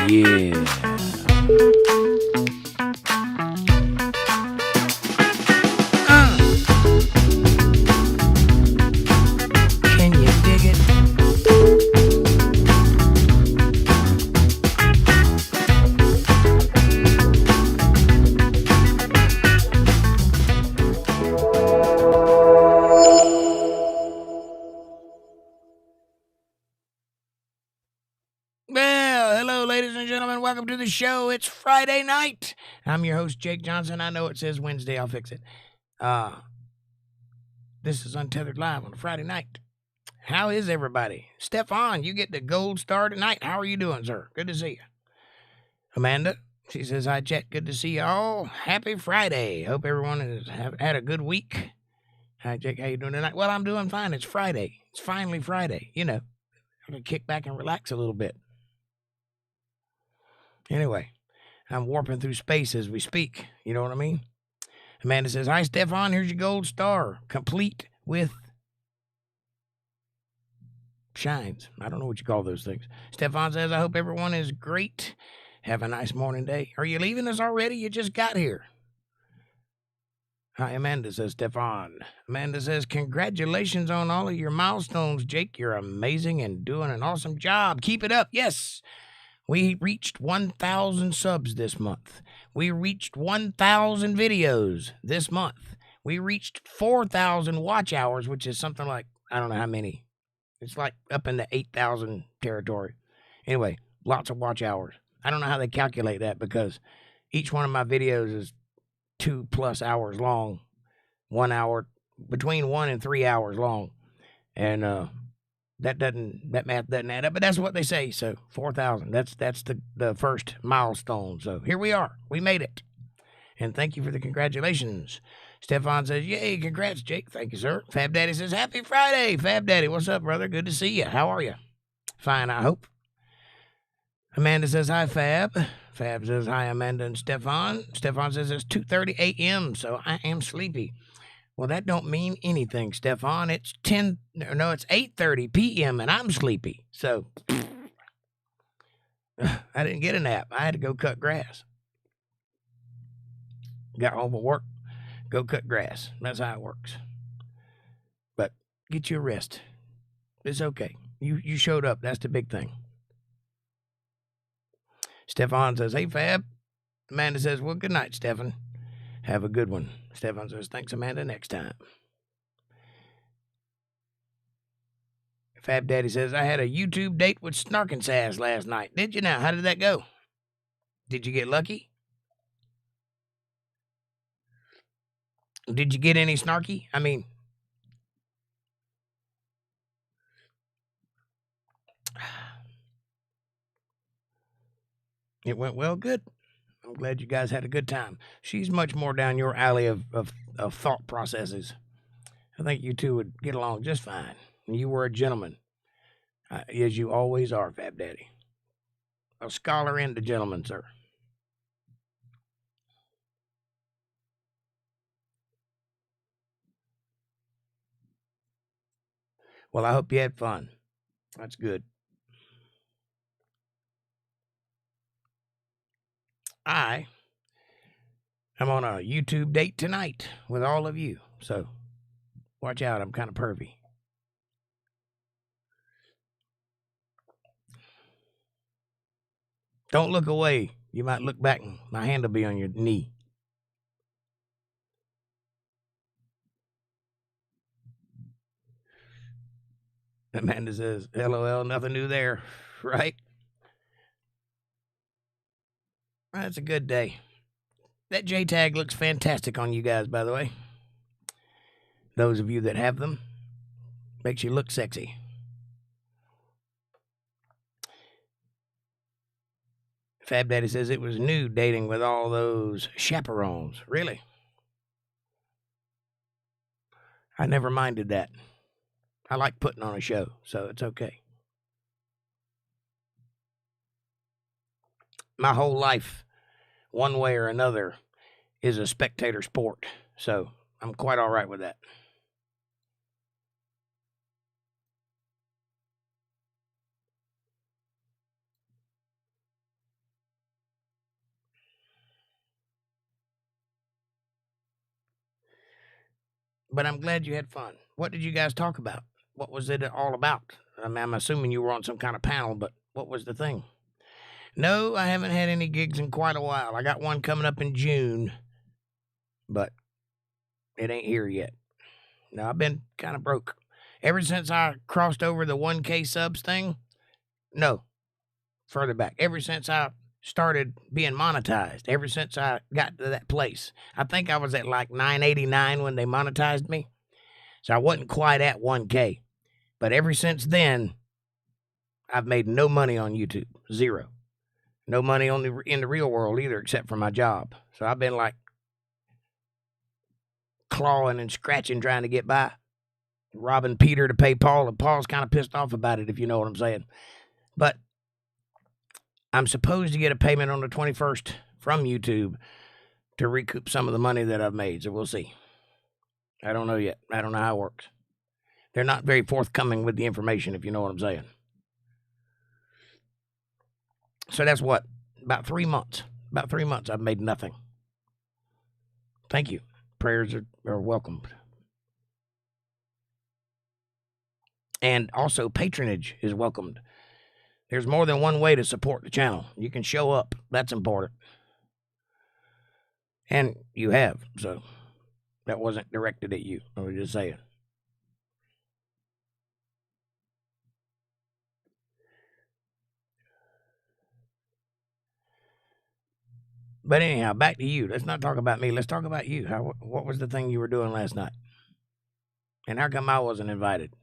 Yeah. Can you dig it? Well, hello, ladies and gentlemen. Welcome to the show. It's Friday night. I'm your host, Jake Johnson. I know it says Wednesday. I'll fix it. This is Untethered Live on a Friday night. How is everybody? Stefan, you get the gold star tonight. How are you doing, sir? Good to see you. Amanda, she says, hi, chat. Good to see you all. Happy Friday. Hope everyone has had a good week. Hi, Jake. How you doing tonight? Well, I'm doing fine. It's Friday. It's finally Friday. You know, I can kick back and relax a little bit. Anyway, I'm warping through space as we speak. You know what I mean? Amanda says, hi, Stefan. Here's your gold star, complete with shines. I don't know what you call those things. Stefan says, I hope everyone is great. Have a nice morning day. Are you leaving us already? You just got here. Hi, Amanda, says Stefan. Amanda says, congratulations on all of your milestones, Jake. You're amazing and doing an awesome job. Keep it up. Yes. We reached 1,000 subs this month. We reached 1,000 videos this month. We reached 4,000 watch hours, which is something like, I don't know how many. It's like up in the 8,000 territory. Anyway, lots of watch hours. I don't know how they calculate that because each one of my videos is 2+ hours long. 1 hour, between 1 and 3 hours long. And that math doesn't add up, but that's what they say. So 4,000. That's the first milestone. So here we are. We made it. And thank you for the congratulations. Stefan says, yay, congrats, Jake. Thank you, sir. Fab Daddy says, happy Friday. Fab Daddy, what's up, brother? Good to see you. How are you? Fine, I hope. Amanda says, hi, Fab. Fab says, hi, Amanda and Stefan. Stefan says, it's 2:30 a.m., so I am sleepy. Well, that don't mean anything, Stefan. It's 8:30 p.m., and I'm sleepy. So I didn't get a nap. I had to go cut grass. Got home from work. Go cut grass. That's how it works. But get you a rest. It's okay. You showed up. That's the big thing. Stefan says, hey, Fab. Amanda says, well, good night, Stefan. Have a good one. Stefan says, thanks, Amanda. Next time. Fab Daddy says, I had a YouTube date with Snarkin' Sass last night. Did you now? How did that go? Did you get lucky? Did you get any snarky? I mean, it went well. Good. I'm glad you guys had a good time. She's much more down your alley of thought processes. I think you two would get along just fine. You were a gentleman, as you always are, Fab Daddy. A scholar and a gentleman, sir. Well, I hope you had fun. That's good. I'm on a YouTube date tonight with all of you. So watch out. I'm kind of pervy. Don't look away. You might look back and my hand will be on your knee. Amanda says, LOL, nothing new there, right? That's a good day. That J-tag looks fantastic on you guys, by the way. Those of you that have them, makes you look sexy. Fab Daddy says it was new dating with all those chaperones. Really? I never minded that. I like putting on a show, so it's okay. My whole life, one way or another, is a spectator sport, so I'm quite all right with that. but I'm glad you had fun. What did you guys talk about? What was it all about? I mean, I'm assuming you were on some kind of panel, but what was the thing? No, I haven't had any gigs in quite a while. I got one coming up in June, but it ain't here yet. No, I've been kind of broke. Ever since I crossed over the 1K subs thing, no, further back. Ever since I started being monetized, ever since I got to that place. I think I was at like 989 when they monetized me. So I wasn't quite at 1K. But ever since then, I've made no money on YouTube. Zero. No money in the real world either, except for my job. So I've been like clawing and scratching trying to get by. Robbing Peter to pay Paul, and Paul's kind of pissed off about it, if you know what I'm saying. But I'm supposed to get a payment on the 21st from YouTube to recoup some of the money that I've made, so we'll see. I don't know yet. I don't know how it works. They're not very forthcoming with the information, if you know what I'm saying. So that's what? About 3 months. About 3 months I've made nothing. Thank you. Prayers are welcomed. And also patronage is welcomed. There's more than one way to support the channel. You can show up. That's important. And you have, so that wasn't directed at you. I was just saying. But anyhow, back to you. Let's not talk about me. Let's talk about you. What was the thing you were doing last night? And how come I wasn't invited?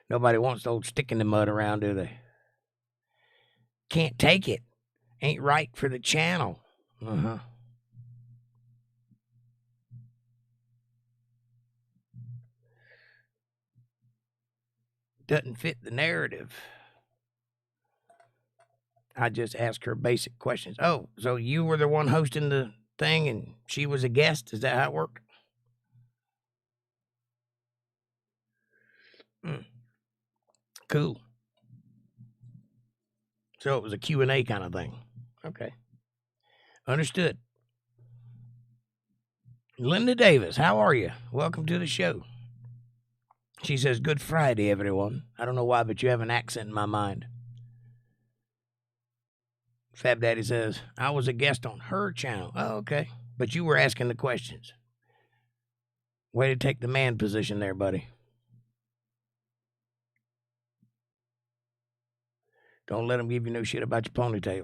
Nobody wants the old stick in the mud around, do they? Can't take it. Ain't right for the channel. Doesn't fit the narrative. I just asked her basic questions. Oh, so you were the one hosting the thing and she was a guest? Is that how it worked? Cool. So it was a Q&A kind of thing. Okay. Understood. Linda Davis, how are you? Welcome to the show. She says, Good Friday, everyone. I don't know why, but you have an accent in my mind. Fab Daddy says, I was a guest on her channel. Oh, okay. But you were asking the questions. Way to take the man position there, buddy. Don't let them give you no shit about your ponytail.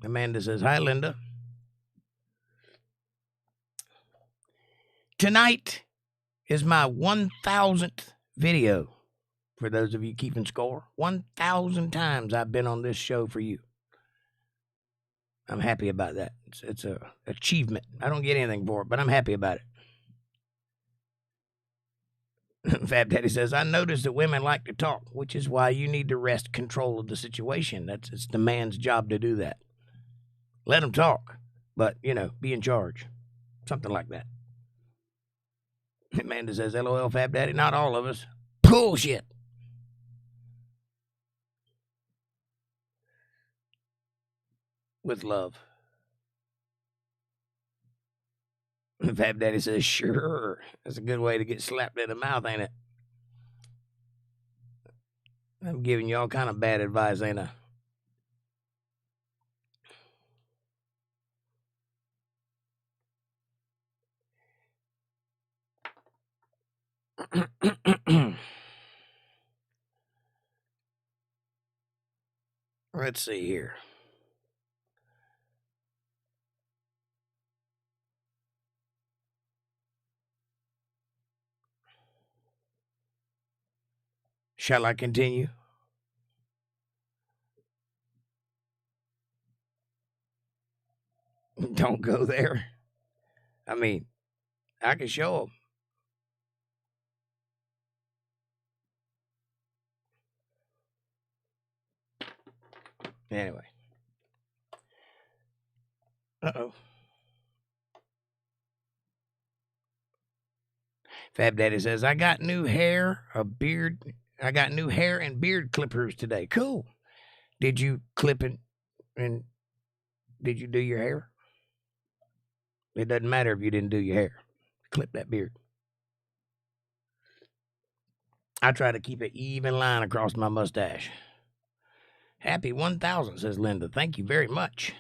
Amanda says, Hi, Linda. Tonight is my 1,000th video. For those of you keeping score, 1,000 times I've been on this show for you. I'm happy about that. It's a achievement. I don't get anything for it, but I'm happy about it. Fab Daddy says, I noticed that women like to talk, which is why you need to wrest control of the situation. It's the man's job to do that. Let them talk, but, be in charge. Something like that. Amanda says, LOL, Fab Daddy, not all of us. Bullshit. With love. Fab Daddy says, sure. That's a good way to get slapped in the mouth, ain't it? I'm giving you all kind of bad advice, ain't I? Let's see here. Shall I continue? Don't go there. I mean, I can show them. Anyway. Uh-oh. Fab Daddy says, I got new hair, a beard. I got new hair and beard clippers today. Cool. Did you clip it and did you do your hair? It doesn't matter if you didn't do your hair. Clip that beard. I try to keep an even line across my mustache. Happy 1,000, says Linda. Thank you very much.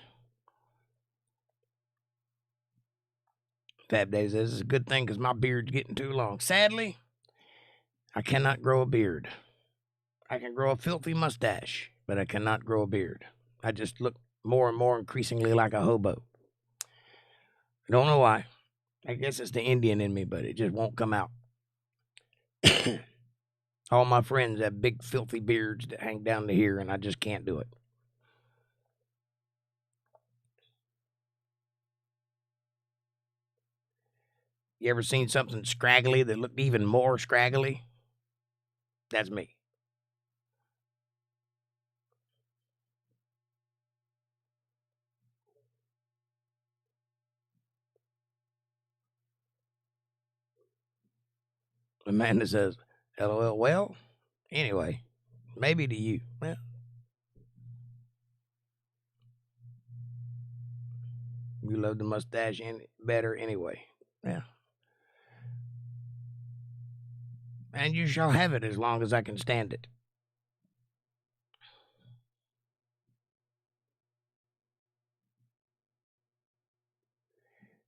Fab Day says, it's a good thing because my beard's getting too long. Sadly, I cannot grow a beard. I can grow a filthy mustache, but I cannot grow a beard. I just look more and more increasingly like a hobo. I don't know why. I guess it's the Indian in me, but it just won't come out. All my friends have big, filthy beards that hang down to here, and I just can't do it. You ever seen something scraggly that looked even more scraggly? That's me. Amanda says, LOL, well, anyway, maybe to you. Well, you love the mustache better anyway. Yeah. And you shall have it as long as I can stand it.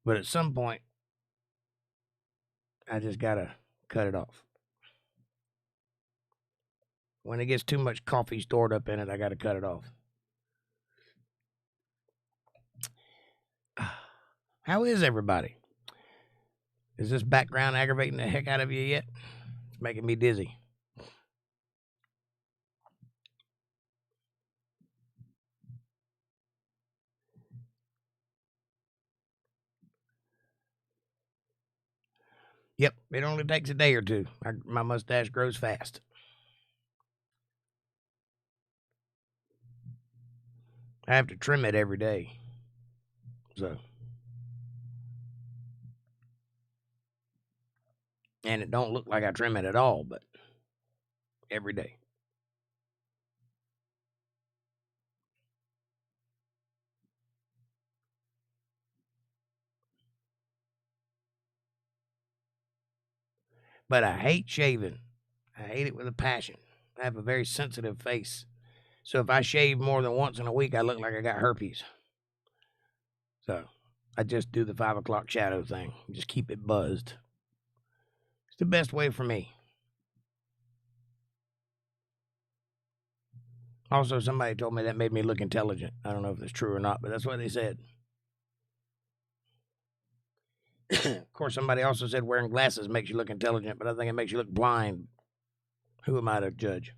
But at some point, I just gotta cut it off. When it gets too much coffee stored up in it, I gotta cut it off. How is everybody? Is this background aggravating the heck out of you yet? It's making me dizzy. Yep, it only takes a day or two. My mustache grows fast. I have to trim it every day. So. And it don't look like I trim it at all, but every day. But I hate shaving. I hate it with a passion. I have a very sensitive face. So if I shave more than once in a week, I look like I got herpes. So I just do the 5 o'clock shadow thing. Just keep it buzzed. It's the best way for me. Also, somebody told me that made me look intelligent. I don't know if that's true or not, but that's what they said. Of course, somebody also said wearing glasses makes you look intelligent, but I think it makes you look blind. Who am I to judge?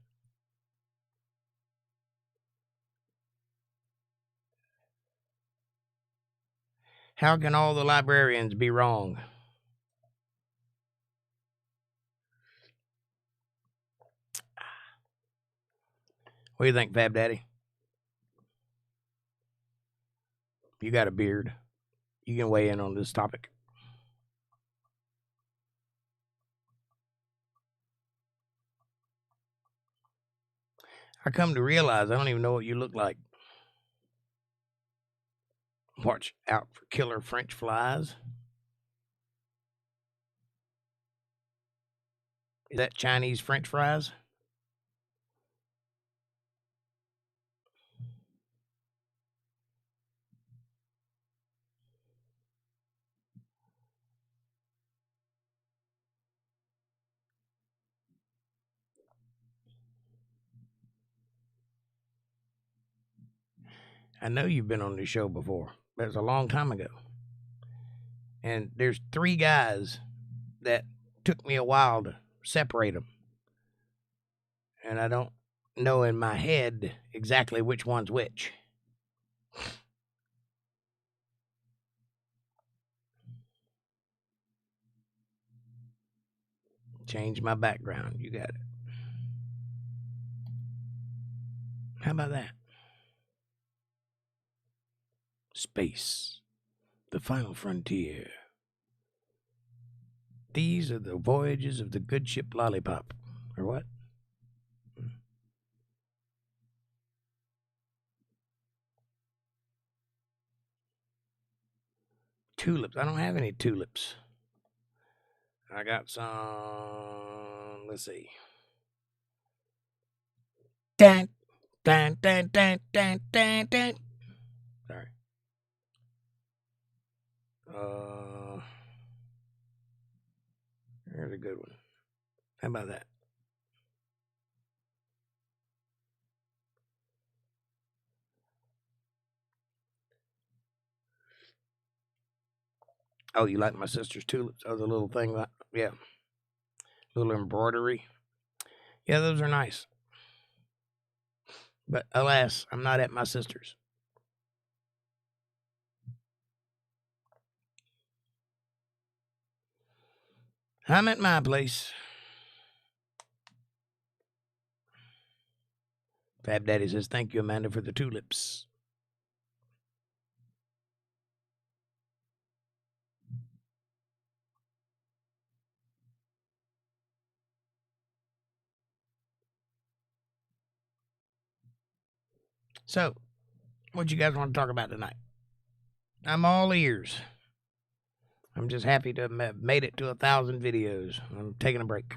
How can all the librarians be wrong? What do you think, Fab Daddy? You got a beard. You can weigh in on this topic. I come to realize I don't even know what you look like. Watch out for killer French flies. Is that Chinese French fries? I know you've been on this show before, but it was a long time ago. And there's 3 guys that took me a while to separate them. And I don't know in my head exactly which one's which. Change my background. You got it. How about that? Space. The final frontier. These are the voyages of the good ship Lollipop. Or what? tulips. I don't have any tulips. I got some. Let's see. Dan, dan, dan, dan, dan, dan, dan. Sorry. Here's a good one. How about that? Oh, you like my sister's tulips? Oh, the little thing that, yeah. Little embroidery. Yeah, those are nice. But alas, I'm not at my sister's. I'm at my place. Fab Daddy says, thank you, Amanda, for the tulips. So, what you guys want to talk about tonight? I'm all ears. I'm just happy to have made it to 1,000 videos. I'm taking a break.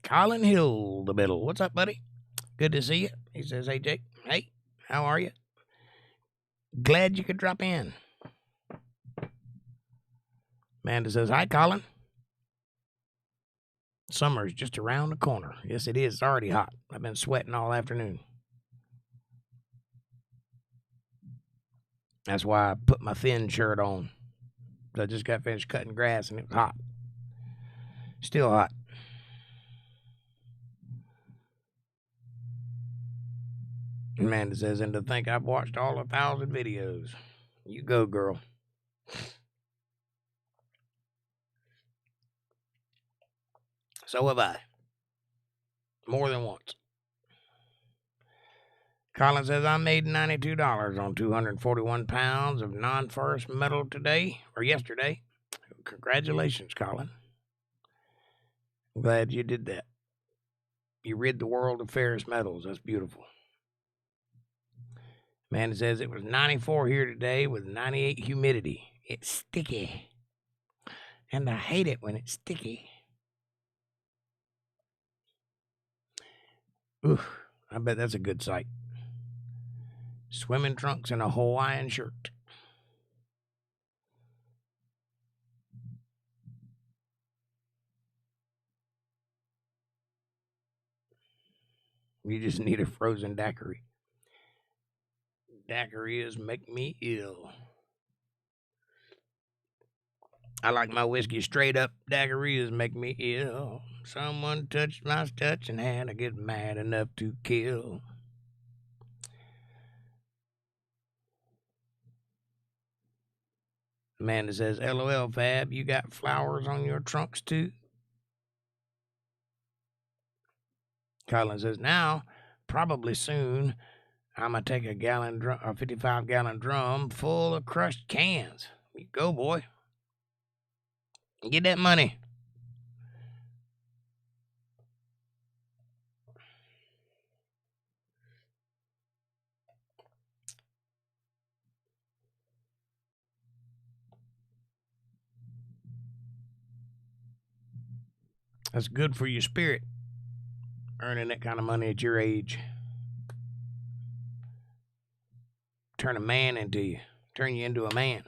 Colin Hill, the middle. What's up, buddy? Good to see you. He says, hey, Jake. Hey, how are you? Glad you could drop in. Amanda says, hi, Colin. Summer's just around the corner. Yes, it is. It's already hot. I've been sweating all afternoon. That's why I put my thin shirt on. I just got finished cutting grass and it was hot. Still hot. Amanda says, and to think I've watched all 1,000 videos. You go, girl. So have I. More than once. Colin says, I made $92 on 241 pounds of non-ferrous metal today, or yesterday. Congratulations, Colin. I'm glad you did that. You rid the world of ferrous metals. That's beautiful. Amanda says, it was 94 here today with 98 humidity. It's sticky. And I hate it when it's sticky. Ooh, I bet that's a good sight. Swimming trunks and a Hawaiian shirt. You just need a frozen daiquiri. Daiquiris make me ill. I like my whiskey straight up. Daiquiris make me ill. Someone touched my touch and had to get mad enough to kill. Amanda says, LOL, Fab, you got flowers on your trunks too? Colin says, now, probably soon, I'm going to take a 55-gallon drum full of crushed cans. You go, boy. Get that money. That's good for your spirit, earning that kind of money at your age. Turn a man into you. Turn you into a man.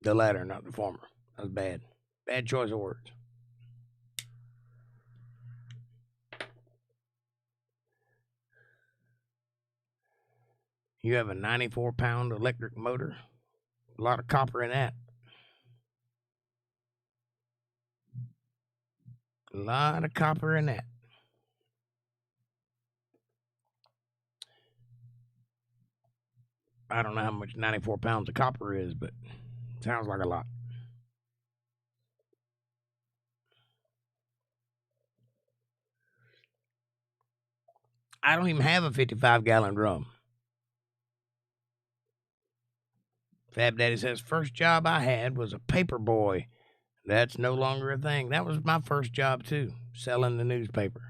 The latter, not the former. That was bad. Bad choice of words. You have a 94-pound electric motor. A lot of copper in that. A lot of copper in that. I don't know how much 94 pounds of copper is, but it sounds like a lot. I don't even have a 55-gallon drum. Fab Daddy says, first job I had was a paper boy That's no longer a thing. That was my first job, too, selling the newspaper.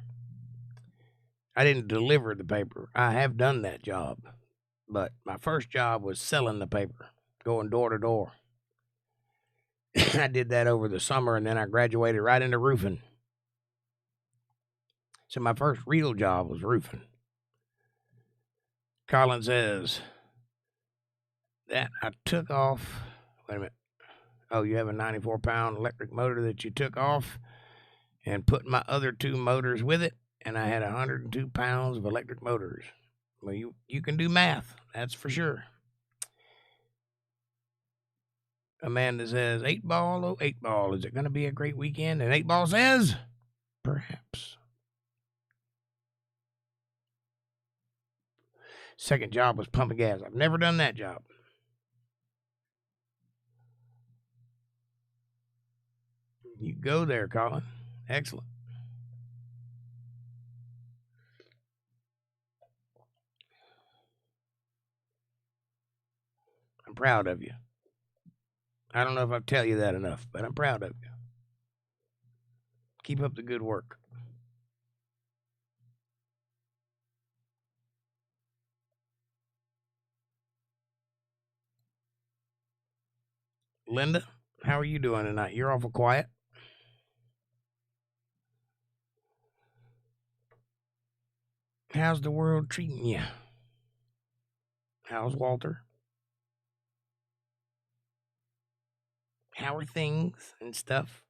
I didn't deliver the paper. I have done that job. But my first job was selling the paper, going door to door. I did that over the summer, and then I graduated right into roofing. So my first real job was roofing. Colin says that I took off. Wait a minute. Oh, you have a 94-pound electric motor that you took off and put my other 2 motors with it, and I had 102 pounds of electric motors. Well, you can do math, that's for sure. Amanda says, 8-ball, oh, 8-ball. Is it going to be a great weekend? And 8-ball says, perhaps. Second job was pumping gas. I've never done that job. You go there, Colin. Excellent. I'm proud of you. I don't know if I tell you that enough, but I'm proud of you. Keep up the good work. Linda, how are you doing tonight? You're awful quiet. How's the world treating you? How's Walter? How are things and stuff?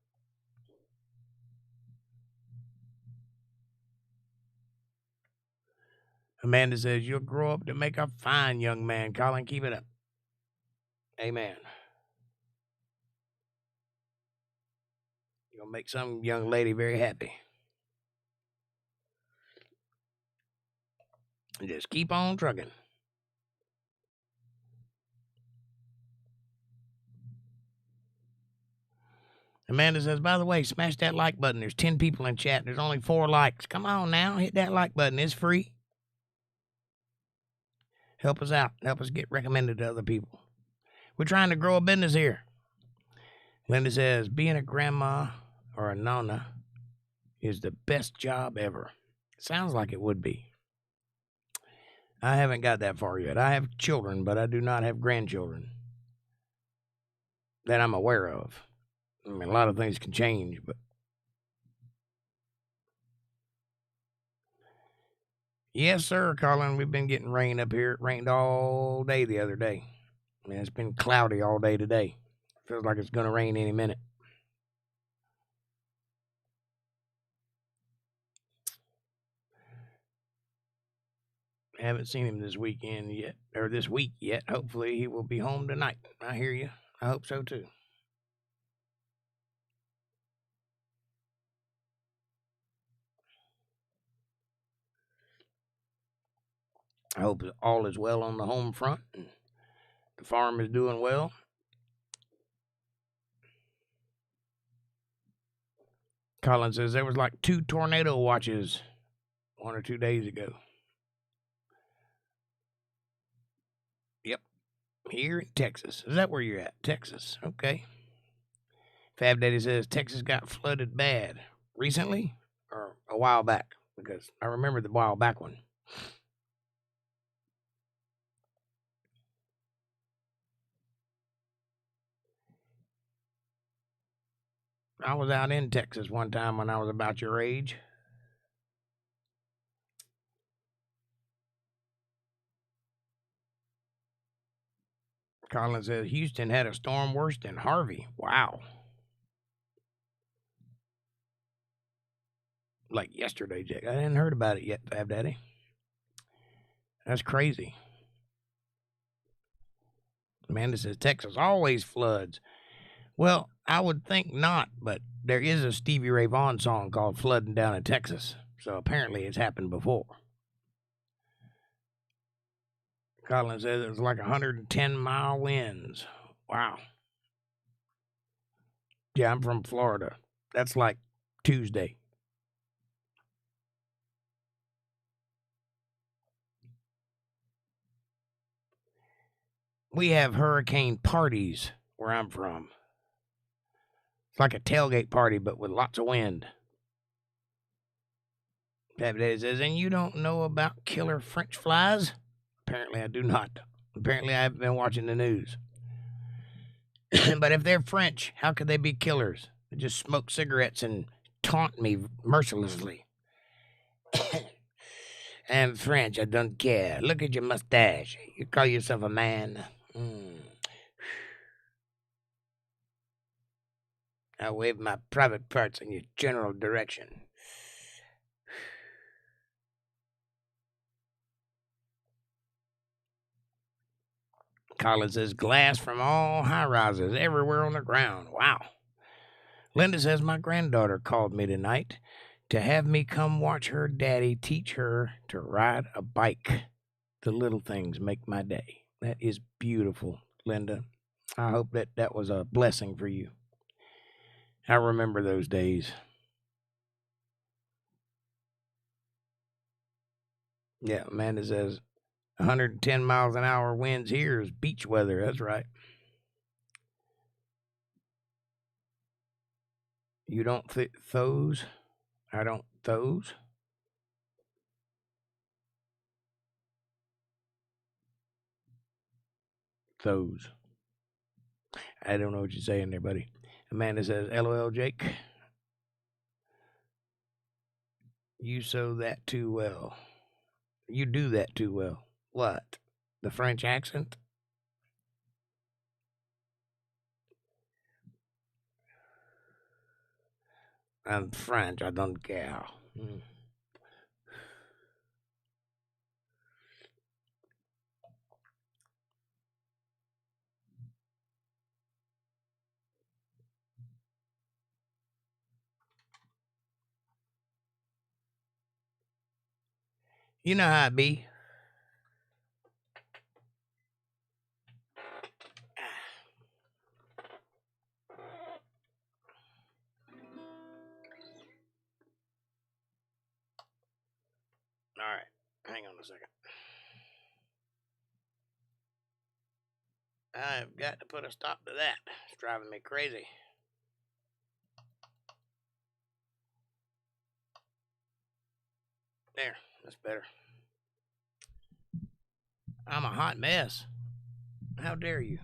Amanda says, you'll grow up to make a fine young man. Colin, keep it up. Amen. You'll make some young lady very happy. And just keep on trucking. Amanda says, by the way, smash that like button. There's 10 people in chat. There's only 4 likes. Come on now. Hit that like button. It's free. Help us out. Help us get recommended to other people. We're trying to grow a business here. Linda says, being a grandma or a nonna is the best job ever. Sounds like it would be. I haven't got that far yet. I have children, but I do not have grandchildren that I'm aware of. I mean, a lot of things can change, but yes, sir, Colin. We've been getting rain up here. It rained all day the other day. I mean, it's been cloudy all day today. Feels like it's going to rain any minute. I haven't seen him this weekend yet, or this week yet. Hopefully he will be home tonight. I hear you. I hope so, too. I hope all is well on the home front and the farm is doing well. Colin says there was like 2 tornado watches 1 or 2 days ago. Yep. Here in Texas. Is that where you're at? Texas. Okay. Fab Daddy says Texas got flooded bad. Recently? Or a while back? Because I remember the while back one. I was out in Texas one time when I was about your age. Colin says Houston had a storm worse than Harvey. Wow. Like yesterday, Jake. I hadn't heard about it yet, Fab Daddy. That's crazy. Amanda says Texas always floods. Well, I would think not, but there is a Stevie Ray Vaughan song called Flooding Down in Texas. So apparently it's happened before. Colin says it was like 110-mile winds. Wow. Yeah, I'm from Florida. That's like Tuesday. We have hurricane parties where I'm from. like a tailgate party, but with lots of wind. Daddy says, and you don't know about killer French flies? Apparently I do not. Apparently I haven't been watching the news. But if they're French, how could they be killers? They just smoke cigarettes and taunt me mercilessly. I'm French, I don't care. Look at your mustache. You call yourself a man? I wave my private parts in your general direction. Colin says, glass from all high rises everywhere on the ground. Wow. Linda says, my granddaughter called me tonight to have me come watch her daddy teach her to ride a bike. The little things make my day. That is beautiful, Linda. I hope that was a blessing for you. I remember those days. Yeah, Amanda says, 110 miles an hour winds here is beach weather. That's right. You don't those? I don't those? Those. I don't know what you're saying there, buddy. Amanda says, LOL, Jake. You sew that too well. You do that too well. What? The French accent? I'm French, I don't care. You know how it be. All right, hang on a second. I've got to put a stop to that. It's driving me crazy. There, that's better. I'm a hot mess. How dare you?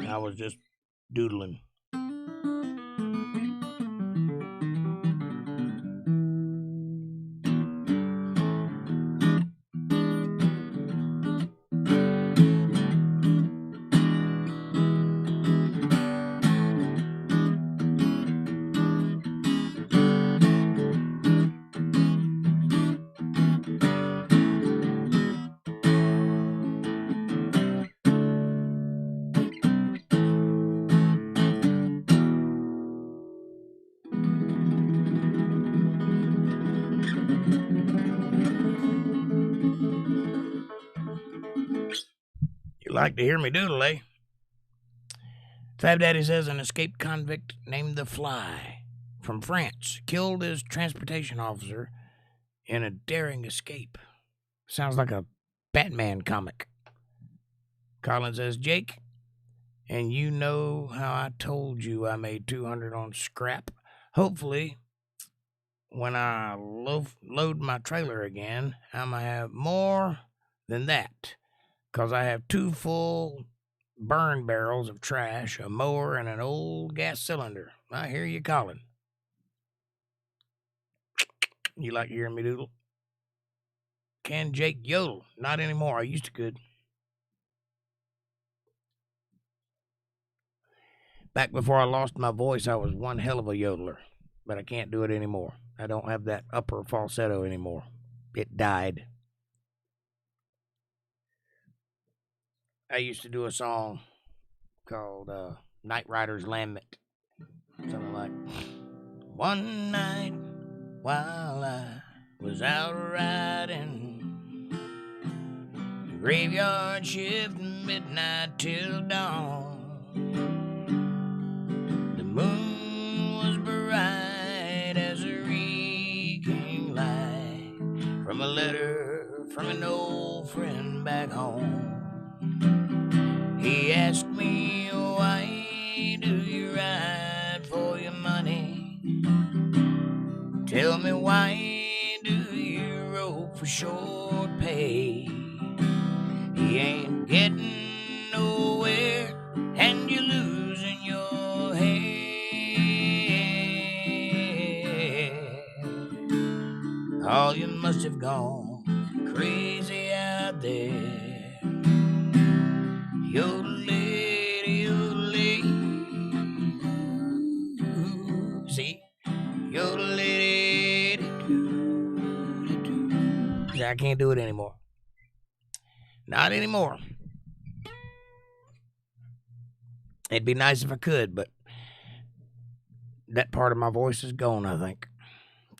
I was just doodling. You like to hear me doodle, eh? Fab Daddy says an escaped convict named the Fly from France killed his transportation officer in a daring escape. Sounds like a Batman comic. Colin says, Jake, and you know how I told you I made 200 on scrap? Hopefully, when I load my trailer again, I'm going to have more than that. Because I have 2 full burn barrels of trash, a mower, and an old gas cylinder. I hear you calling. You like hearing me doodle? Can Jake yodel? Not anymore. I used to could. Back before I lost my voice, I was one hell of a yodeler. But I can't do it anymore. I don't have that upper falsetto anymore. It died. I used to do a song called Night Rider's Lament. Something like, one night while I was out riding. Graveyard shift, midnight till dawn. The moon was bright as a reeking light from a letter from an old friend back home. He asked me, why do you ride for your money? Tell me, why do you rope for short pay? He ain't getting nowhere and you're losing your head. Oh, you must have gone crazy out there. Yodelay, yodelay. See? Yodelay. I can't do it anymore. Not anymore. It'd be nice if I could, but that part of my voice is gone, I think.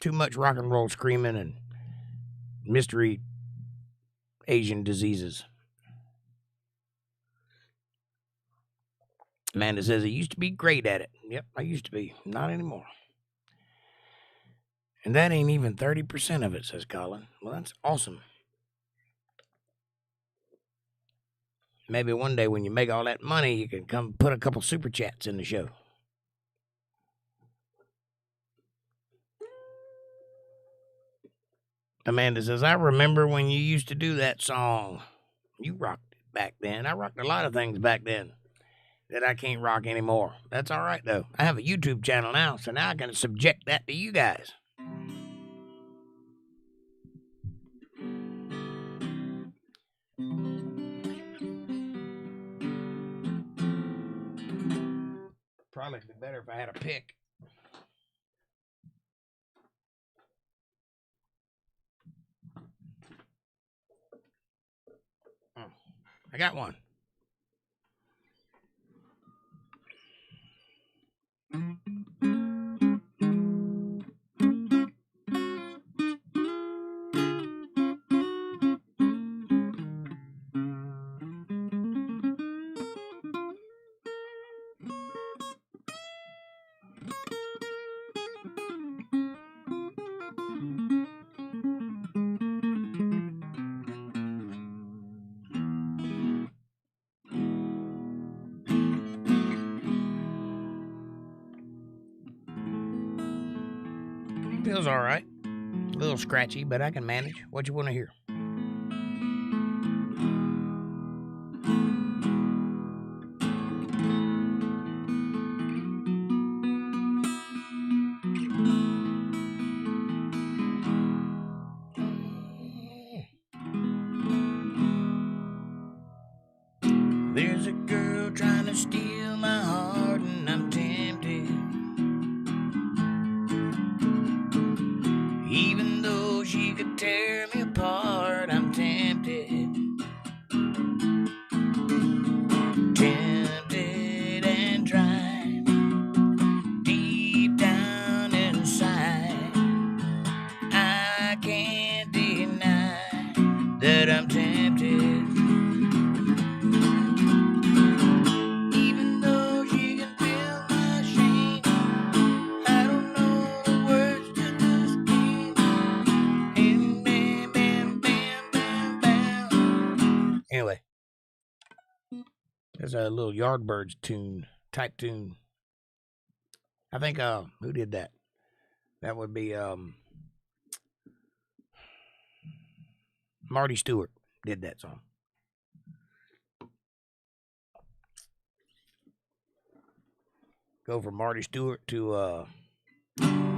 Too much rock and roll screaming and mystery Asian diseases. Amanda says, I used to be great at it. Yep, I used to be. Not anymore. And that ain't even 30% of it, says Colin. Well, that's awesome. Maybe one day when you make all that money, you can come put a couple super chats in the show. Amanda says, I remember when you used to do that song. You rocked it back then. I rocked a lot of things back then that I can't rock anymore. That's all right, though. I have a YouTube channel now, so now I can subject that to you guys. Probably be better if I had a pick. I got one. Feels all right. A little scratchy, but I can manage. What you want to hear? There's a girl trying to steal my heart, and I'm tempted. Even though she could tear me apart, I'm tempted. Tempted and tried. Deep down inside, I can't deny that I'm tempted. Even though she can feel my shame, I don't know the words to this game. And bam, bam, bam, bam, bam. Anyway, there's a little Yardbirds tune, type tune. I think, who did that? That would be, Marty Stewart did that song. Go from Marty Stewart to,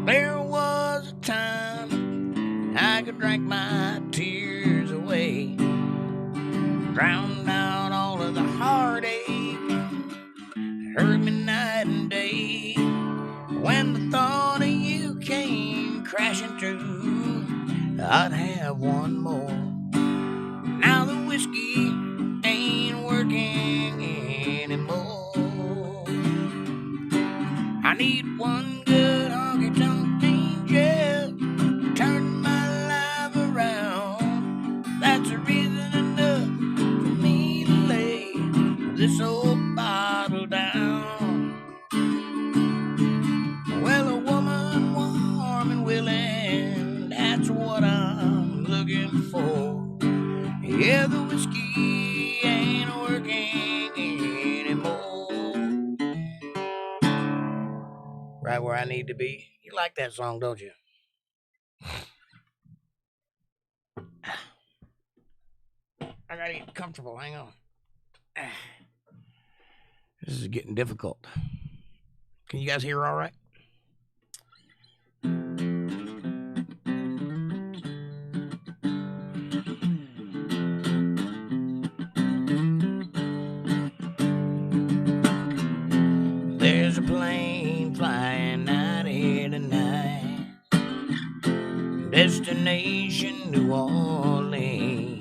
there was a time I could drink my tears away, drown out all of the heartache, hurt me night and day. When the thought of you came crashing through, I'd have one more. Now the whiskey ain't working anymore. I need one good honky-tonk angel, turn my this old bottle down. Well, a woman warm and willing, that's what I'm looking for. Yeah, the whiskey ain't working anymore. Right where I need to be. You like that song, don't you? I gotta get comfortable. Hang on. This is getting difficult. Can you guys hear all right? There's a plane flying out of here tonight. Destination New Orleans.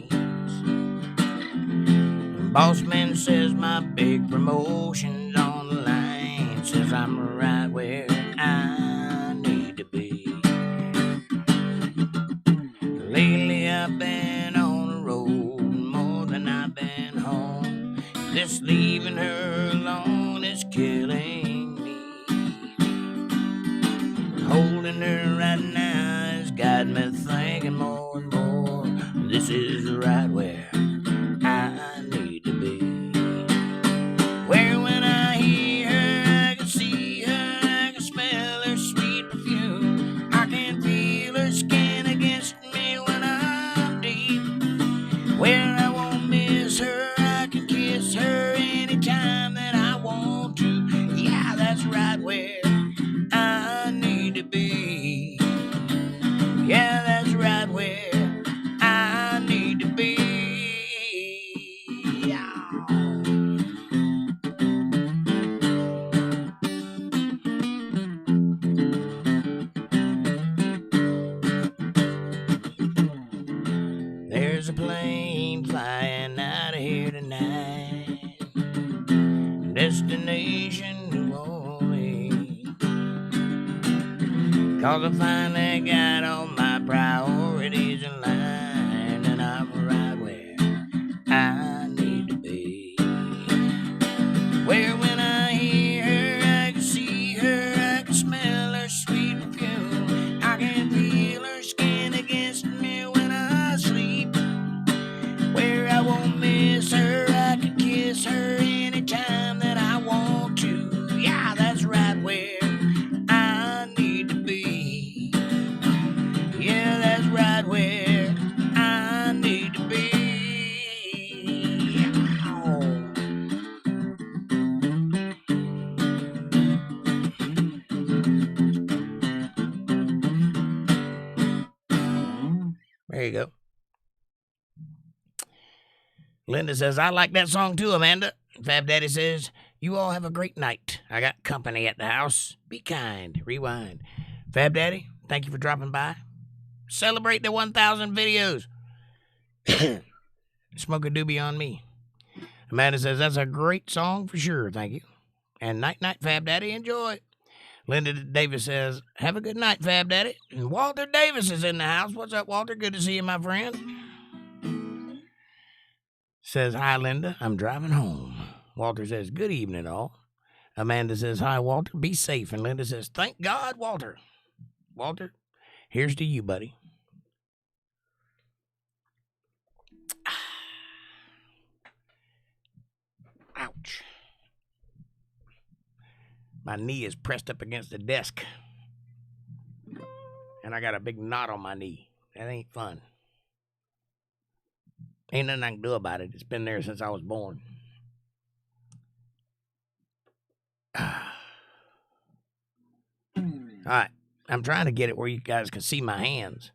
Boss man says my big promotion's on the line. Says I'm right where I need to be. Lately I've been on the road more than I've been home. This leaving her alone is killing me. Holding her right now has got me thinking more and more. This is right where I need to be. Where when I hear her, I can see her, I can smell her sweet perfume. I can feel her skin against me when I'm deep. Where I won't miss her, I can kiss her anytime that I want to. Yeah, that's right where I need to be. Yeah, that's right where I need to be. Yeah. There's a plane flying out of here tonight. Destination New Orleans. 'Cause I finally got all my priorities in line, and I'm right where I need to be. Where when I hear her, I can see her, I can smell her sweet perfume. I can feel her skin against me when I sleep. Where I won't miss her, I can kiss her anytime that I want to. Yeah, that's right where I need to be. Yeah, that's right where I need to be. Oh. There you go. Linda says, I like that song too, Amanda. Fab Daddy says, you all have a great night. I got company at the house. Be kind. Rewind. Fab Daddy, thank you for dropping by. Celebrate the 1,000 videos. Smoke a doobie on me. Amanda says, that's a great song for sure. Thank you. And night, night, Fab Daddy. Enjoy. Linda Davis says, have a good night, Fab Daddy. And Walter Davis is in the house. What's up, Walter? Good to see you, my friend. Says, hi, Linda. I'm driving home. Walter says, good evening, all. Amanda says, hi, Walter. Be safe. And Linda says, thank God, Walter. Walter, here's to you, buddy. Ouch. My knee is pressed up against the desk. And I got a big knot on my knee. That ain't fun. Ain't nothing I can do about it. It's been there since I was born. All right. I'm trying to get it where you guys can see my hands.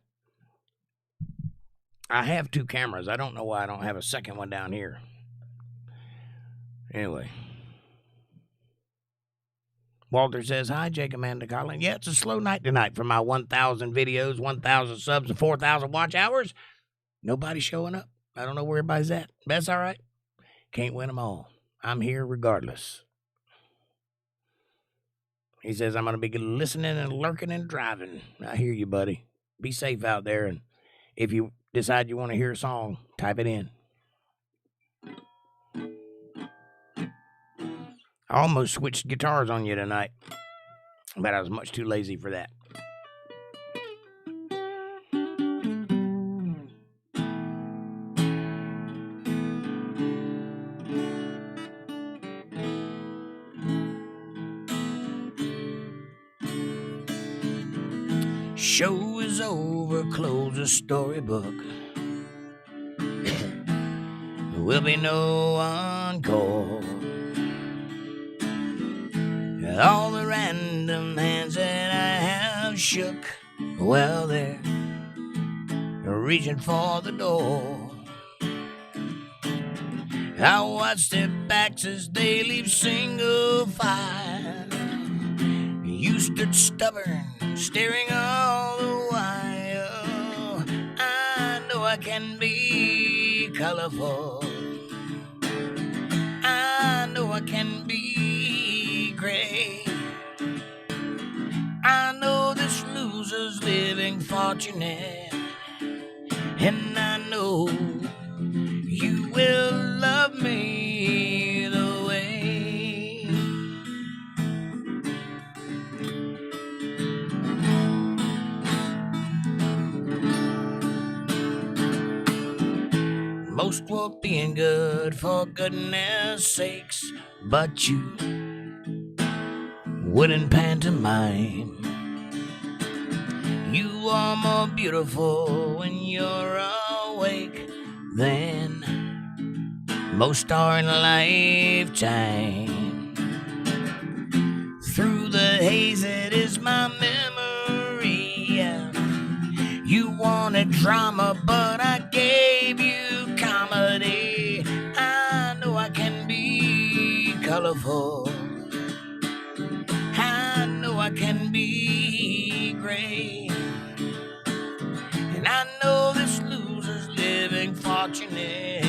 I have 2 cameras. I don't know why I don't have a second one down here. Anyway. Walter says, hi, Jake, Amanda, Colin. Yeah, it's a slow night tonight for my 1,000 videos, 1,000 subs, and 4,000 watch hours. Nobody's showing up. I don't know where everybody's at. That's all right. Can't win them all. I'm here regardless. He says, I'm going to be listening and lurking and driving. I hear you, buddy. Be safe out there. And if you decide you want to hear a song, type it in. I almost switched guitars on you tonight, but I was much too lazy for that. Show is over, close the storybook. There will be no encore. All the random hands that I have shook, well, they're reaching for the door. I watch their backs as they leave single file. You stood stubborn, staring all the while. I know I can be colorful. I know I can be gray. I know this loser's living fortunate, and I know you will love me the way. Most were being good for goodness sakes, but you wouldn't pantomime. You are more beautiful when you're awake than most are in a lifetime. Through the haze, it is my memory. You wanted drama, but I gave you comedy. I know I can be colorful. I know I can be gray. And I know this loser's living fortunate.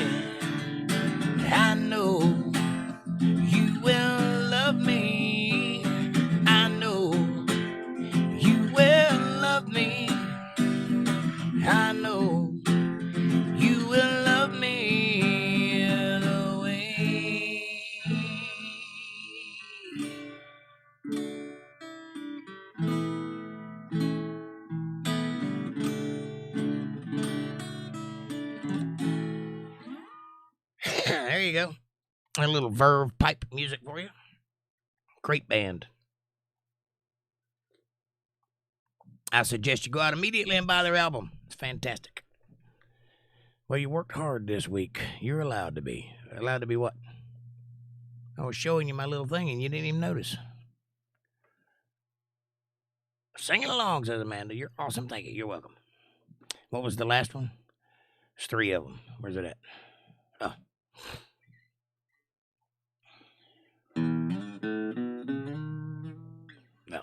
I know you will love me. I know you will love me. I know you will love me the way. There you go. A little Verve pipe music for you. Great band. I suggest you go out immediately and buy their album. It's fantastic. Well, you worked hard this week. You're allowed to be. Allowed to be what? I was showing you my little thing and you didn't even notice. Singing along, says Amanda. You're awesome. Thank you. You're welcome. What was the last one? There's 3 of them. Where's it at? Oh. No.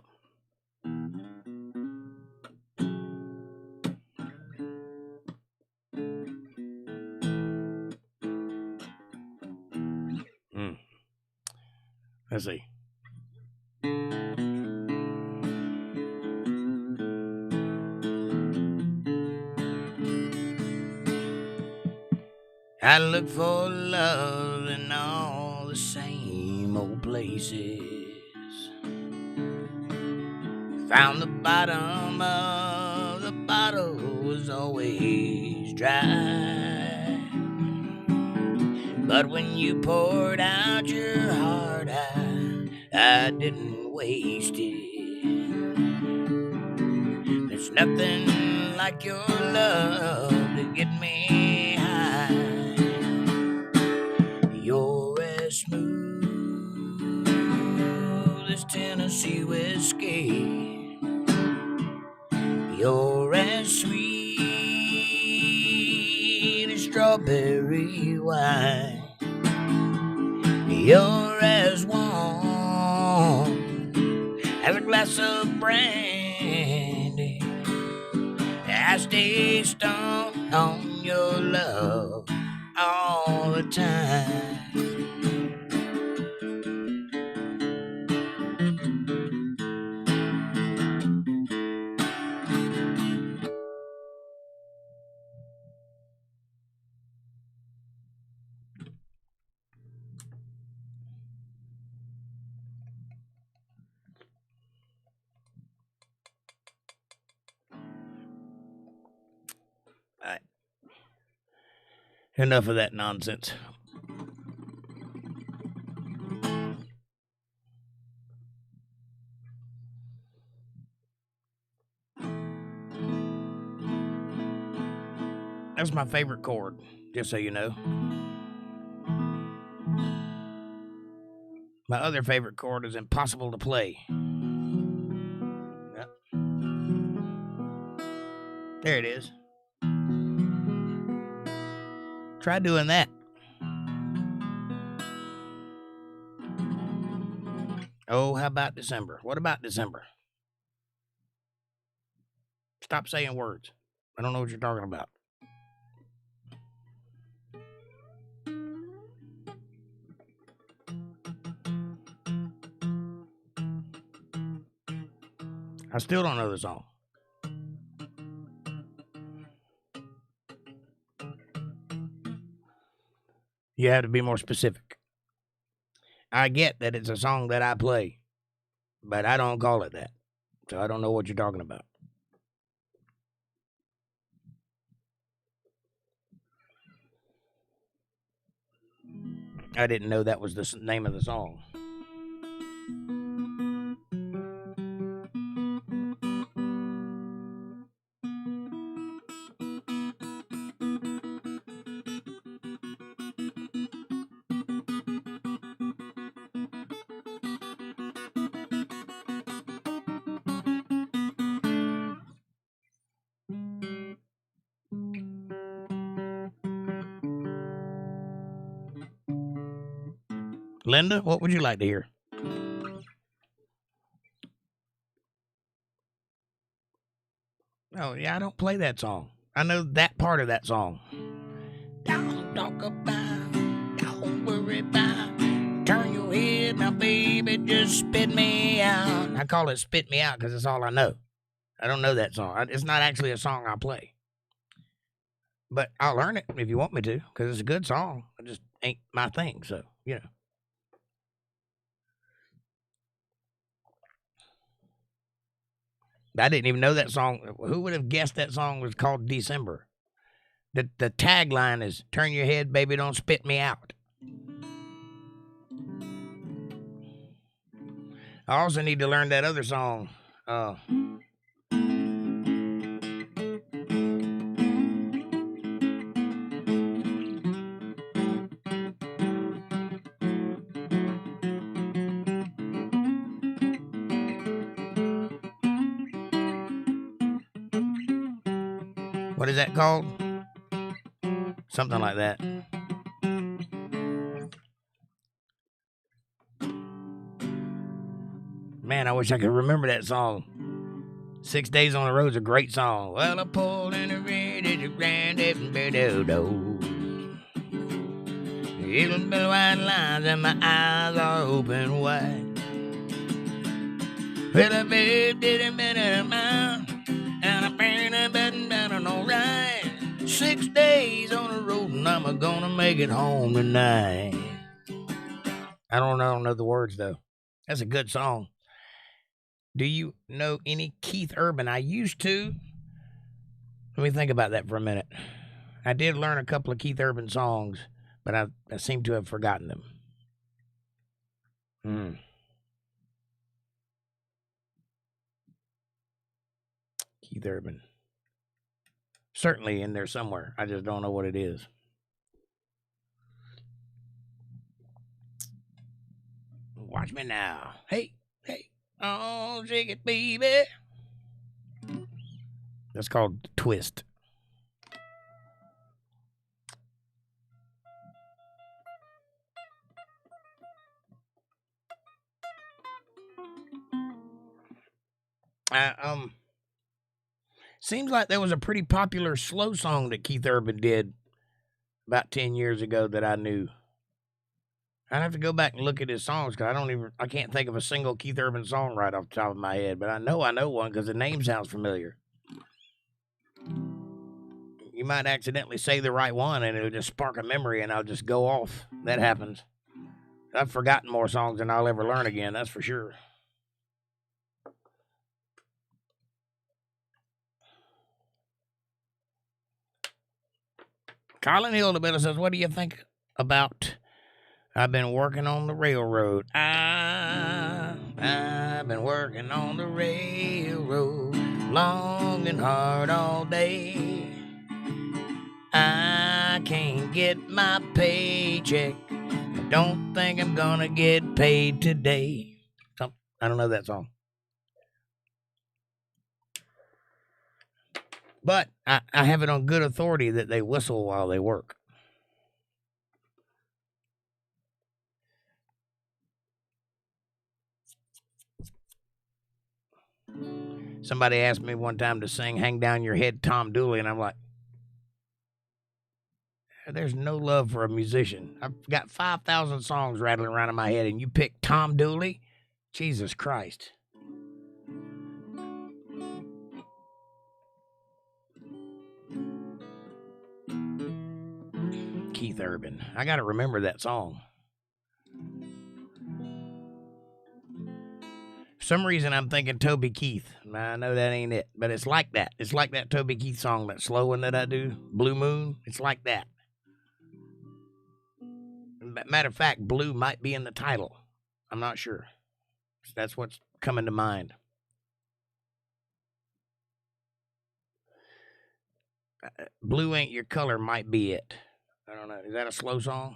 Let's see. I look for love in all the same old places. Found the bottom of the bottle was always dry. But when you poured out your heart, I didn't waste it. There's nothing like your love to get me high. You're as smooth as Tennessee whiskey. You're as sweet as strawberry wine. You're as warm as a glass of brandy. I stay stoned on your love all the time. Enough of that nonsense. That's my favorite chord, just so you know. My other favorite chord is impossible to play. Yep. There it is. Try doing that. Oh, how about December? What about December? Stop saying words. I don't know what you're talking about. I still don't know the song. You have to be more specific. I get that it's a song that I play, but I don't call it that. So I don't know what you're talking about. I didn't know that was the name of the song. Linda, what would you like to hear? Oh, yeah, I don't play that song. I know that part of that song. Don't talk about, don't worry about, turn your head now, baby, just spit me out. I call it spit me out because it's all I know. I don't know that song. It's not actually a song I play. But I'll learn it if you want me to because it's a good song. It just ain't my thing, so, you know. I didn't even know that song. Who would have guessed that song was called December? The tagline is, turn your head, baby, don't spit me out. I also need to learn that other song. What is that called? Something like that. Man, I wish I could remember that song. 6 Days on the Road's a great song. Well, I pulled in the red at your granddad do. Little bit of white lines and my eyes are open wide. Well, I bet did a minute of mine, and I been a button down and all right. 6 days on the road and I'm gonna make it home tonight. I don't know the words though. That's a good song. Do you know any Keith Urban? I used to. Let me think about that for a minute. I did learn a couple of Keith Urban songs, but I seem to have forgotten them. Keith Urban. Certainly in there somewhere. I just don't know what it is. Watch me now. Hey. Oh, shake it, baby. That's called Twist. Seems like there was a pretty popular slow song that Keith Urban did about 10 years ago that I knew. I'd have to go back and look at his songs because I can't think of a single Keith Urban song right off the top of my head, but I know one because the name sounds familiar. You might accidentally say the right one and it'll just spark a memory and I'll just go off. That happens. I've forgotten more songs than I'll ever learn again, that's for sure. Charlie Hildebiller says, what do you think about I've been working on the railroad? I've been working on the railroad long and hard all day. I can't get my paycheck. I don't think I'm gonna get paid today. I don't know that song. But I have it on good authority that they whistle while they work. Somebody asked me one time to sing Hang Down Your Head, Tom Dooley, and I'm like, there's no love for a musician. I've got 5,000 songs rattling around in my head, and you pick Tom Dooley? Jesus Christ. Keith Urban. I got to remember that song. For some reason, I'm thinking Toby Keith. I know that ain't it, but it's like that. It's like that Toby Keith song, that slow one that I do, Blue Moon. It's like that. Matter of fact, blue might be in the title. I'm not sure. That's what's coming to mind. Blue Ain't Your Color might be it. I don't know. Is that a slow song?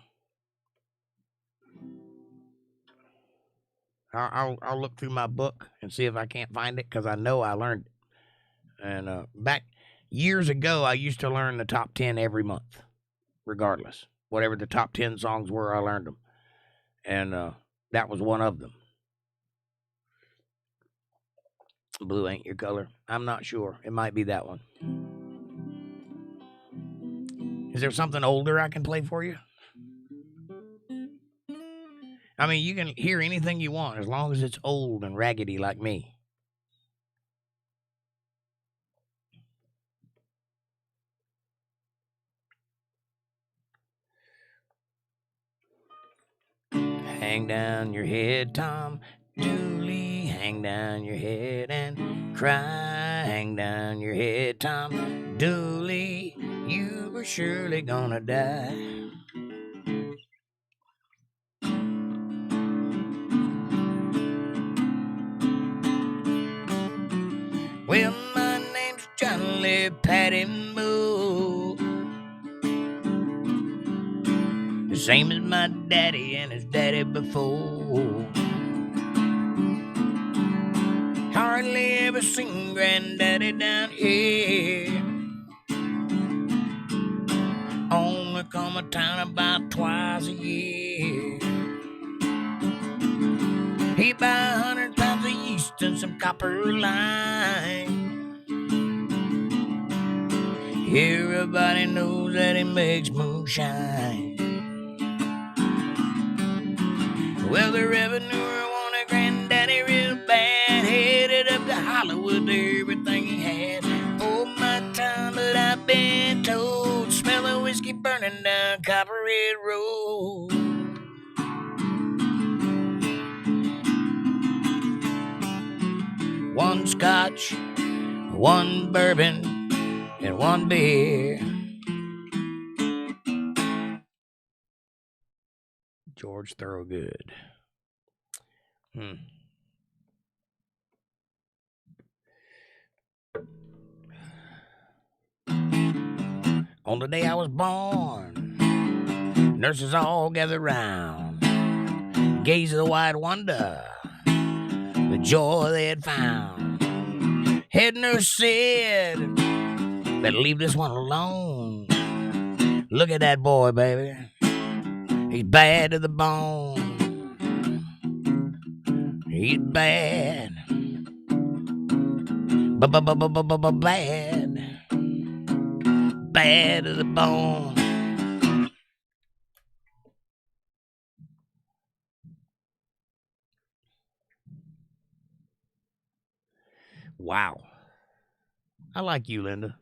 I'll look through my book and see if I can't find it, because I know I learned it. And back years ago, I used to learn the top 10 every month, regardless. Whatever the top 10 songs were, I learned them. And that was one of them. Blue Ain't Your Color. I'm not sure. It might be that one. Is there something older I can play for you? I mean, you can hear anything you want as long as it's old and raggedy like me. Hang down your head, Tom Dooley. Hang down your head and cry. Hang down your head, Tom Dooley. You were surely gonna die. Well, my name's Johnny Patty Moo, the same as my daddy and his daddy before. Hardly ever seen Granddaddy down here. Only come to town about twice a year. He buy 100 pounds of yeast and some copper line. Everybody knows that he makes moonshine. Well, the revenue wanted Granddaddy real bad. Headed up to Hollywood to everything he had. Oh, my time, but I've been told. Smell of whiskey burning down Copperhead Road. One scotch, one bourbon, and one beer. George Thorogood. On the day I was born, nurses all gathered round, gaze of the wide wonder, the joy they had found. Head nurse said, better leave this one alone. Look at that boy, baby. He's bad to the bone. He's bad. Bad. Bad to the bone. Wow. I like you, Linda.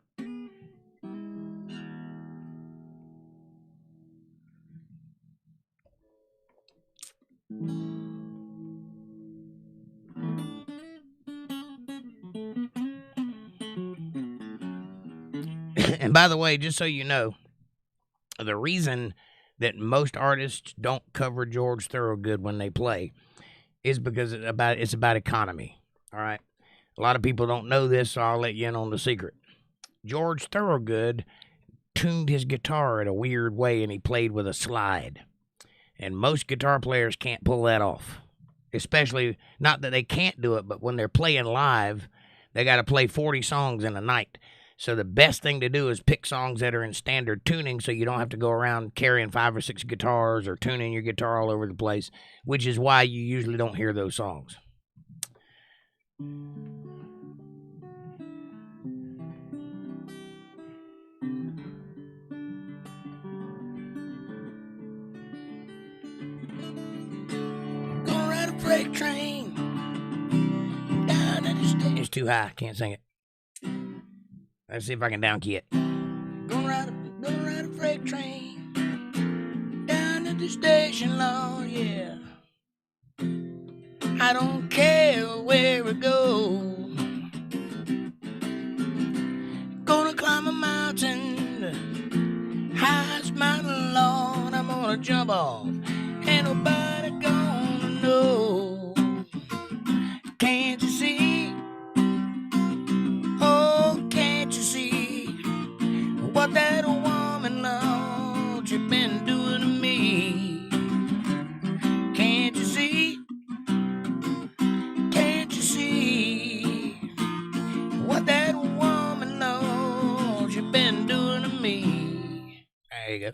And by the way, just so you know, The reason that most artists don't cover George Thorogood when they play is because it's about economy. All right. A lot of people don't know this, so I'll let you in on the secret. George Thorogood tuned his guitar in a weird way, and he played with a slide. And most guitar players can't pull that off. Especially, not that they can't do it, but when they're playing live, they got to play 40 songs in a night. So the best thing to do is pick songs that are in standard tuning so you don't have to go around carrying 5 or 6 guitars or tuning your guitar all over the place, which is why you usually don't hear those songs. Gonna ride a freight train down at the station. It's too high. Can't sing it. Let's see if I can down key it. Gonna ride a freight train down at the station, Lord, yeah. I don't care where it goes. Gonna climb a mountain, highest mountain, Lord. I'm gonna jump off. Ain't nobody gonna know. Can't you see? Oh, can't you see what that woman, Lord, you been doing to me? Can't you see? Can't you see what that woman, Lord, you been doing to me? There you go.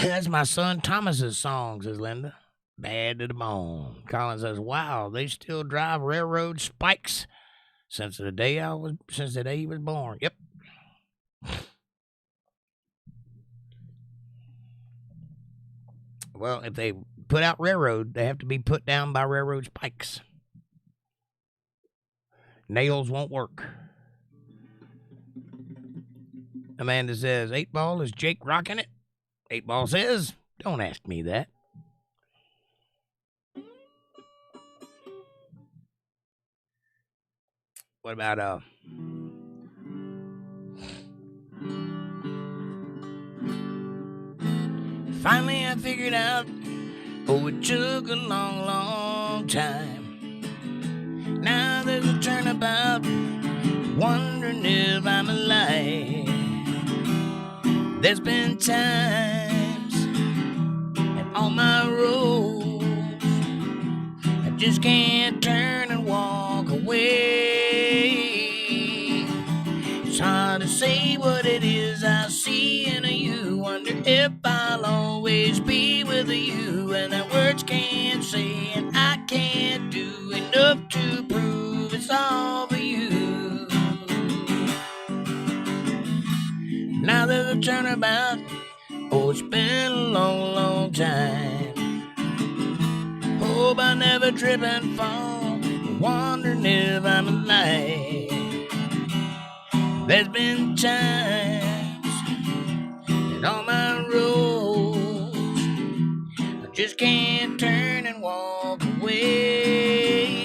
That's my son Thomas's song, says Linda. Bad to the bone. Colin says, wow, they still drive railroad spikes since the day he was born. Yep. Well, if they put out railroad, they have to be put down by railroad spikes. Nails won't work. Amanda says, 8-Ball, is Jake rocking it? 8-Ball says, don't ask me that. What about, finally I figured out, oh, it took a long, long time. Now there's a turnabout, wondering if I'm alive. There's been times and on my road I just can't turn and walk away. It's hard to say what it is I see in you. Wonder if I'll always be with you, and that words can't say, and I can't do enough to prove it's all for you. Now there's a turnabout, oh, it's been a long, long time. Hope I never trip and fall, wondering if I'm alive. There's been times and on my roads I just can't turn and walk away.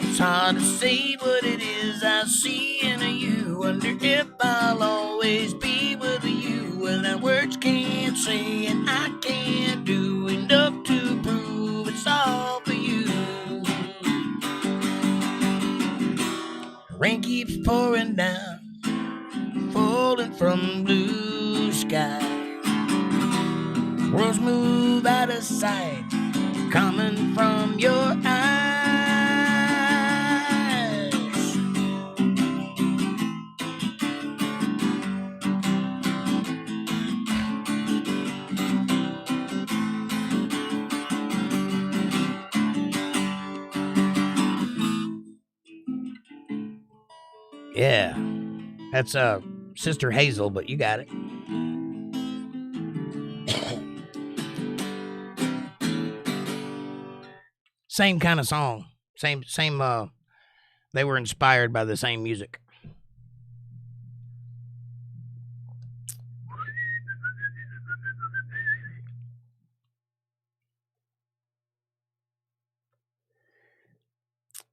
It's hard to say what it is I see in you. Wonder if I'll always be with you. Well, that words can't say, and I can't do enough to prove it's all for you. Rain keeps pouring down, falling from blue sky. Worlds move out of sight, coming from your eyes. Yeah, that's Sister Hazel, but you got it. Same kind of song. Same they were inspired by the same music.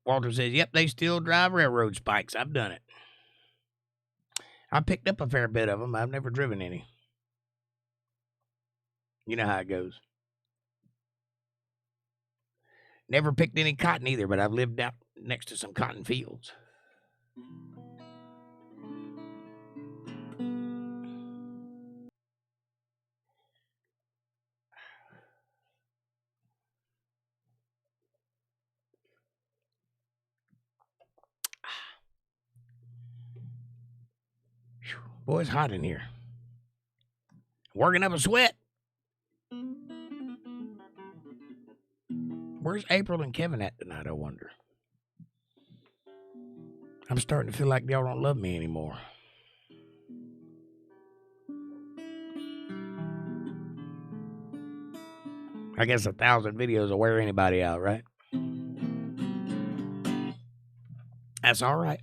Walter says, yep, they still drive railroad spikes. I've done it. I picked up a fair bit of them. I've never driven any. You know how it goes. Never picked any cotton either, but I've lived out next to some cotton fields. Boy, it's hot in here. Working up a sweat. Where's April and Kevin at tonight, I wonder? I'm starting to feel like y'all don't love me anymore. I guess 1,000 videos will wear anybody out, right? That's all right.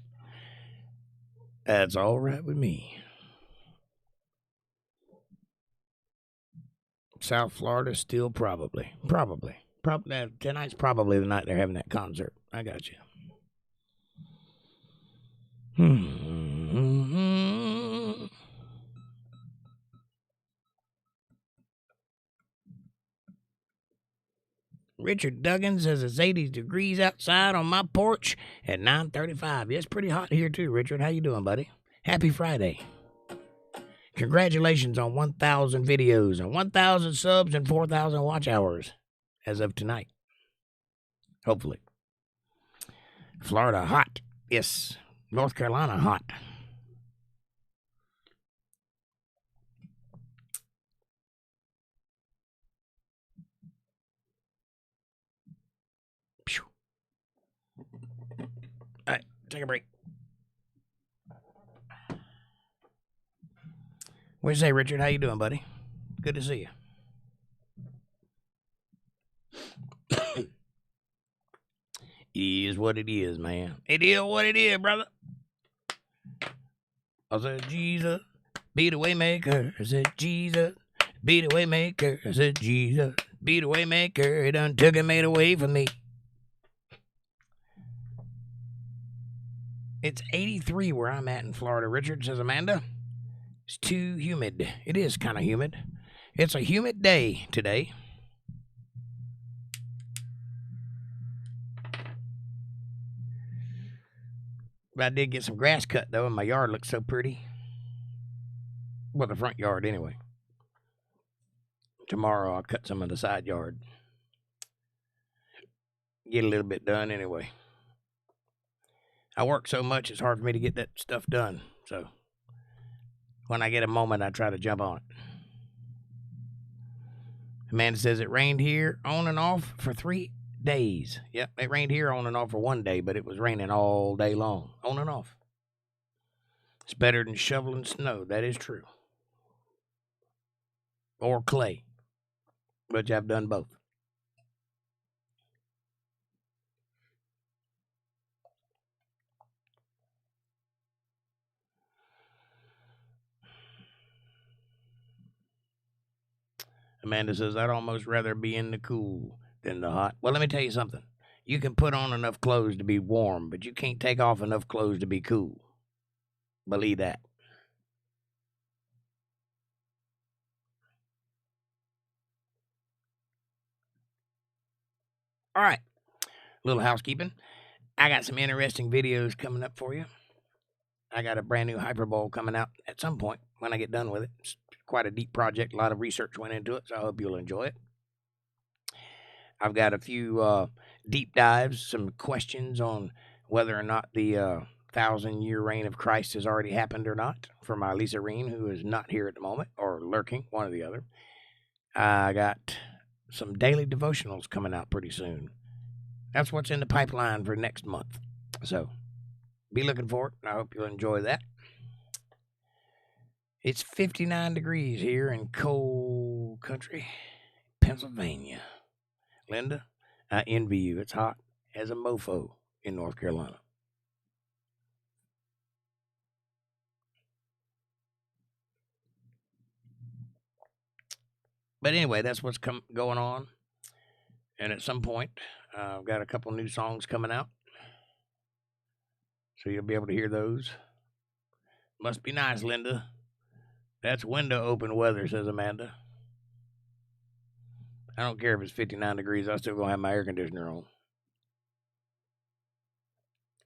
That's all right with me. South Florida, still probably. Tonight's probably the night they're having that concert. I got you. Richard Duggan says it's 80 degrees outside on my porch at 9:35. Yeah, it's pretty hot here too, Richard. How you doing, buddy? Happy Friday. Congratulations on 1,000 videos and 1,000 subs and 4,000 watch hours as of tonight. Hopefully. Florida, hot. Yes. North Carolina, hot. All right, take a break. What do you say, Richard? How you doing, buddy? Good to see you. It is what it is, man. It is what it is, brother. I said, Jesus, be the way maker. I said, Jesus, be the way maker. I said, Jesus, be the way maker. He done took and made a way for me. It's 83 where I'm at in Florida, Richard, says Amanda. It's too humid. It is kind of humid. It's a humid day today. But I did get some grass cut, though, and my yard looks so pretty. Well, the front yard, anyway. Tomorrow, I'll cut some of the side yard. Get a little bit done, anyway. I work so much, it's hard for me to get that stuff done. So, when I get a moment, I try to jump on it. Amanda says it rained here on and off for 3 days. Yep, it rained here on and off for 1 day, but it was raining all day long, on and off. It's better than shoveling snow. That is true. Or clay, which I've done both. Amanda says, I'd almost rather be in the cool than the hot. Well, let me tell you something. You can put on enough clothes to be warm, but you can't take off enough clothes to be cool. Believe that. All right. Little housekeeping. I got some interesting videos coming up for you. I got a brand new Hyperbole coming out at some point when I get done with it. It's quite a deep project. A lot of research went into it, so I hope you'll enjoy it. I've got a few deep dives, some questions on whether or not the 1,000-year reign of Christ has already happened or not for my Lisa Reen, who is not here at the moment, or lurking, one or the other. I got some daily devotionals coming out pretty soon. That's what's in the pipeline for next month. So be looking for it. I hope you'll enjoy that. It's 59 degrees here in coal country, Pennsylvania. Linda, I envy you. It's hot as a mofo in North Carolina. But anyway, that's what's going on. And at some point, I've got a couple new songs coming out. So you'll be able to hear those. Must be nice, Linda. That's window open weather, says Amanda. I don't care if it's 59 degrees. I'm still going to have my air conditioner on.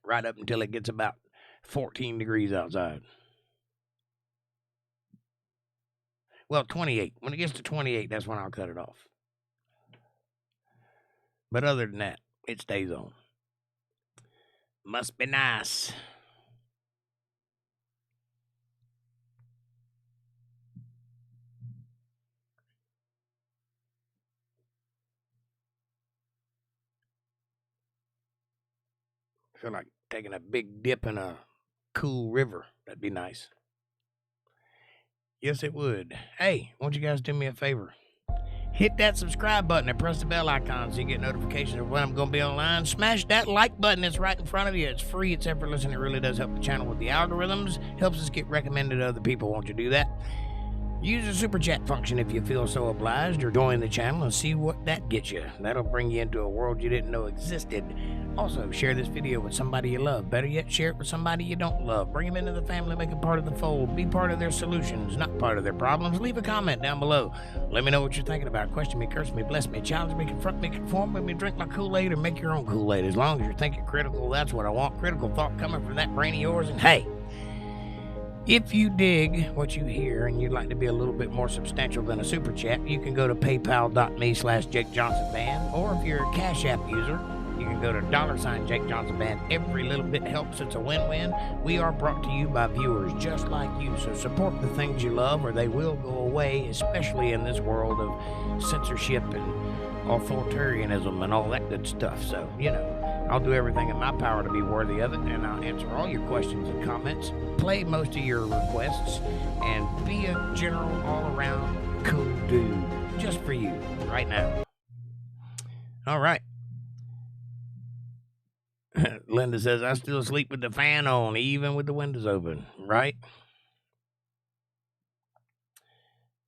Right up until it gets about 14 degrees outside. Well, 28. When it gets to 28, that's when I'll cut it off. But other than that, it stays on. Must be nice. Feel like taking a big dip in a cool river. That'd be nice. Yes, it would. Hey, won't you guys do me a favor? Hit that subscribe button and press the bell icon so you get notifications of when I'm going to be online. Smash that like button. It's right in front of you. It's free. It's effortless, and it really does help the channel with the algorithms. Helps us get recommended to other people. Won't you do that? Use the super chat function if you feel so obliged, or join the channel and see what that gets you. That'll bring you into a world you didn't know existed. Also, share this video with somebody you love. Better yet, share it with somebody you don't love. Bring them into the family, make them part of the fold. Be part of their solutions, not part of their problems. Leave a comment down below. Let me know what you're thinking about. Question me, curse me, bless me, challenge me, confront me, conform with me, drink my Kool-Aid, or make your own Kool-Aid. As long as you're thinking critical, that's what I want. Critical thought coming from that brain of yours. And hey, if you dig what you hear and you'd like to be a little bit more substantial than a super chat, you can go to paypal.me/jakejohnsonband, or if you're a Cash App user, you can go to $JakeJohnsonBand. Every little bit helps. It's a win-win. We are brought to you by viewers just like you, so support the things you love or they will go away, especially in this world of censorship and authoritarianism and all that good stuff. So, I'll do everything in my power to be worthy of it, and I'll answer all your questions and comments, play most of your requests, and be a general all-around cool dude just for you right now. All right. Linda says, I still sleep with the fan on, even with the windows open, right?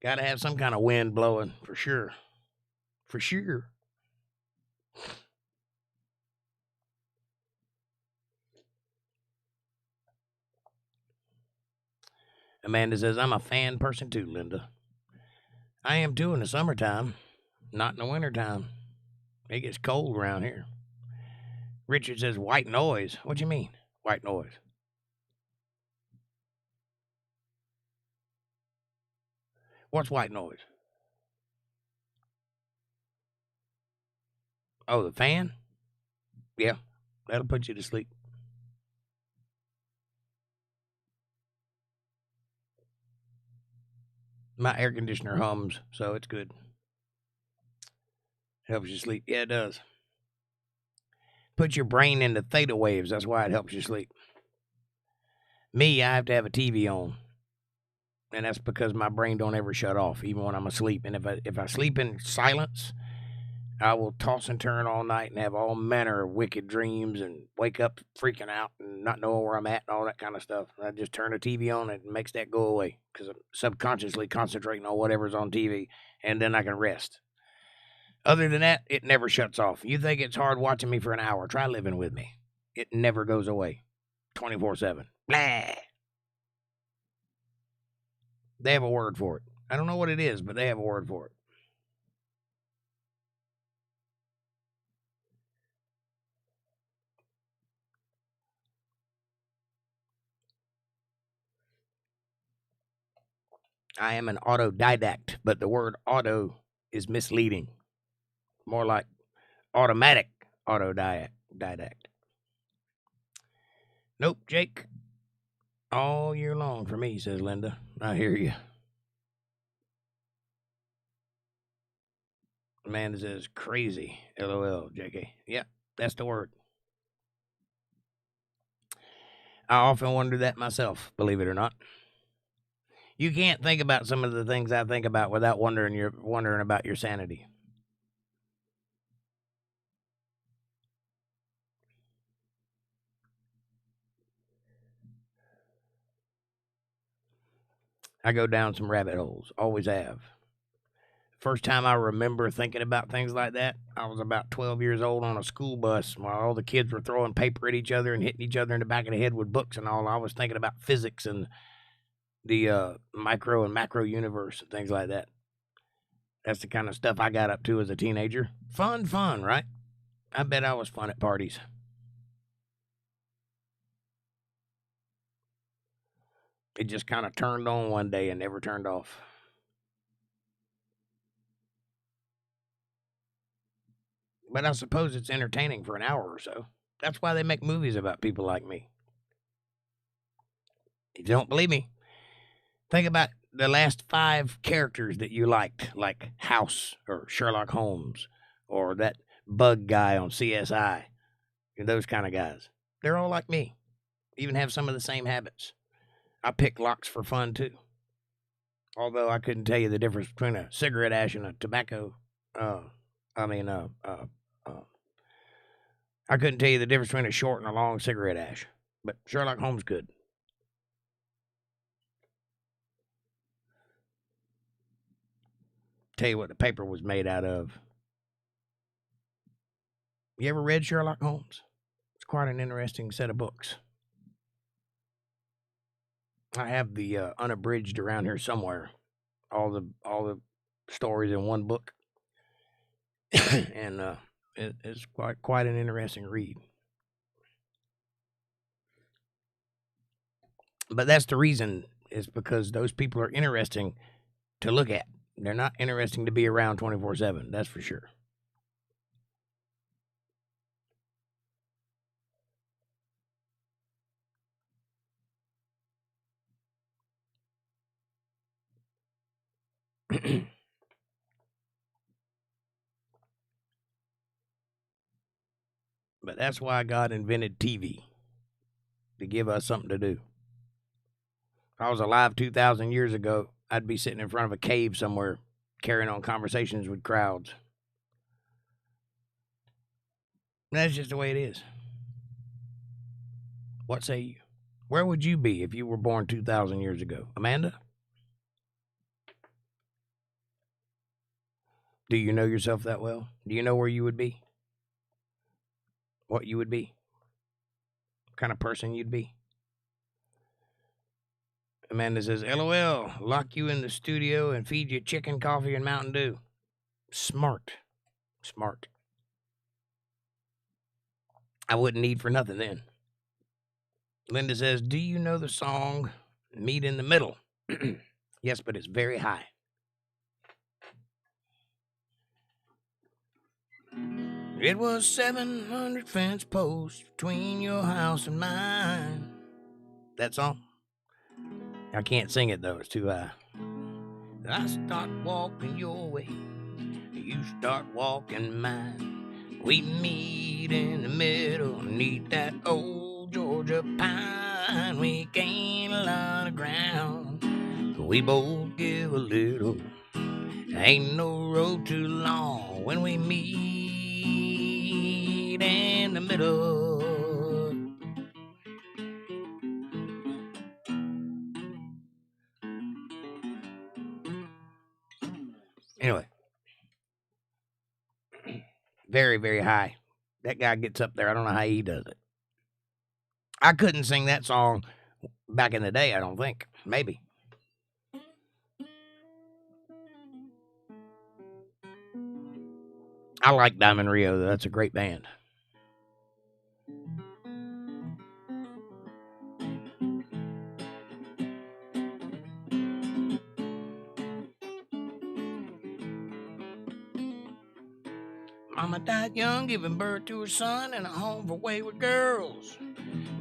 Got to have some kind of wind blowing, for sure. For sure. Amanda says, I'm a fan person too, Linda. I am too in the summertime, not in the wintertime. It gets cold around here. Richard says, white noise. What do you mean, white noise? What's white noise? Oh, the fan? Yeah, that'll put you to sleep. My air conditioner hums, so it's good. Helps you sleep. Yeah, it does. Put your brain into theta waves. That's why it helps you sleep. Me, I have to have a TV on. And that's because my brain don't ever shut off, even when I'm asleep. And if I sleep in silence, I will toss and turn all night and have all manner of wicked dreams and wake up freaking out and not knowing where I'm at and all that kind of stuff. And I just turn the TV on and it makes that go away because I'm subconsciously concentrating on whatever's on TV, and then I can rest. Other than that, it never shuts off. You think it's hard watching me for an hour? Try living with me. It never goes away. 24/7. Blah. They have a word for it. I don't know what it is, but they have a word for it. I am an autodidact, but the word auto is misleading. More like automatic autodidact. Nope, Jake. All year long for me, says Linda. I hear you. Amanda says crazy. LOL, JK. Yep, that's the word. I often wonder that myself, believe it or not. You can't think about some of the things I think about without wondering about your sanity. I go down some rabbit holes. Always have. First time I remember thinking about things like that, I was about 12 years old on a school bus while all the kids were throwing paper at each other and hitting each other in the back of the head with books and all. I was thinking about physics and the micro and macro universe and things like that. That's the kind of stuff I got up to as a teenager. Fun, right? I bet I was fun at parties. It just kind of turned on one day and never turned off. But I suppose it's entertaining for an hour or so. That's why they make movies about people like me. If you don't believe me, think about the last 5 characters that you liked, like House or Sherlock Holmes or that bug guy on CSI, and those kind of guys. They're all like me, even have some of the same habits. I pick locks for fun, too. Although I couldn't tell you the difference between a cigarette ash and a tobacco. I couldn't tell you the difference between a short and a long cigarette ash. But Sherlock Holmes could. Tell you what the paper was made out of. You ever read Sherlock Holmes? It's quite an interesting set of books. I have the unabridged around here somewhere. All the stories in one book. And it's quite an interesting read. But that's the reason, is because those people are interesting to look at. They're not interesting to be around 24/7, that's for sure. But that's why God invented TV, to give us something to do. If I was alive 2,000 years ago, I'd be sitting in front of a cave somewhere, carrying on conversations with crowds. That's just the way it is. What say you? Where would you be if you were born 2,000 years ago? Amanda? Do you know yourself that well? Do you know where you would be? What you would be? What kind of person you'd be? Amanda says, LOL, lock you in the studio and feed you chicken, coffee, and Mountain Dew. Smart. I wouldn't need for nothing then. Linda says, do you know the song Meet in the Middle? Yes, but it's very high. It was 700 fence posts between your house and mine. That song? I can't sing it, though. It's too high. I start walking your way. You start walking mine. We meet in the middle, neath that old Georgia pine. We gain a lot of ground. We both give a little. Ain't no road too long when we meet in the middle. Anyway, very, very high. That guy gets up there. I don't know how he does it. I couldn't sing that song back in the day, I don't think. Maybe. I like Diamond Rio, though. That's a great band. Mama died young, giving birth to her son in a home for wayward girls.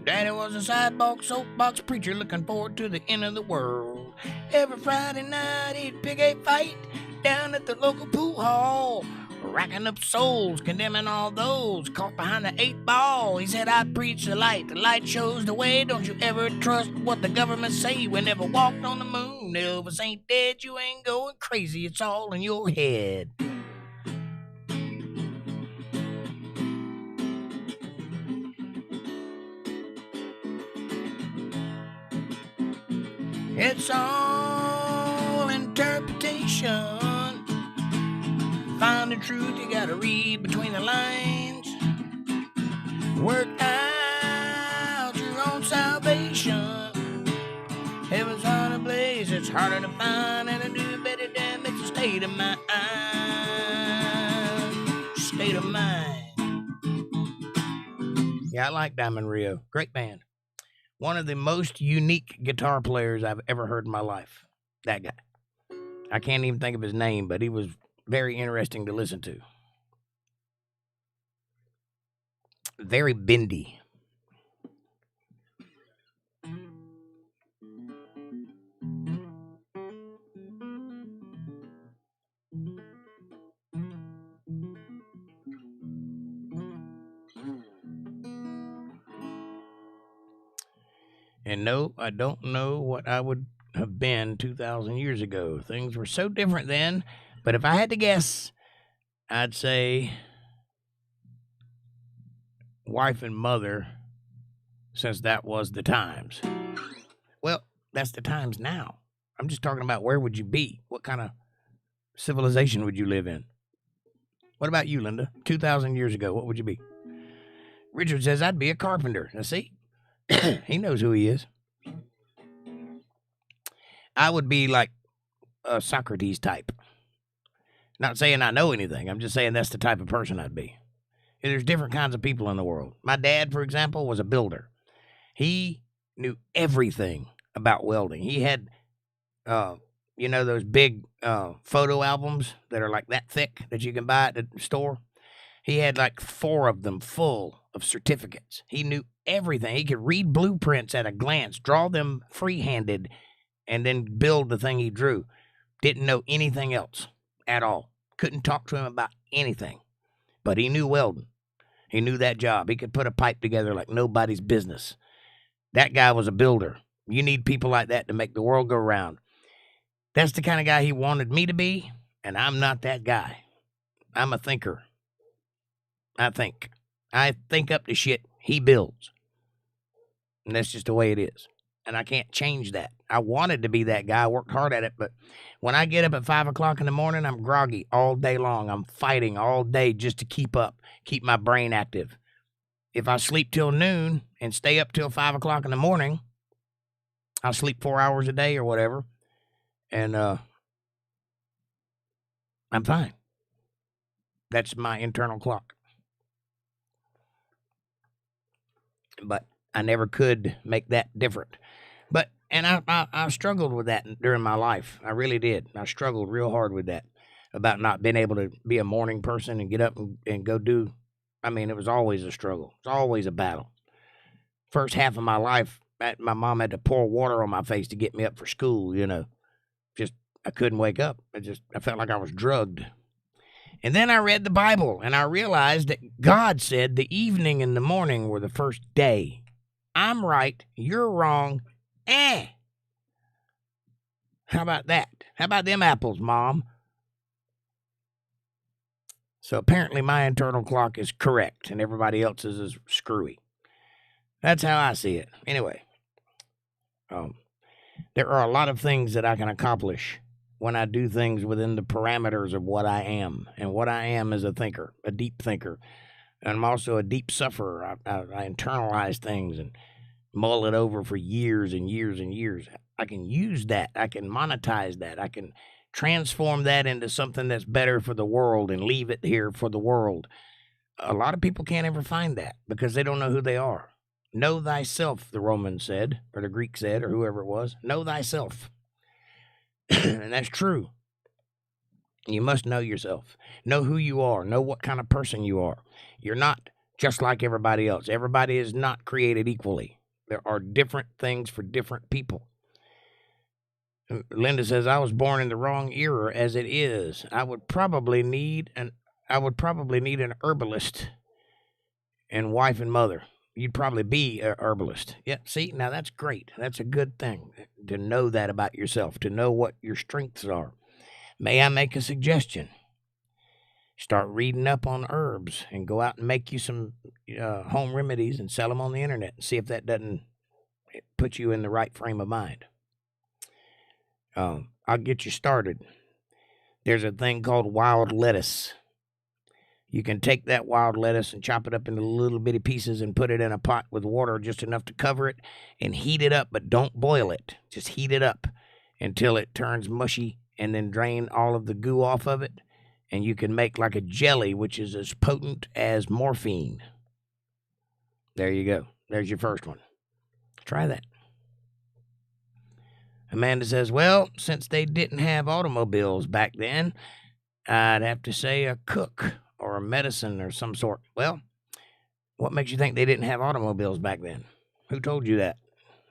Daddy was a sidewalk soapbox preacher looking forward to the end of the world. Every Friday night he'd pick a fight down at the local pool hall, racking up souls, condemning all those caught behind the 8 ball. He said, I preach the light shows the way. Don't you ever trust what the government say. We never walked on the moon. Elvis ain't dead, you ain't going crazy. It's all in your head. It's all interpretation. Find the truth, you gotta read between the lines. Work out your own salvation. Heaven's on a blade. harder to find and to do better damn. It's a state of mind. State of mind. Yeah, I like Diamond Rio. Great band. One of the most unique guitar players I've ever heard in my life. That guy. I can't even think of his name, but he was very interesting to listen to. Very bendy. And no, I don't know what I would have been 2,000 years ago. Things were so different then. But if I had to guess, I'd say wife and mother, since that was the times. Well, that's the times now. I'm just talking about where would you be? What kind of civilization would you live in? What about you, Linda? 2,000 years ago, what would you be? Richard says, I'd be a carpenter. Now, see? He knows who he is. I would be like a Socrates type. Not saying I know anything. I'm just saying that's the type of person I'd be. And there's different kinds of people in the world. My dad, for example, was a builder. He knew everything about welding. He had, those big photo albums that are like that thick that you can buy at the store. He had like 4 of them full of certificates. He knew everything. He could read blueprints at a glance, draw them free-handed, and then build the thing he drew. Didn't know anything else at all. Couldn't talk to him about anything. But he knew welding. He knew that job. He could put a pipe together like nobody's business. That guy was a builder. You need people like that to make the world go round. That's the kind of guy he wanted me to be, and I'm not that guy. I'm a thinker. I think up the shit he builds. And that's just the way it is. And I can't change that. I wanted to be that guy. I worked hard at it. But when I get up at 5 o'clock in the morning, I'm groggy all day long. I'm fighting all day just to keep up, keep my brain active. If I sleep till noon and stay up till 5 o'clock in the morning, I'll sleep 4 hours a day or whatever. And I'm fine. That's my internal clock. But I never could make that different. And I struggled with that during my life. I really did. I struggled real hard with that, about not being able to be a morning person and get up and go do. I mean, it was always a struggle. It's always a battle. First half of my life, my mom had to pour water on my face to get me up for school, Just, I couldn't wake up. I felt like I was drugged. And then I read the Bible, and I realized that God said the evening and the morning were the first day. I'm right, you're wrong. How about that? How about them apples, Mom? So apparently my internal clock is correct, and everybody else's is screwy. That's how I see it. Anyway, there are a lot of things that I can accomplish when I do things within the parameters of what I am. And what I am is a thinker, a deep thinker. And I'm also a deep sufferer. I internalize things and mull it over for years and years and years. I can use that. I can monetize that. I can transform that into something that's better for the world and leave it here for the world. A lot of people can't ever find that because they don't know who they are. Know thyself, the Romans said, or the Greek said, or whoever it was. Know thyself. And that's true. You must know yourself. Know who you are. Know what kind of person you are. You're not just like everybody else. Everybody is not created equally. There are different things for different people. Linda says, I was born in the wrong era as it is. I would probably need an herbalist and wife and mother. You'd probably be a herbalist. Yeah, see, now that's great. That's a good thing to know that about yourself, to know what your strengths are. May I make a suggestion? Start reading up on herbs and go out and make you some home remedies and sell them on the internet and see if that doesn't put you in the right frame of mind. I'll get you started. There's a thing called wild lettuce. You can take that wild lettuce and chop it up into little bitty pieces and put it in a pot with water just enough to cover it and heat it up, but don't boil it. Just heat it up until it turns mushy and then drain all of the goo off of it. And you can make like a jelly, which is as potent as morphine. There you go. There's your first one. Try that. Amanda says, well, since they didn't have automobiles back then, I'd have to say a cook or a medicine or some sort. Well, what makes you think they didn't have automobiles back then? Who told you that?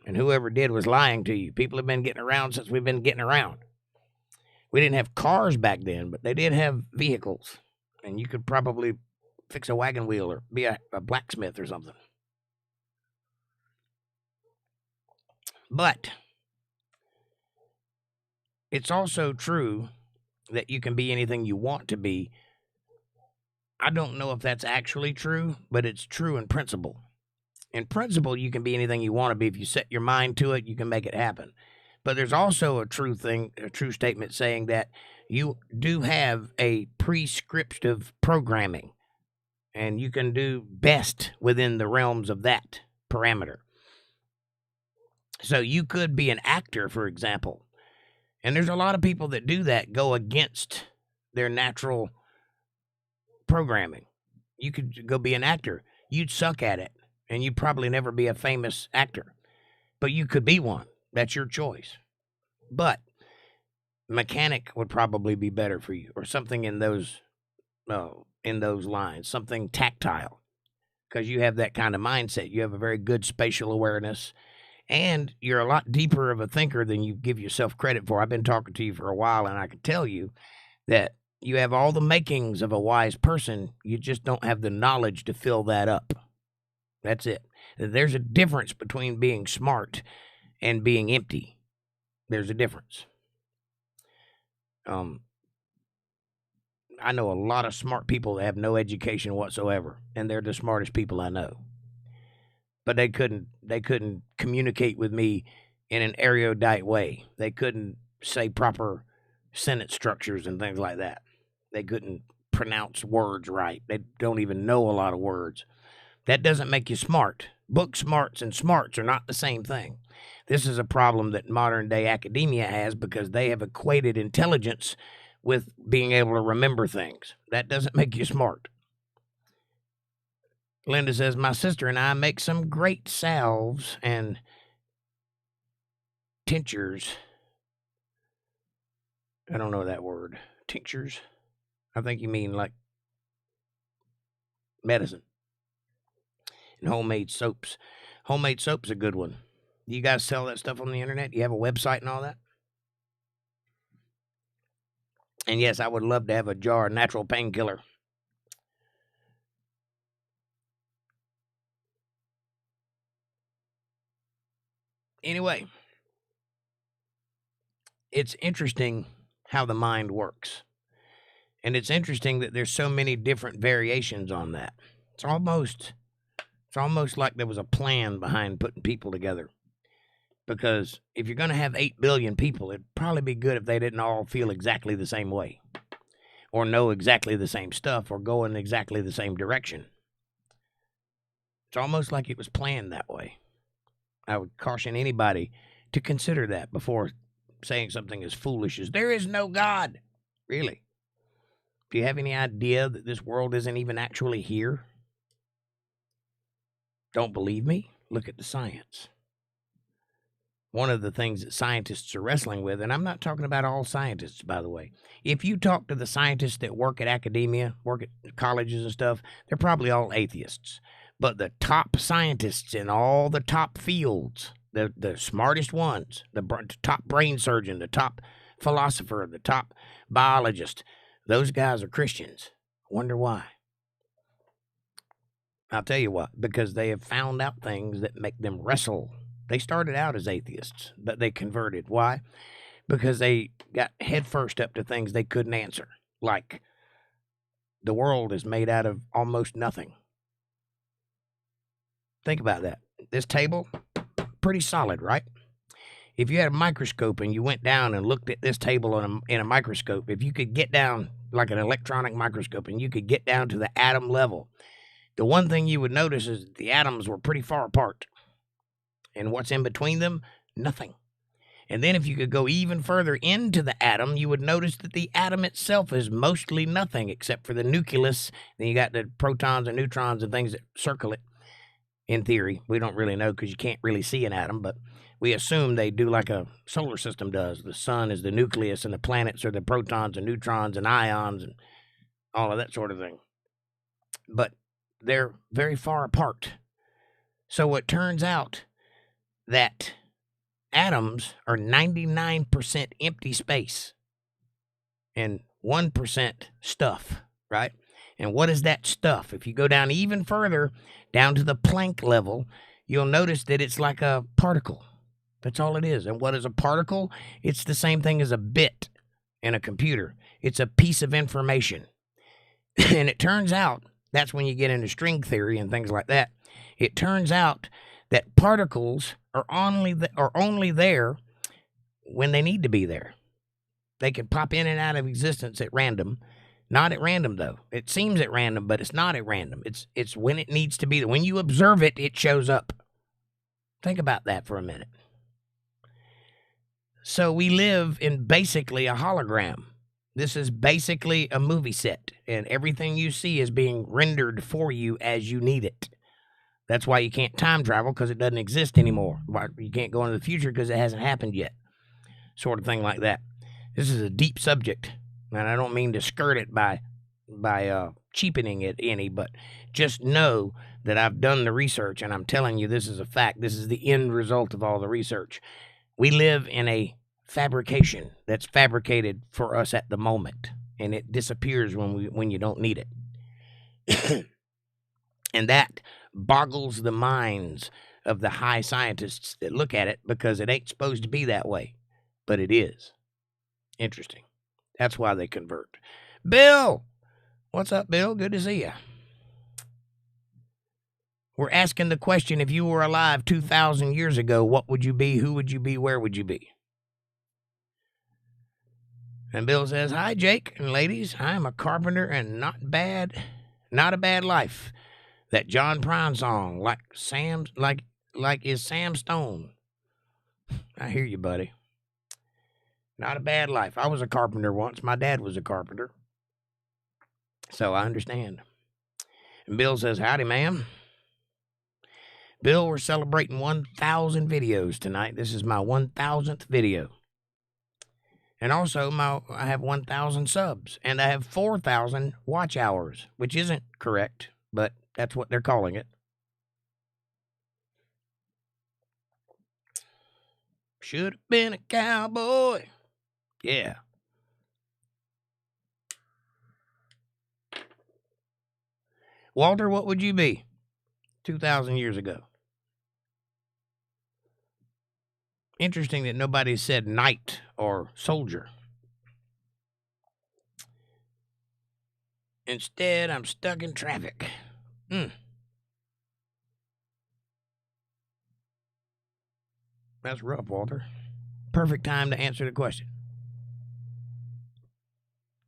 And whoever did was lying to you. People have been getting around since we've been getting around. We didn't have cars back then, but they did have vehicles. And you could probably fix a wagon wheel or be a blacksmith or something. But it's also true that you can be anything you want to be. I don't know if that's actually true, but it's true in principle. In principle, you can be anything you want to be. If you set your mind to it, you can make it happen. But there's also a true statement saying that you do have a prescriptive programming, and you can do best within the realms of that parameter. So you could be an actor, for example. And there's a lot of people that do that, go against their natural programming. You could go be an actor. You'd suck at it, and you'd probably never be a famous actor. But you could be one. That's your choice. But mechanic would probably be better for you, or something in those lines, something tactile, because you have that kind of mindset. You have a very good spatial awareness. And you're a lot deeper of a thinker than you give yourself credit for. I've been talking to you for a while, and I can tell you that you have all the makings of a wise person. You just don't have the knowledge to fill that up. That's it. There's a difference between being smart and being empty. There's a difference. I know a lot of smart people that have no education whatsoever, and they're the smartest people I know. But they couldn't communicate with me in an erudite way. They couldn't say proper sentence structures and things like that. They couldn't pronounce words right. They don't even know a lot of words. That doesn't make you smart. Book smarts and smarts are not the same thing. This is a problem that modern day academia has because they have equated intelligence with being able to remember things. That doesn't make you smart. Linda says, my sister and I make some great salves and tinctures. I don't know that word. Tinctures? I think you mean like medicine. And homemade soaps. Homemade soap's a good one. You guys sell that stuff on the internet? You have a website and all that? And yes, I would love to have a jar of natural painkiller. Anyway, it's interesting how the mind works. And it's interesting that there's so many different variations on that. It's almost like there was a plan behind putting people together. Because if you're going to have 8 billion people, it'd probably be good if they didn't all feel exactly the same way, or know exactly the same stuff, or go in exactly the same direction. It's almost like it was planned that way. I would caution anybody to consider that before saying something as foolish as, there is no God. Really? Do you have any idea that this world isn't even actually here? Don't believe me? Look at the science. One of the things that scientists are wrestling with, and I'm not talking about all scientists, by the way. If you talk to the scientists that work at academia, work at colleges and stuff, they're probably all atheists. But the top scientists in all the top fields, the smartest ones, the top brain surgeon, the top philosopher, the top biologist, those guys are Christians. Wonder why? I'll tell you what, because they have found out things that make them wrestle. They started out as atheists, but they converted. Why? Because they got headfirst up to things they couldn't answer, like the world is made out of almost nothing. Think about that. This table, pretty solid, right? If you had a microscope and you went down and looked at this table in a microscope, if you could get down like an electronic microscope and you could get down to the atom level, the one thing you would notice is the atoms were pretty far apart. And what's in between them? Nothing. And then if you could go even further into the atom, you would notice that the atom itself is mostly nothing except for the nucleus. Then you got the protons and neutrons and things that circle it. In theory, we don't really know because you can't really see an atom, but we assume they do like a solar system does. The sun is the nucleus and the planets are the protons and neutrons and ions and all of that sort of thing. But they're very far apart. So it turns out that atoms are 99% empty space and 1% stuff, right? And what is that stuff? If you go down even further, down to the Planck level, you'll notice that it's like a particle. That's all it is. And what is a particle? It's the same thing as a bit in a computer. It's a piece of information. And it turns out, that's when you get into string theory and things like that. It turns out that particles are only there when they need to be there. They can pop in and out of existence at random. Not at random, though. It seems at random, but it's not at random. It's when it needs to be there. When you observe it, it shows up. Think about that for a minute. So we live in basically a hologram. This is basically a movie set, and everything you see is being rendered for you as you need it. That's why you can't time travel, because it doesn't exist anymore. You can't go into the future because it hasn't happened yet. Sort of thing like that. This is a deep subject, and I don't mean to skirt it by cheapening it any, but just know that I've done the research, and I'm telling you this is a fact. This is the end result of all the research. We live in a fabrication that's fabricated for us at the moment, and it disappears when you don't need it. And that boggles the minds of the high scientists that look at it, because it ain't supposed to be that way, but it is. Interesting. That's why they convert. Bill! What's up, Bill? Good to see you. We're asking the question, if you were alive 2,000 years ago, what would you be? Who would you be? Where would you be? And Bill says, hi, Jake and ladies. I am a carpenter and not a bad life. That John Prine song, like is Sam Stone. I hear you, buddy. Not a bad life. I was a carpenter once. My dad was a carpenter. So I understand. And Bill says, howdy, ma'am. Bill, we're celebrating 1,000 videos tonight. This is my 1,000th video. And also, I have 1,000 subs. And I have 4,000 watch hours, which isn't correct, but that's what they're calling it. Should have been a cowboy. Yeah. Walter, what would you be 2,000 years ago? Interesting that nobody said knight or soldier. Instead, I'm stuck in traffic. That's rough, Walter. Perfect time to answer the question.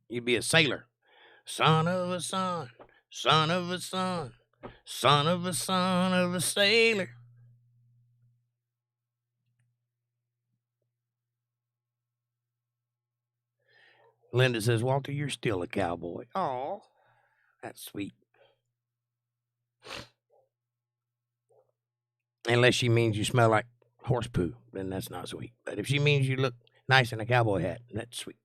You'd be a sailor. Son of a son, son of a son, son of a son of a sailor. Linda says, Walter, you're still a cowboy. Aw, that's sweet. Unless she means you smell like horse poo, then that's not sweet. But if she means you look nice in a cowboy hat, that's sweet.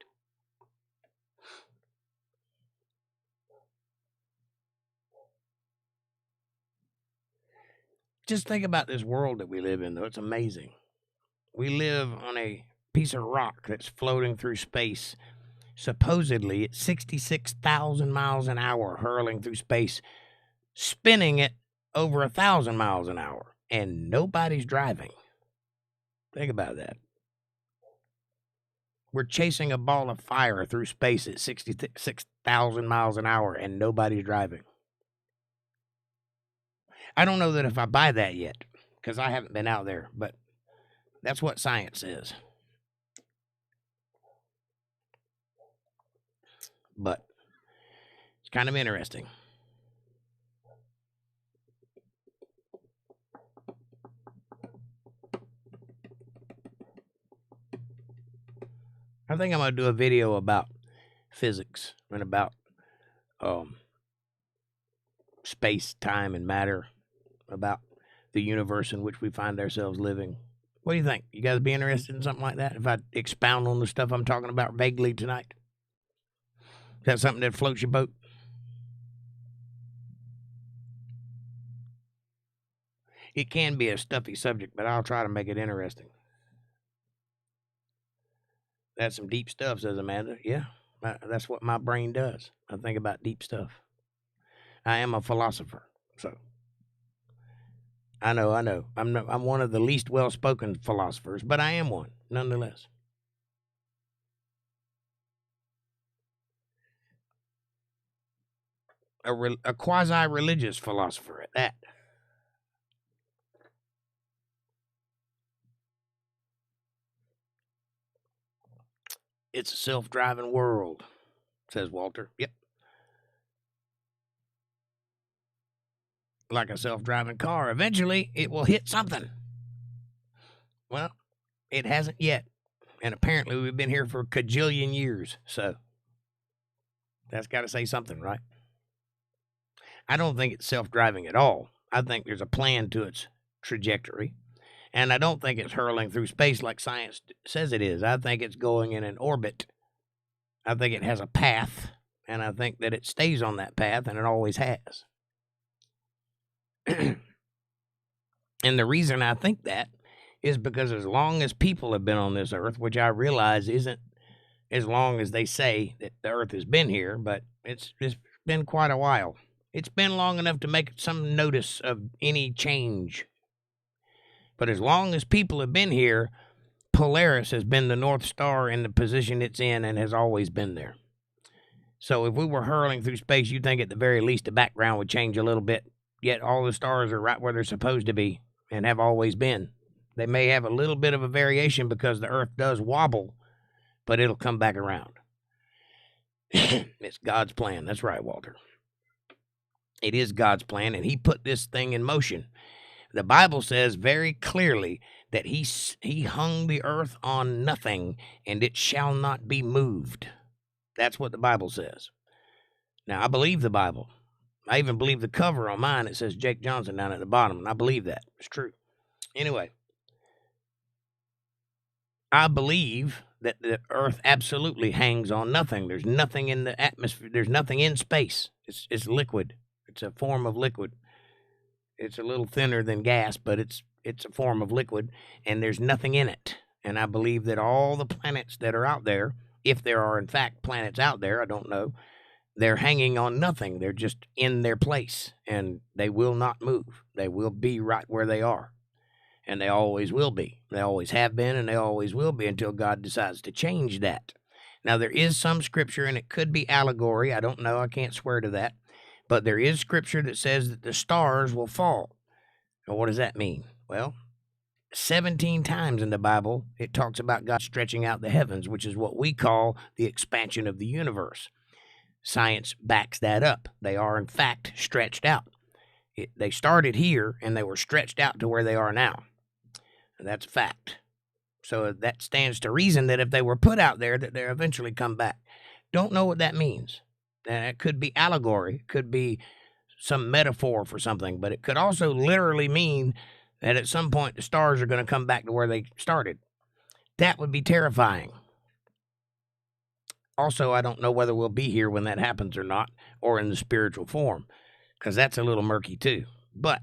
Just think about this world that we live in, though. It's amazing. We live on a piece of rock that's floating through space, supposedly at 66,000 miles an hour, hurling through space, spinning it over 1,000 miles an hour, and nobody's driving. Think about that. We're chasing a ball of fire through space at 66,000 miles an hour, and nobody's driving. I don't know that if I buy that yet, because I haven't been out there, but that's what science is. But it's kind of interesting. I think I'm going to do a video about physics and about space, time, and matter, about the universe in which we find ourselves living. What do you think? You guys be interested in something like that? If I expound on the stuff I'm talking about vaguely tonight? Is that something that floats your boat? It can be a stuffy subject, but I'll try to make it interesting. That's some deep stuff, says Amanda. Yeah, that's what my brain does. I think about deep stuff. I am a philosopher, so I know. I'm one of the least well-spoken philosophers, but I am one, nonetheless. A quasi-religious philosopher at that. It's a self-driving world, says Walter. Yep. Like a self-driving car. Eventually, it will hit something. Well, it hasn't yet. And apparently, we've been here for a cajillion years. So, that's got to say something, right? I don't think it's self-driving at all. I think there's a plan to its trajectory. And I don't think it's hurling through space like science says it is. I think it's going in an orbit. I think it has a path. And I think that it stays on that path, and it always has. And the reason I think that is because as long as people have been on this earth, which I realize isn't as long as they say that the earth has been here, but it's been quite a while. It's been long enough to make some notice of any change. But as long as people have been here, Polaris has been the North Star in the position it's in and has always been there. So if we were hurling through space, you'd think at the very least the background would change a little bit, yet all the stars are right where they're supposed to be and have always been. They may have a little bit of a variation because the earth does wobble, but it'll come back around. It's God's plan. That's right, Walter. It is God's plan, and he put this thing in motion. The Bible says very clearly that he hung the earth on nothing, and it shall not be moved. That's what the Bible says. Now, I believe the Bible. I even believe the cover on mine. It says Jake Johnson down at the bottom, and I believe that. It's true. Anyway, I believe that the earth absolutely hangs on nothing. There's nothing in the atmosphere. There's nothing in space. It's liquid. It's a form of liquid. It's a little thinner than gas, but it's a form of liquid, and there's nothing in it. And I believe that all the planets that are out there, if there are in fact planets out there, I don't know, they're hanging on nothing. They're just in their place, and they will not move. They will be right where they are, and they always will be. They always have been, and they always will be until God decides to change that. Now, there is some scripture, and it could be allegory. I don't know. I can't swear to that. But there is scripture that says that the stars will fall. Now, what does that mean? Well, 17 times in the Bible, it talks about God stretching out the heavens, which is what we call the expansion of the universe. Science backs that up. They are, in fact, stretched out. They started here, and they were stretched out to where they are now. And that's a fact. So that stands to reason that if they were put out there, that they'll eventually come back. Don't know what that means. And it could be allegory. It could be some metaphor for something. But it could also literally mean that at some point the stars are going to come back to where they started. That would be terrifying. Also, I don't know whether we'll be here when that happens or not, or in the spiritual form, because that's a little murky too. But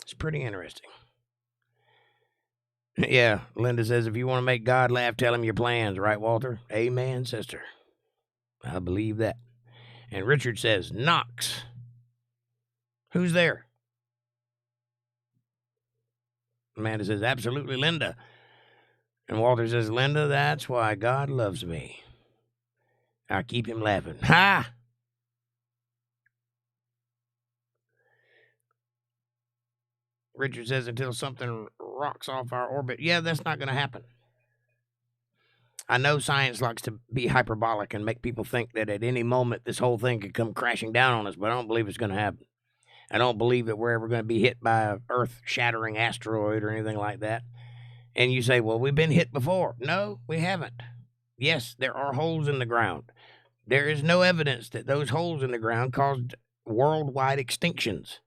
it's pretty interesting. Yeah, Linda says, if you want to make God laugh, tell him your plans, right, Walter? Amen, sister. I believe that. And Richard says, Knox. Who's there? Amanda says, absolutely, Linda. And Walter says, Linda, that's why God loves me. I keep him laughing. Ha! Richard says, until something rocks off our orbit. Yeah, that's not going to happen. I know science likes to be hyperbolic and make people think that at any moment this whole thing could come crashing down on us, but I don't believe it's going to happen. I don't believe that we're ever going to be hit by an earth-shattering asteroid or anything like that. And you say, well, we've been hit before. No, we haven't. Yes, there are holes in the ground. There is no evidence that those holes in the ground caused worldwide extinctions.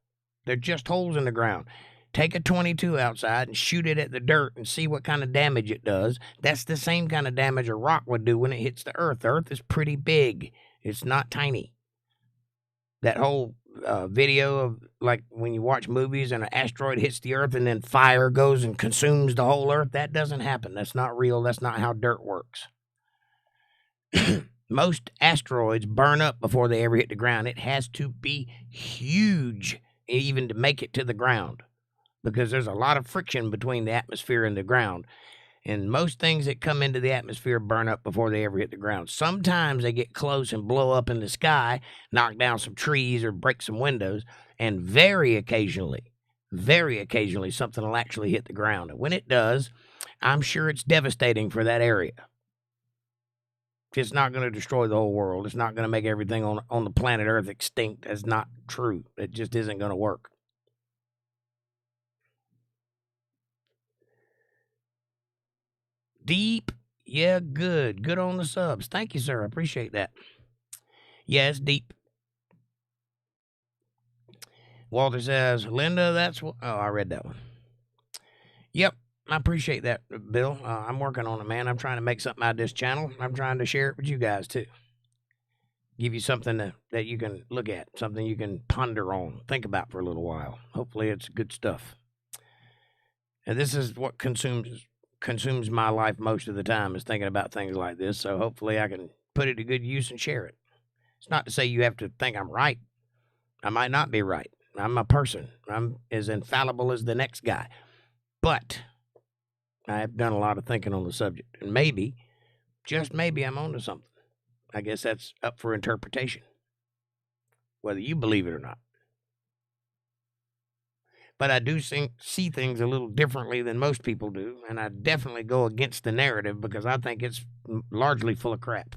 They're just holes in the ground. Take a .22 outside and shoot it at the dirt and see what kind of damage it does. That's the same kind of damage a rock would do when it hits the earth. The earth is pretty big. It's not tiny. That whole video of like when you watch movies and an asteroid hits the earth and then fire goes and consumes the whole earth, that doesn't happen. That's not real. That's not how dirt works. Most asteroids burn up before they ever hit the ground. It has to be huge even to make it to the ground because there's a lot of friction between the atmosphere and the ground. And most things that come into the atmosphere burn up before they ever hit the ground. Sometimes they get close and blow up in the sky, knock down some trees or break some windows. And very occasionally, something will actually hit the ground. And when it does, I'm sure it's devastating for that area. It's not going to destroy the whole world. It's not going to make everything on the planet Earth extinct. That's not true. It just isn't going to work. Deep. Yeah, good. Good on the subs. Thank you, sir. I appreciate that. Yeah, it's deep. Walter says, Linda, that's what... Oh, I read that one. Yep. I appreciate that, Bill. I'm working on it, man. I'm trying to make something out of this channel. I'm trying to share it with you guys, too. Give you something that you can look at, something you can ponder on, think about for a little while. Hopefully it's good stuff. And this is what consumes my life most of the time is thinking about things like this. So hopefully I can put it to good use and share it. It's not to say you have to think I'm right. I might not be right. I'm a person. I'm as infallible as the next guy. But I've done a lot of thinking on the subject. And maybe, just maybe, I'm onto something. I guess that's up for interpretation, whether you believe it or not. But I do see things a little differently than most people do, and I definitely go against the narrative because I think it's largely full of crap.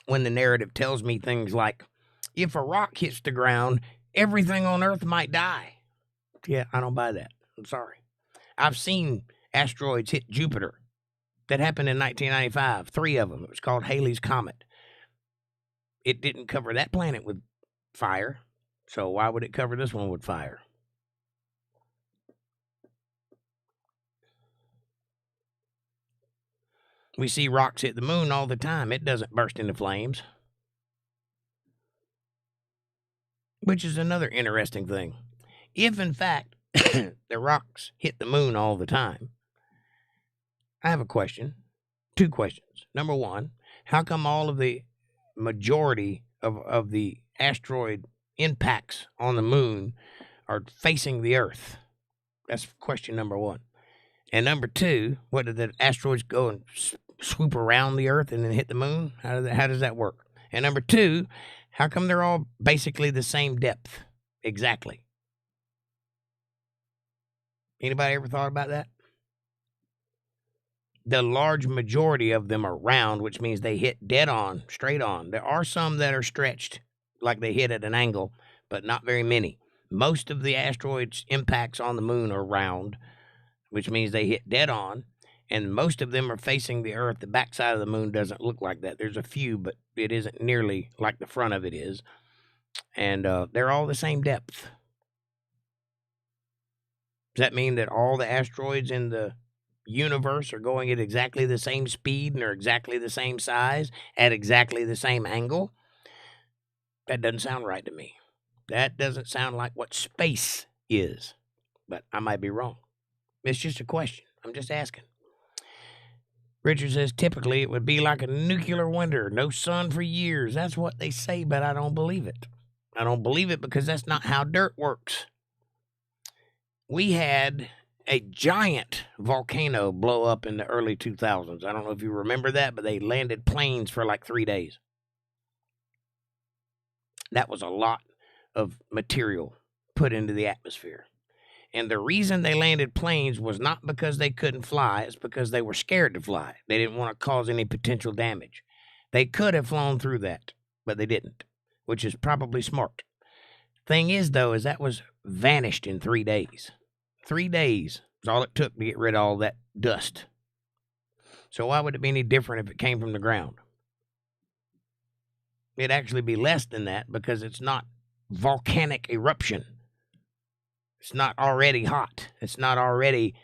When the narrative tells me things like, if a rock hits the ground, everything on Earth might die. Yeah, I don't buy that. I'm sorry. I've seen asteroids hit Jupiter. That happened in 1995, 3 of them. It was called Halley's Comet. It didn't cover that planet with fire, so why would it cover this one with fire? We see rocks hit the moon all the time. It doesn't burst into flames. Which is another interesting thing. If, in fact, the rocks hit the moon all the time, I have a question. 2 questions. Number 1, how come all of the majority of the asteroid impacts on the moon are facing the Earth? That's question number 1. And number 2, what did the asteroids go and swoop around the Earth and then hit the moon? How does that work? And number 2, how come they're all basically the same depth? Exactly. Anybody ever thought about that? The large majority of them are round, which means they hit dead on, straight on. There are some that are stretched, like they hit at an angle, but not very many. Most of the asteroids' impacts on the moon are round, which means they hit dead on, and most of them are facing the Earth. The backside of the moon doesn't look like that. There's a few, but it isn't nearly like the front of it is. And they're all the same depth. Does that mean that all the asteroids in the universe are going at exactly the same speed and are exactly the same size at exactly the same angle? That doesn't sound right to me. That doesn't sound like what space is, but I might be wrong. It's just a question. I'm just asking. Richard says, typically it would be like a nuclear winter, no sun for years. That's what they say, but I don't believe it. I don't believe it because that's not how dirt works. We had a giant volcano blow up in the early 2000s. I don't know if you remember that, but they landed planes for like 3 days. That was a lot of material put into the atmosphere. And the reason they landed planes was not because they couldn't fly. It's because they were scared to fly. They didn't want to cause any potential damage. They could have flown through that, but they didn't, which is probably smart. Thing is, though, is that was vanished in 3 days. 3 days. It's all it took to get rid of all that dust. So why would it be any different if it came from the ground? It'd actually be less than that because it's not volcanic eruption. It's not already hot. It's not already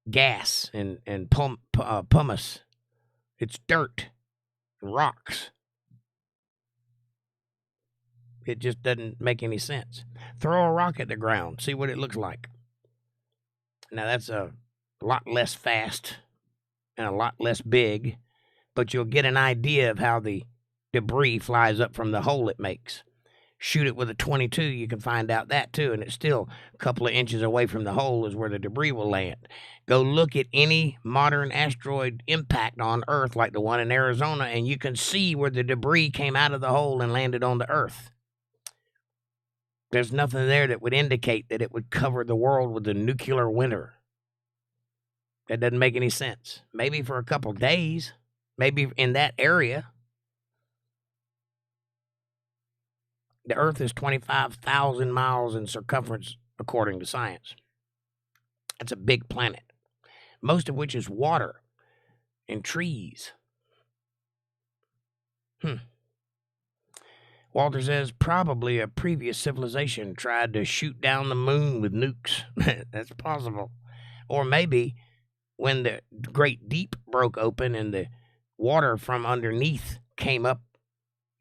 gas and pumice. It's dirt and rocks. It just doesn't make any sense. Throw a rock at the ground. See what it looks like. Now, that's a lot less fast and a lot less big, but you'll get an idea of how the debris flies up from the hole it makes. Shoot it with a .22, you can find out that too, and it's still a couple of inches away from the hole is where the debris will land. Go look at any modern asteroid impact on Earth like the one in Arizona, and you can see where the debris came out of the hole and landed on the Earth. There's nothing there that would indicate that it would cover the world with a nuclear winter. That doesn't make any sense. Maybe for a couple days, maybe in that area. The Earth is 25,000 miles in circumference, according to science. That's a big planet, most of which is water and trees. Walter says probably a previous civilization tried to shoot down the moon with nukes. That's possible. Or maybe when the great deep broke open and the water from underneath came up,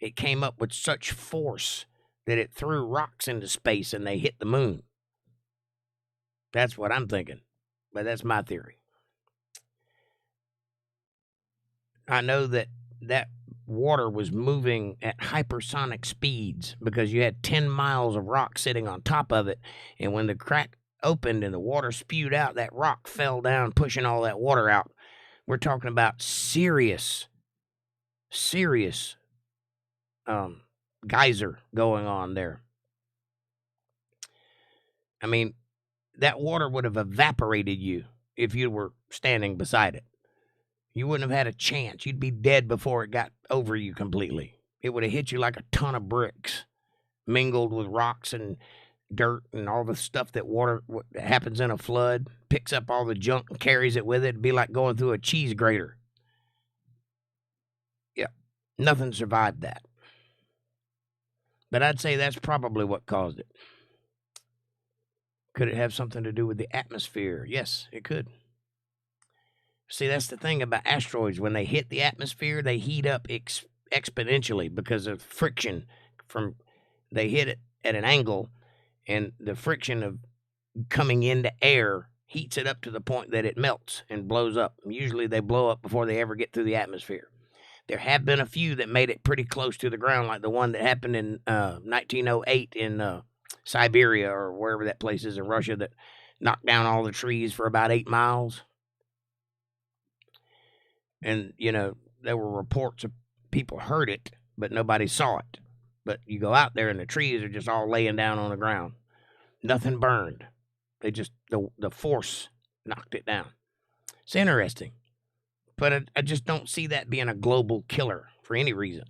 it came up with such force that it threw rocks into space and they hit the moon. That's what I'm thinking, but that's my theory. I know that water was moving at hypersonic speeds because you had 10 miles of rock sitting on top of it, and when the crack opened and the water spewed out, that rock fell down, pushing all that water out. We're talking about serious geyser going on there. I mean, that water would have evaporated you if you were standing beside it. You wouldn't have had a chance. You'd be dead before it got over you completely. It would have hit you like a ton of bricks, mingled with rocks and dirt and all the stuff that water happens in a flood, picks up all the junk and carries it with it. It'd be like going through a cheese grater. Yeah, nothing survived that. But I'd say that's probably what caused it. Could it have something to do with the atmosphere? Yes, it could. See, that's the thing about asteroids. When they hit the atmosphere, they heat up exponentially because of friction. They hit it at an angle, and the friction of coming into air heats it up to the point that it melts and blows up. Usually they blow up before they ever get through the atmosphere. There have been a few that made it pretty close to the ground, like the one that happened in 1908 in Siberia or wherever that place is in Russia that knocked down all the trees for about 8 miles. And, there were reports of people heard it, but nobody saw it. But you go out there and the trees are just all laying down on the ground. Nothing burned. They just, the force knocked it down. It's interesting. But I just don't see that being a global killer for any reason.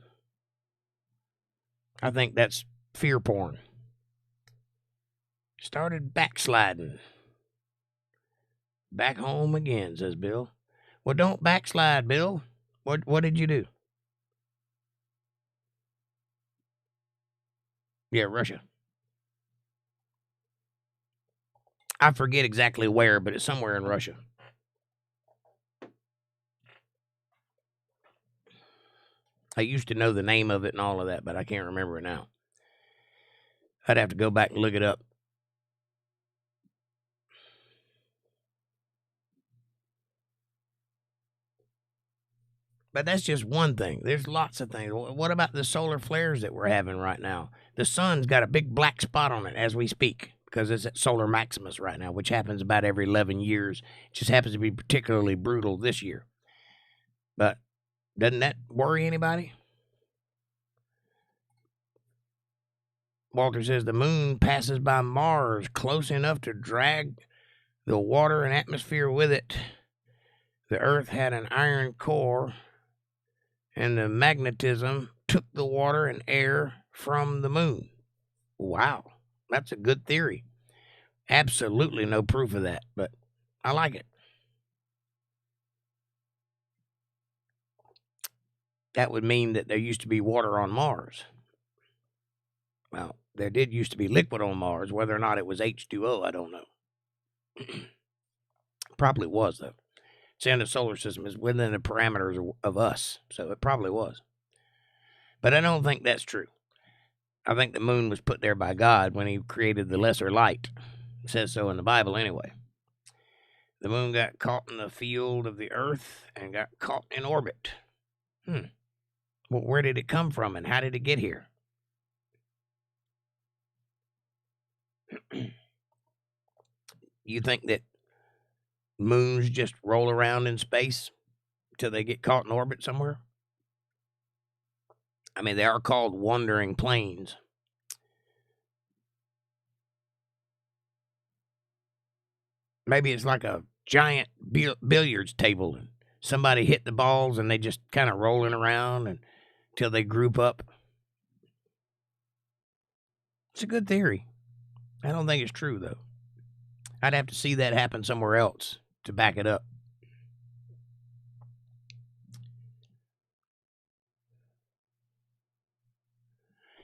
I think that's fear porn. Started backsliding. Back home again, says Bill. Well, don't backslide, Bill. What did you do? Yeah, Russia. I forget exactly where, but it's somewhere in Russia. I used to know the name of it and all of that, but I can't remember it now. I'd have to go back and look it up. But that's just one thing. There's lots of things. What about the solar flares that we're having right now? The sun's got a big black spot on it as we speak because it's at solar maximus right now, which happens about every 11 years. It just happens to be particularly brutal this year. But doesn't that worry anybody? Walter says the moon passes by Mars close enough to drag the water and atmosphere with it. The Earth had an iron core, and the magnetism took the water and air from the moon. Wow, that's a good theory. Absolutely no proof of that, but I like it. That would mean that there used to be water on Mars. Well, there did used to be liquid on Mars. Whether or not it was H2O, I don't know. Probably was, though. It's in the solar system. It's within the parameters of us, so it probably was. But I don't think that's true. I think the moon was put there by God when he created the lesser light. It says so in the Bible anyway. The moon got caught in the field of the earth and got caught in orbit. Well, where did it come from and how did it get here? You think that moons just roll around in space till they get caught in orbit somewhere? I mean, they are called wandering planes. Maybe it's like a giant billiards table and somebody hit the balls and they just kind of rolling around until they group up. It's a good theory. I don't think it's true, though. I'd have to see that happen somewhere else to back it up.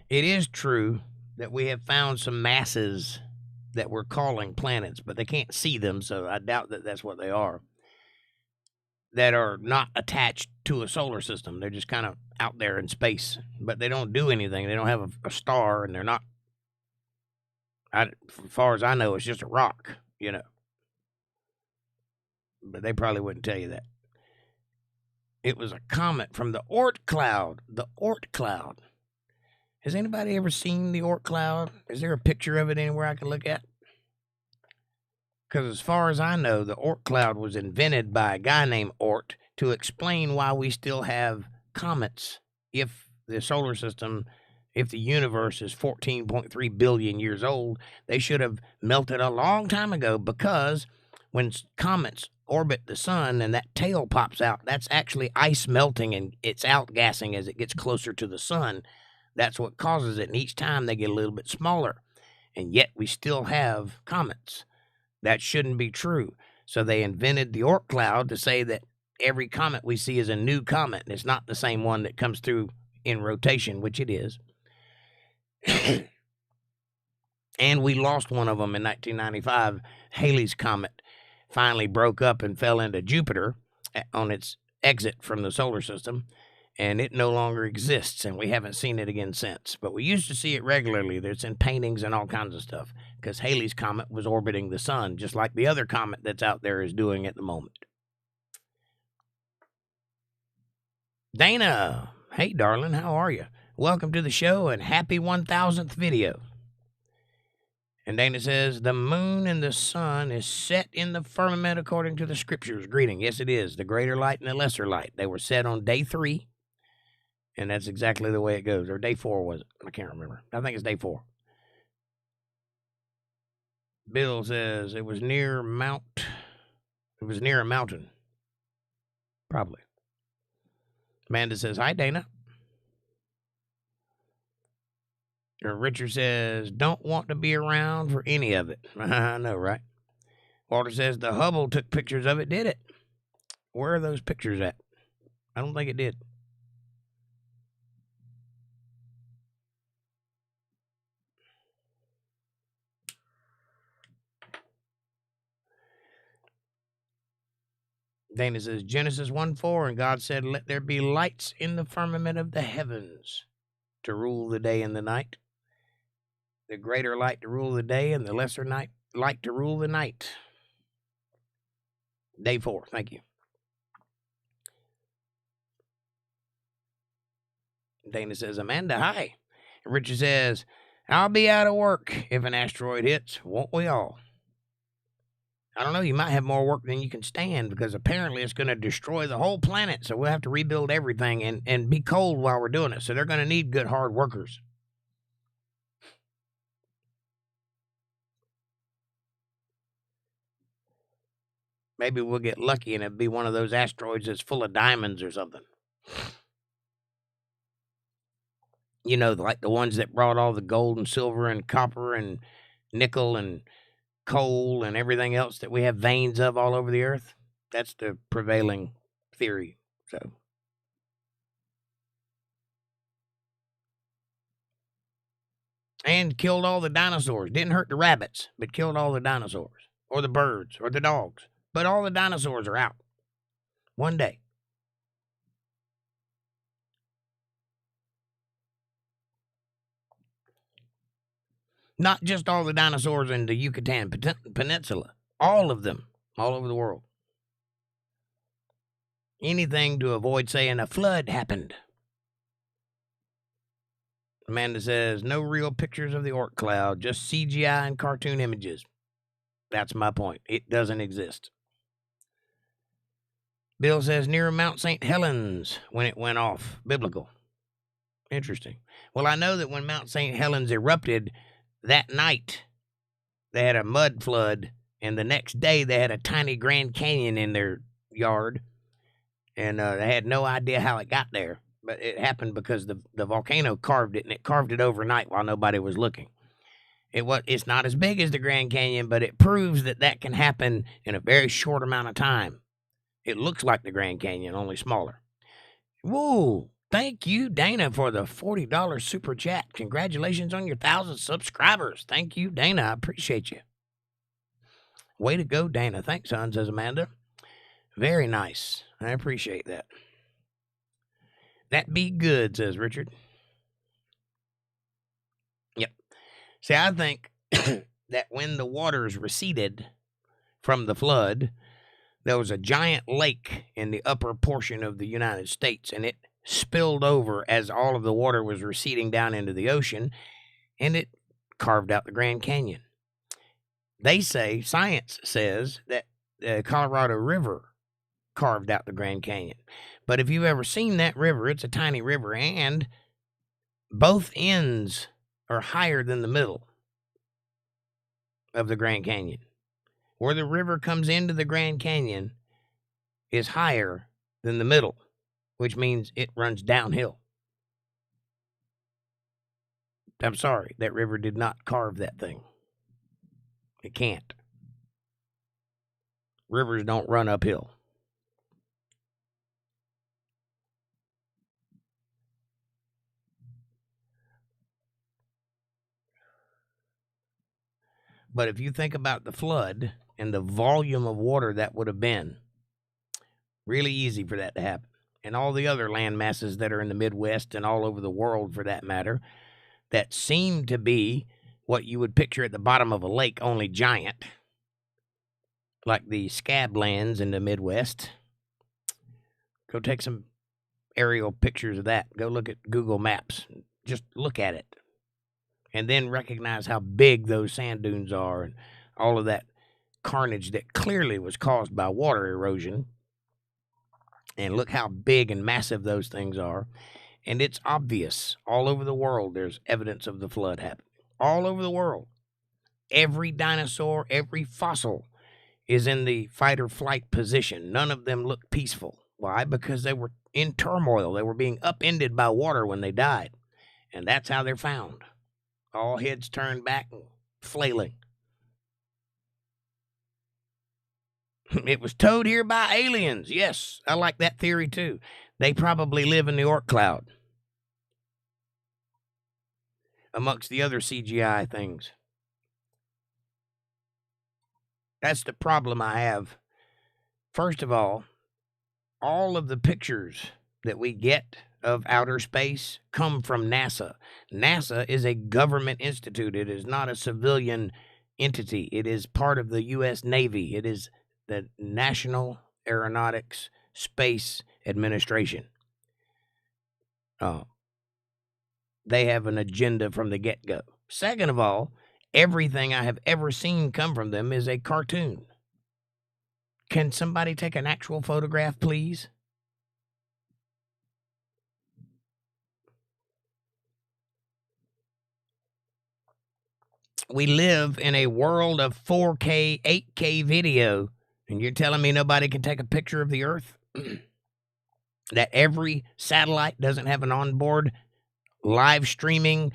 It is true that we have found some masses that we're calling planets, but they can't see them, so I doubt that that's what they are, that are not attached to a solar system. They're just kind of out there in space, but they don't do anything. They don't have a star, and they're not, as far as I know, it's just a rock, you know. But they probably wouldn't tell you that. It was a comet from the Oort cloud. The Oort cloud. Has anybody ever seen the Oort cloud? Is there a picture of it anywhere I can look at? Because as far as I know, the Oort cloud was invented by a guy named Oort to explain why we still have comets if the solar system, if the universe is 14.3 billion years old. They should have melted a long time ago, because when comets orbit the sun and that tail pops out, that's actually ice melting and it's outgassing as it gets closer to the sun. That's what causes it, and each time they get a little bit smaller, and yet we still have comets. That shouldn't be true. So they invented the Oort cloud to say that every comet we see is a new comet, and it's not the same one that comes through in rotation, which it is. And we lost one of them in 1995. Halley's Comet finally broke up and fell into Jupiter on its exit from the solar system, and it no longer exists, and we haven't seen it again since. But we used to see it regularly. It's in paintings and all kinds of stuff, because Halley's Comet was orbiting the sun, just like the other comet that's out there is doing at the moment. Dana, hey, darling, how are you? Welcome to the show, and happy 1000th video. And Dana says, the moon and the sun is set in the firmament according to the scriptures. Greeting. Yes, it is. The greater light and the lesser light. They were set on day 3. And that's exactly the way it goes. Or day 4, was it? I can't remember. I think it's day 4. Bill says it was near a mountain. Probably. Amanda says, hi, Dana. Richard says, don't want to be around for any of it. I know, right? Walter says, the Hubble took pictures of it, did it? Where are those pictures at? I don't think it did. Dana says, Genesis 1:4, and God said, let there be lights in the firmament of the heavens to rule the day and the night. The greater light to rule the day and the lesser light to rule the night. Day 4, thank you. Dana says, Amanda, hi. And Richard says, I'll be out of work if an asteroid hits, won't we all? I don't know, you might have more work than you can stand, because apparently it's going to destroy the whole planet, so we'll have to rebuild everything and be cold while we're doing it, so they're going to need good, hard workers. Maybe we'll get lucky and it'll be one of those asteroids that's full of diamonds or something. You know, like the ones that brought all the gold and silver and copper and nickel and coal and everything else that we have veins of all over the earth. That's the prevailing theory. So, and killed all the dinosaurs. Didn't hurt the rabbits, but killed all the dinosaurs, or the birds, or the dogs. But all the dinosaurs are out. One day. Not just all the dinosaurs in the Yucatan Peninsula. All of them. All over the world. Anything to avoid saying a flood happened. Amanda says, no real pictures of the Oort cloud, just CGI and cartoon images. That's my point. It doesn't exist. Bill says, near Mount St. Helens when it went off. Biblical. Interesting. Well, I know that when Mount St. Helens erupted, that night they had a mud flood, and the next day they had a tiny Grand Canyon in their yard, and they had no idea how it got there. But it happened because the volcano carved it, and it carved it overnight while nobody was looking. It's not as big as the Grand Canyon, but it proves that can happen in a very short amount of time. It looks like the Grand Canyon, only smaller. Whoa! Thank you, Dana, for the $40 super chat. Congratulations on your 1,000 subscribers. Thank you, Dana. I appreciate you. Way to go, Dana. Thanks, son, says Amanda. Very nice. I appreciate that. That be good, says Richard. Yep. See, I think that when the waters receded from the flood, there was a giant lake in the upper portion of the United States, and it spilled over as all of the water was receding down into the ocean, and it carved out the Grand Canyon. They say, science says, that the Colorado River carved out the Grand Canyon. But if you've ever seen that river, it's a tiny river, and both ends are higher than the middle of the Grand Canyon. Where the river comes into the Grand Canyon is higher than the middle, which means it runs downhill. I'm sorry, that river did not carve that thing. It can't. Rivers don't run uphill. But if you think about the flood and the volume of water that would have been, really easy for that to happen. And all the other land masses that are in the Midwest and all over the world, for that matter, that seem to be what you would picture at the bottom of a lake, only giant, like the scab lands in the Midwest. Go take some aerial pictures of that. Go look at Google Maps. Just look at it. And then recognize how big those sand dunes are and all of that carnage that clearly was caused by water erosion. And look how big and massive those things are. And it's obvious. All over the world, there's evidence of the flood happening. All over the world. Every dinosaur, every fossil is in the fight or flight position. None of them look peaceful. Why? Because they were in turmoil. They were being upended by water when they died. And that's how they're found. All heads turned back and flailing. It was towed here by aliens. Yes, I like that theory too. They probably live in the Oort cloud, amongst the other CGI things. That's the problem I have. First of all of the pictures that we get of outer space come from NASA. NASA is a government institute. It is not a civilian entity. It is part of the U.S. Navy. It is the National Aeronautics Space Administration. They have an agenda from the get-go. Second of all, everything I have ever seen come from them is a cartoon. Can somebody take an actual photograph, please? We live in a world of 4K, 8K video, and you're telling me nobody can take a picture of the Earth? That every satellite doesn't have an onboard live streaming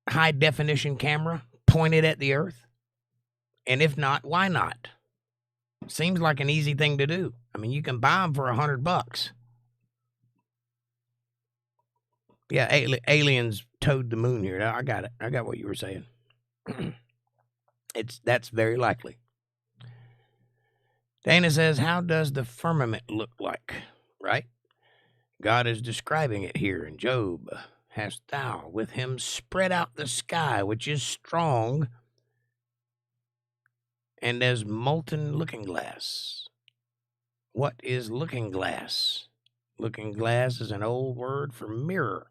high-definition camera pointed at the Earth? And if not, why not? Seems like an easy thing to do. I mean, you can buy them for $100. Yeah, aliens towed the moon here. I got it. I got what you were saying. That's very likely. Dana says, how does the firmament look like? Right? God is describing it here in Job. Hast thou with him spread out the sky, which is strong, and as molten looking glass. What is looking glass? Looking glass is an old word for mirror.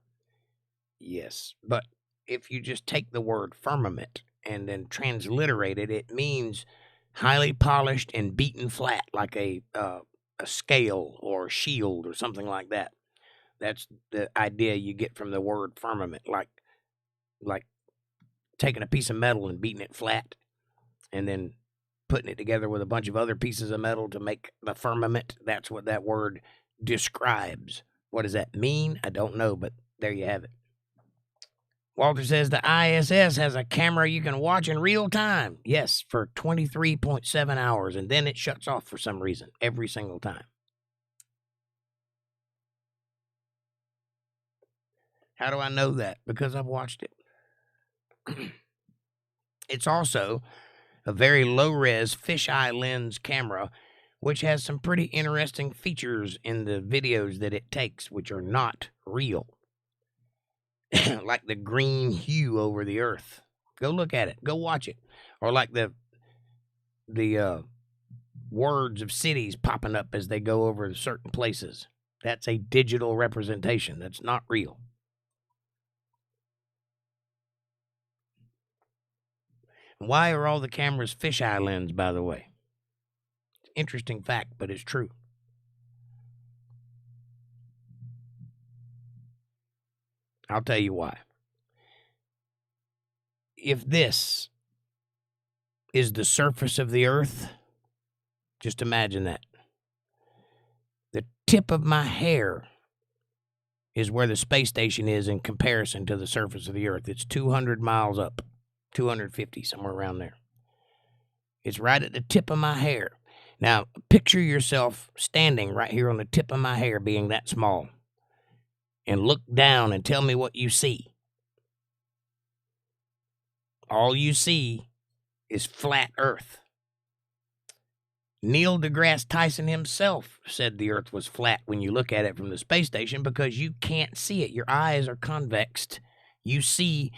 Yes, but if you just take the word firmament and then transliterate it, it means highly polished and beaten flat, like a scale or shield or something like that. That's the idea you get from the word firmament, like taking a piece of metal and beating it flat and then putting it together with a bunch of other pieces of metal to make the firmament. That's what that word describes. What does that mean? I don't know, but there you have it. Walter says the ISS has a camera you can watch in real time. Yes, for 23.7 hours, and then it shuts off for some reason every single time. How do I know that? Because I've watched it. It's also a very low-res fisheye lens camera, which has some pretty interesting features in the videos that it takes, which are not real. Like the green hue over the earth. Go look at it. Go watch it. Or like the words of cities popping up as they go over certain places. That's a digital representation. That's not real. Why are all the cameras fisheye lens, by the way? Interesting fact, but it's true. I'll tell you why. If this is the surface of the earth, just imagine that. The tip of my hair is where the space station is in comparison to the surface of the earth. It's 200 miles up, 250, somewhere around there. It's right at the tip of my hair. Now, picture yourself standing right here on the tip of my hair, being that small, and look down and tell me what you see. All you see is flat earth. Neil deGrasse Tyson himself said the earth was flat when you look at it from the space station because you can't see it. Your eyes are convexed. You see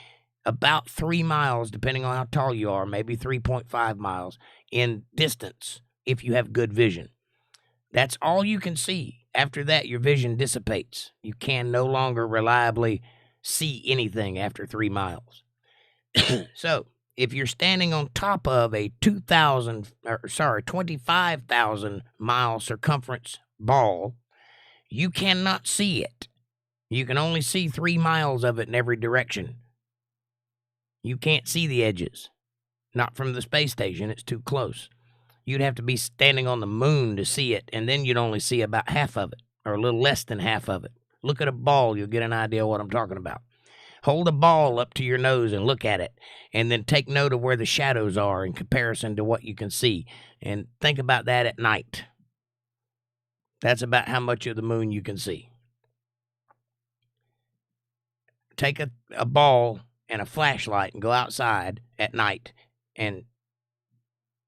about 3 miles, depending on how tall you are, maybe 3.5 miles in distance if you have good vision. That's all you can see. After that, your vision dissipates. You can no longer reliably see anything after 3 miles. So, if you're standing on top of a 25,000 mile circumference ball, you cannot see it. You can only see 3 miles of it in every direction. You can't see the edges. Not from the space station, it's too close. You'd have to be standing on the moon to see it, and then you'd only see about half of it, or a little less than half of it. Look at a ball, you'll get an idea of what I'm talking about. Hold a ball up to your nose and look at it, and then take note of where the shadows are in comparison to what you can see, and think about that at night. That's about how much of the moon you can see. Take a ball and a flashlight and go outside at night and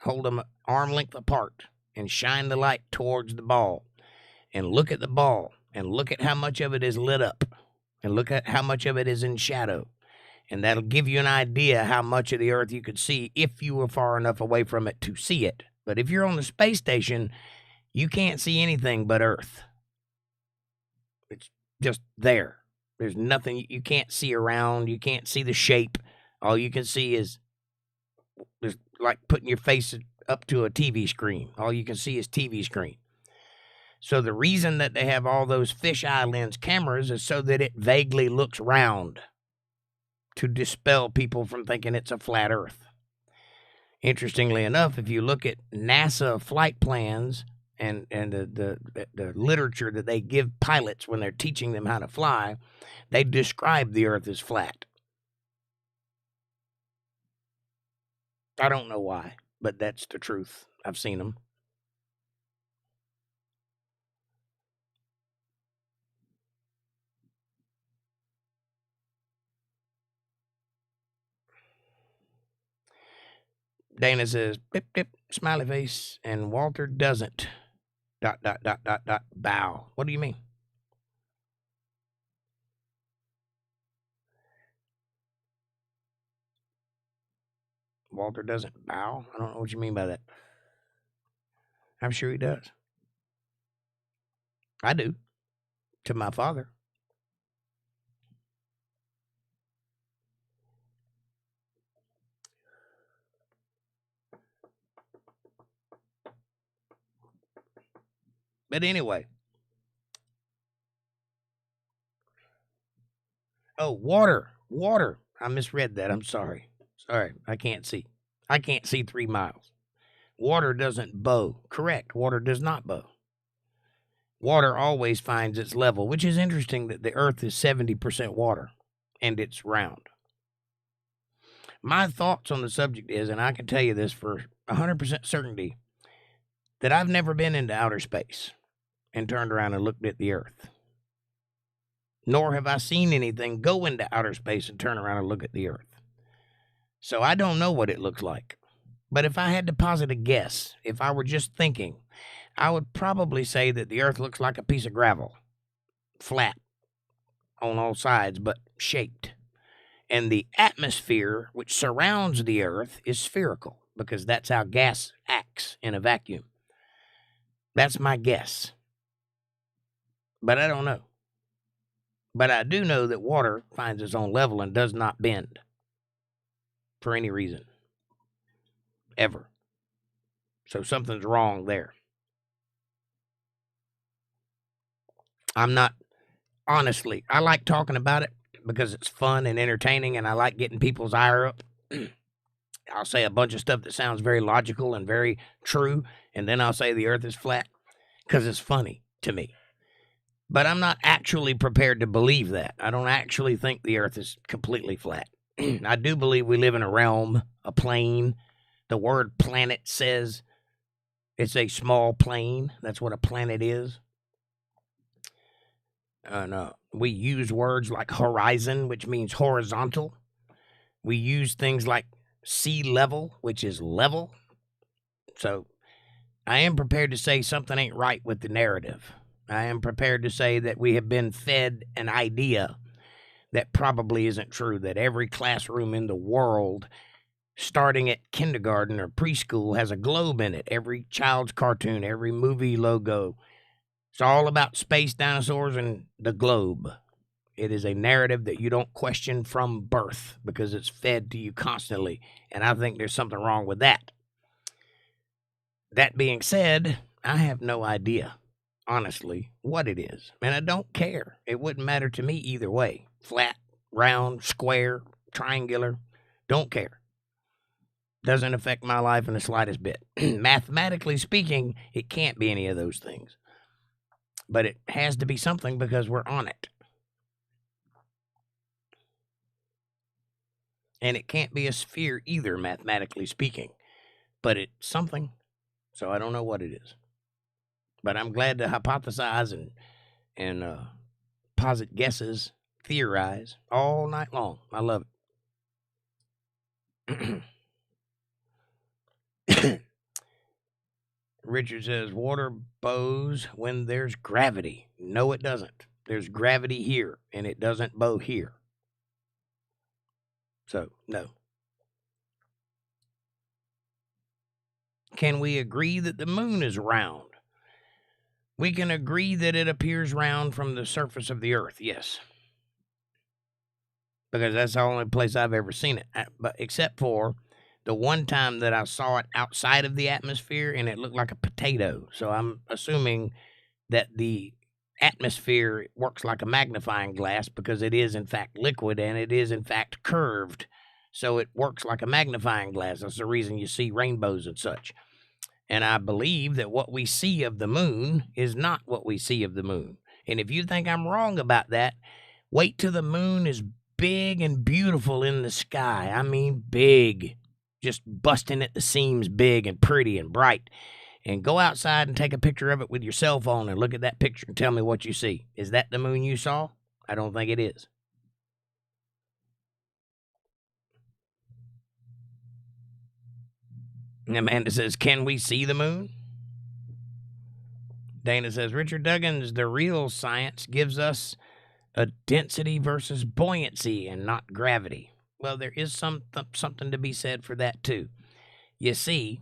hold them arm length apart and shine the light towards the ball and look at the ball and look at how much of it is lit up and look at how much of it is in shadow. And that'll give you an idea how much of the earth you could see if you were far enough away from it to see it. But if you're on the space station, you can't see anything but earth. It's just there. There's nothing you can't see around. You can't see the shape. All you can see is like putting your face up to a TV screen. All you can see is TV screen. So the reason that they have all those fisheye lens cameras is so that it vaguely looks round to dispel people from thinking it's a flat earth. Interestingly enough, if you look at NASA flight plans and the literature that they give pilots when they're teaching them how to fly, they describe the earth as flat. I don't know why. but that's the truth. I've seen them. Dana says, pip, pip, smiley face, and Walter doesn't. ... Bow. What do you mean? Walter doesn't bow? I don't know what you mean by that. I'm sure he does. I do. To my father. But anyway. Oh, water. Water. I misread that. I'm sorry. Sorry. I can't see. I can't see 3 miles. Water doesn't bow. Correct. Water does not bow. Water always finds its level, which is interesting that the earth is 70% water and it's round. My thoughts on the subject is, and I can tell you this for 100% certainty, that I've never been into outer space and turned around and looked at the earth. Nor have I seen anything go into outer space and turn around and look at the earth. So I don't know what it looks like. But if I had to posit a guess, if I were just thinking, I would probably say that the earth looks like a piece of gravel, flat on all sides, but shaped. And the atmosphere which surrounds the earth is spherical, because that's how gas acts in a vacuum. That's my guess. But I don't know. But I do know that water finds its own level and does not bend for any reason. Ever. So something's wrong there. I'm not, honestly, I like talking about it because it's fun and entertaining, and I like getting people's ire up. I'll say a bunch of stuff that sounds very logical and very true, and then I'll say the earth is flat because it's funny to me. But I'm not actually prepared to believe that. I don't actually think the earth is completely flat. I do believe we live in a realm, a plane. The word planet says it's a small plane. That's what a planet is. We use words like horizon, which means horizontal. We use things like sea level, which is level. So I am prepared to say something ain't right with the narrative. I am prepared to say that we have been fed an idea that probably isn't true, that every classroom in the world, starting at kindergarten or preschool, has a globe in it. Every child's cartoon, every movie logo, it's all about space, dinosaurs, and the globe. It is a narrative that you don't question from birth because it's fed to you constantly, and I think there's something wrong with that. That being said, I have no idea, honestly, what it is, and I don't care. It wouldn't matter to me either way. Flat, round, square, triangular, don't care. Doesn't affect my life in the slightest bit. Mathematically speaking, it can't be any of those things. But it has to be something because we're on it. And it can't be a sphere either, mathematically speaking. But it's something. So I don't know what it is. But I'm glad to hypothesize and posit guesses, theorize all night long. I love it. Richard says, water bows when there's gravity. No, it doesn't. There's gravity here, and it doesn't bow here. So, no. Can we agree that the moon is round? We can agree that it appears round from the surface of the earth, yes. Because that's the only place I've ever seen it. But except for the one time that I saw it outside of the atmosphere and it looked like a potato. So I'm assuming that the atmosphere works like a magnifying glass because it is in fact liquid and it is in fact curved. So it works like a magnifying glass. That's the reason you see rainbows and such. And I believe that what we see of the moon is not what we see of the moon. And if you think I'm wrong about that, wait till the moon is big and beautiful in the sky. I mean big. just busting at the seams big and pretty and bright. And go outside and take a picture of it with your cell phone and look at that picture and tell me what you see. Is that the moon you saw? I don't think it is. And Amanda says, can we see the moon? Dana says, Richard Duggins, the real science gives us a density versus buoyancy and not gravity. Well, there is something to be said for that, too. You see,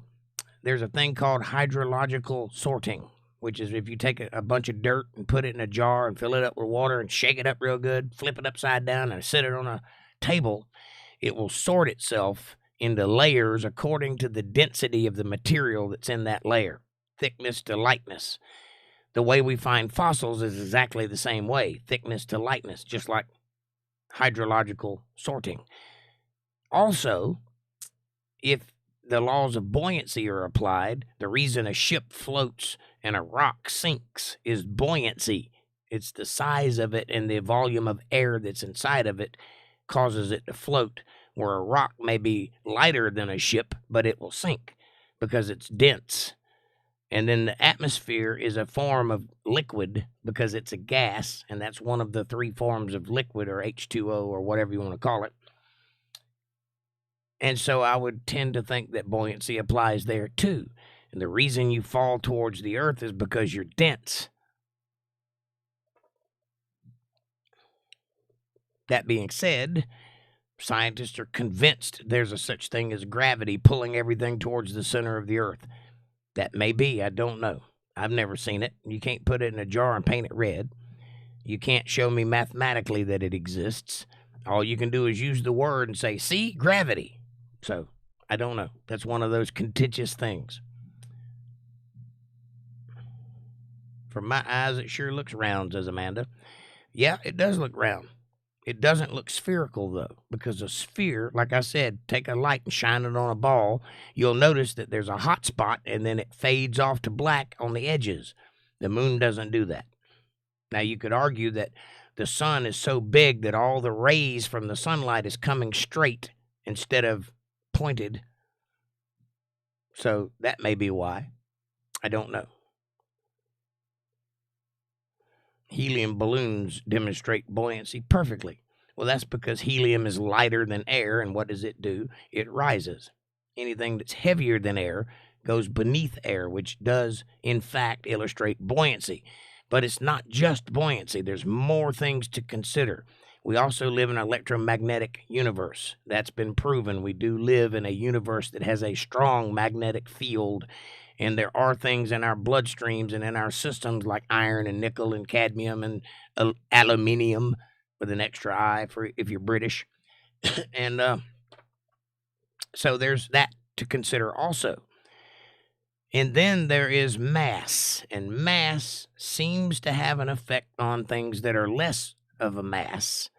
there's a thing called hydrological sorting, which is if you take a bunch of dirt and put it in a jar and fill it up with water and shake it up real good, flip it upside down and sit it on a table, it will sort itself into layers according to the density of the material that's in that layer, thickness to lightness. The way we find fossils is exactly the same way, thickness to lightness, just like hydrological sorting. Also, if the laws of buoyancy are applied, the reason a ship floats and a rock sinks is buoyancy. It's the size of it and the volume of air that's inside of it causes it to float, where a rock may be lighter than a ship, but it will sink because it's dense. And then the atmosphere is a form of liquid because it's a gas, and that's one of the three forms of liquid, or H2O, or whatever you want to call it. And so I would tend to think that buoyancy applies there too. And the reason you fall towards the earth is because you're dense. That being said, scientists are convinced there's a such thing as gravity pulling everything towards the center of the earth. That may be, I don't know. I've never seen it. You can't put it in a jar and paint it red. You can't show me mathematically that it exists. All you can do is use the word and say, see, gravity. So, I don't know. That's one of those contentious things. From my eyes, it sure looks round, says Amanda. Yeah, it does look round. It doesn't look spherical, though, because a sphere, like I said, take a light and shine it on a ball. You'll notice that there's a hot spot, and then it fades off to black on the edges. The moon doesn't do that. Now, you could argue that the sun is so big that all the rays from the sunlight is coming straight instead of pointed. So that may be why. I don't know. Helium balloons demonstrate buoyancy perfectly. Well, that's because helium is lighter than air, and what does it do? It rises. Anything that's heavier than air goes beneath air, which does, in fact, illustrate buoyancy. But it's not just buoyancy. There's more things to consider. We also live in an electromagnetic universe. That's been proven. We do live in a universe that has a strong magnetic field, and there are things in our bloodstreams and in our systems like iron and nickel and cadmium and aluminium with an extra I for if you're British. And so there's that to consider also. And then there is mass, and mass seems to have an effect on things that are less of a mass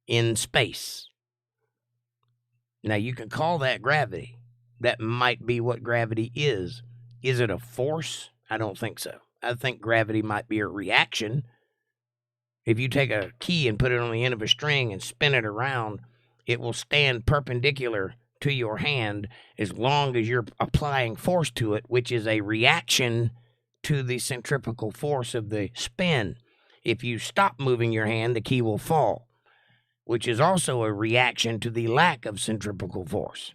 in space. Now, you can call that gravity. That might be what gravity is. Is it a force? I don't think so. I think gravity might be a reaction. If you take a key and put it on the end of a string and spin it around, it will stand perpendicular to your hand as long as you're applying force to it, which is a reaction to the centrifugal force of the spin. If you stop moving your hand, the key will fall, which is also a reaction to the lack of centrifugal force.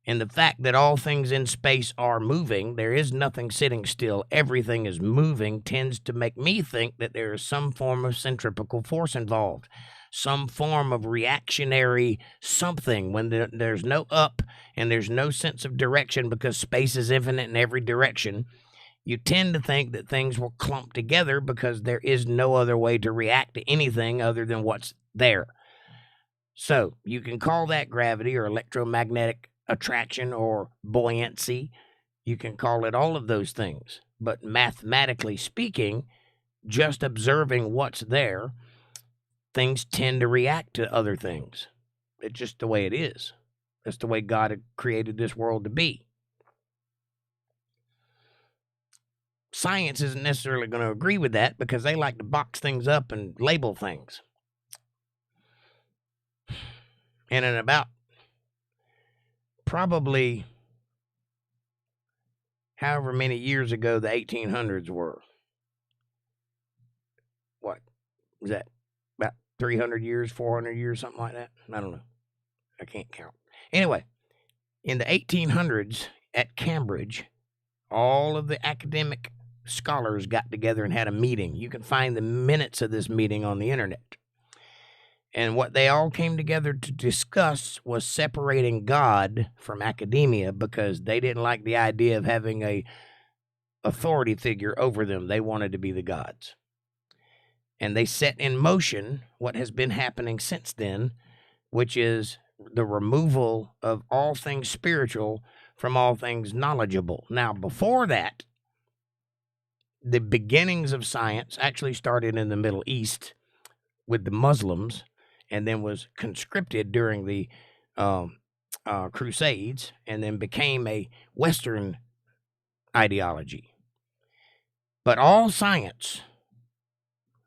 And the fact that all things in space are moving, there is nothing sitting still, everything is moving, tends to make me think that there is some form of centrifugal force involved, some form of reactionary something. When there's no up and there's no sense of direction because space is infinite in every direction, you tend to think that things will clump together because there is no other way to react to anything other than what's there. So you can call that gravity or electromagnetic attraction or buoyancy. You can call it all of those things. But mathematically speaking, just observing what's there, things tend to react to other things. It's just the way it is. That's the way God had created this world to be. Science isn't necessarily going to agree with that because they like to box things up and label things. And in about probably however many years ago the 1800s were. What was that? About 300 years, 400 years, something like that? I don't know. I can't count. Anyway, in the 1800s at Cambridge, all of the academic scholars got together and had a meeting. You can find the minutes of this meeting on the internet. And what they all came together to discuss was separating God from academia, because they didn't like the idea of having a authority figure over them. They wanted to be the gods. And they set in motion what has been happening since then, which is the removal of all things spiritual from all things knowledgeable. Now, before that, the beginnings of science actually started in the Middle East with the Muslims, and then was conscripted during the Crusades, and then became a Western ideology. But all science,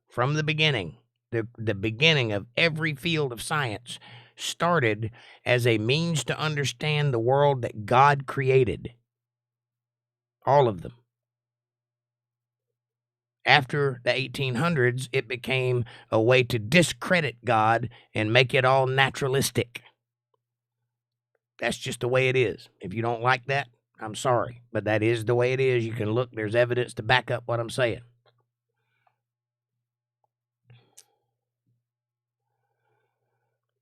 from the beginning, the beginning of every field of science, started as a means to understand the world that God created. All of them. After the 1800s, it became a way to discredit God and make it all naturalistic. That's just the way it is. If you don't like that, I'm sorry, but that is the way it is. You can look, there's evidence to back up what I'm saying.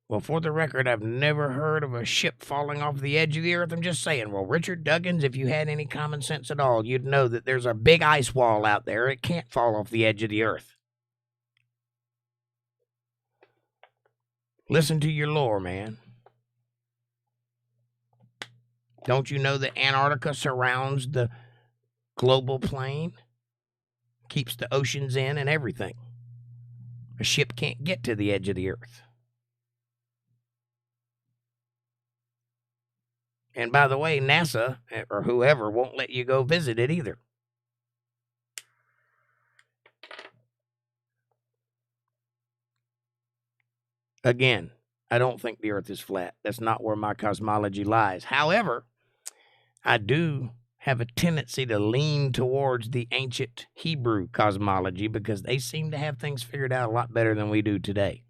Well, for the record, I've never heard of a ship falling off the edge of the earth. I'm just saying. Well, Richard Duggins, if you had any common sense at all, you'd know that there's a big ice wall out there. It can't fall off the edge of the earth. Listen to your lore, man. Don't you know that Antarctica surrounds the global plane? Keeps the oceans in and everything. A ship can't get to the edge of the earth. And by the way, NASA or whoever won't let you go visit it either. Again, I don't think the earth is flat. That's not where my cosmology lies. However, I do have a tendency to lean towards the ancient Hebrew cosmology, because they seem to have things figured out a lot better than we do today.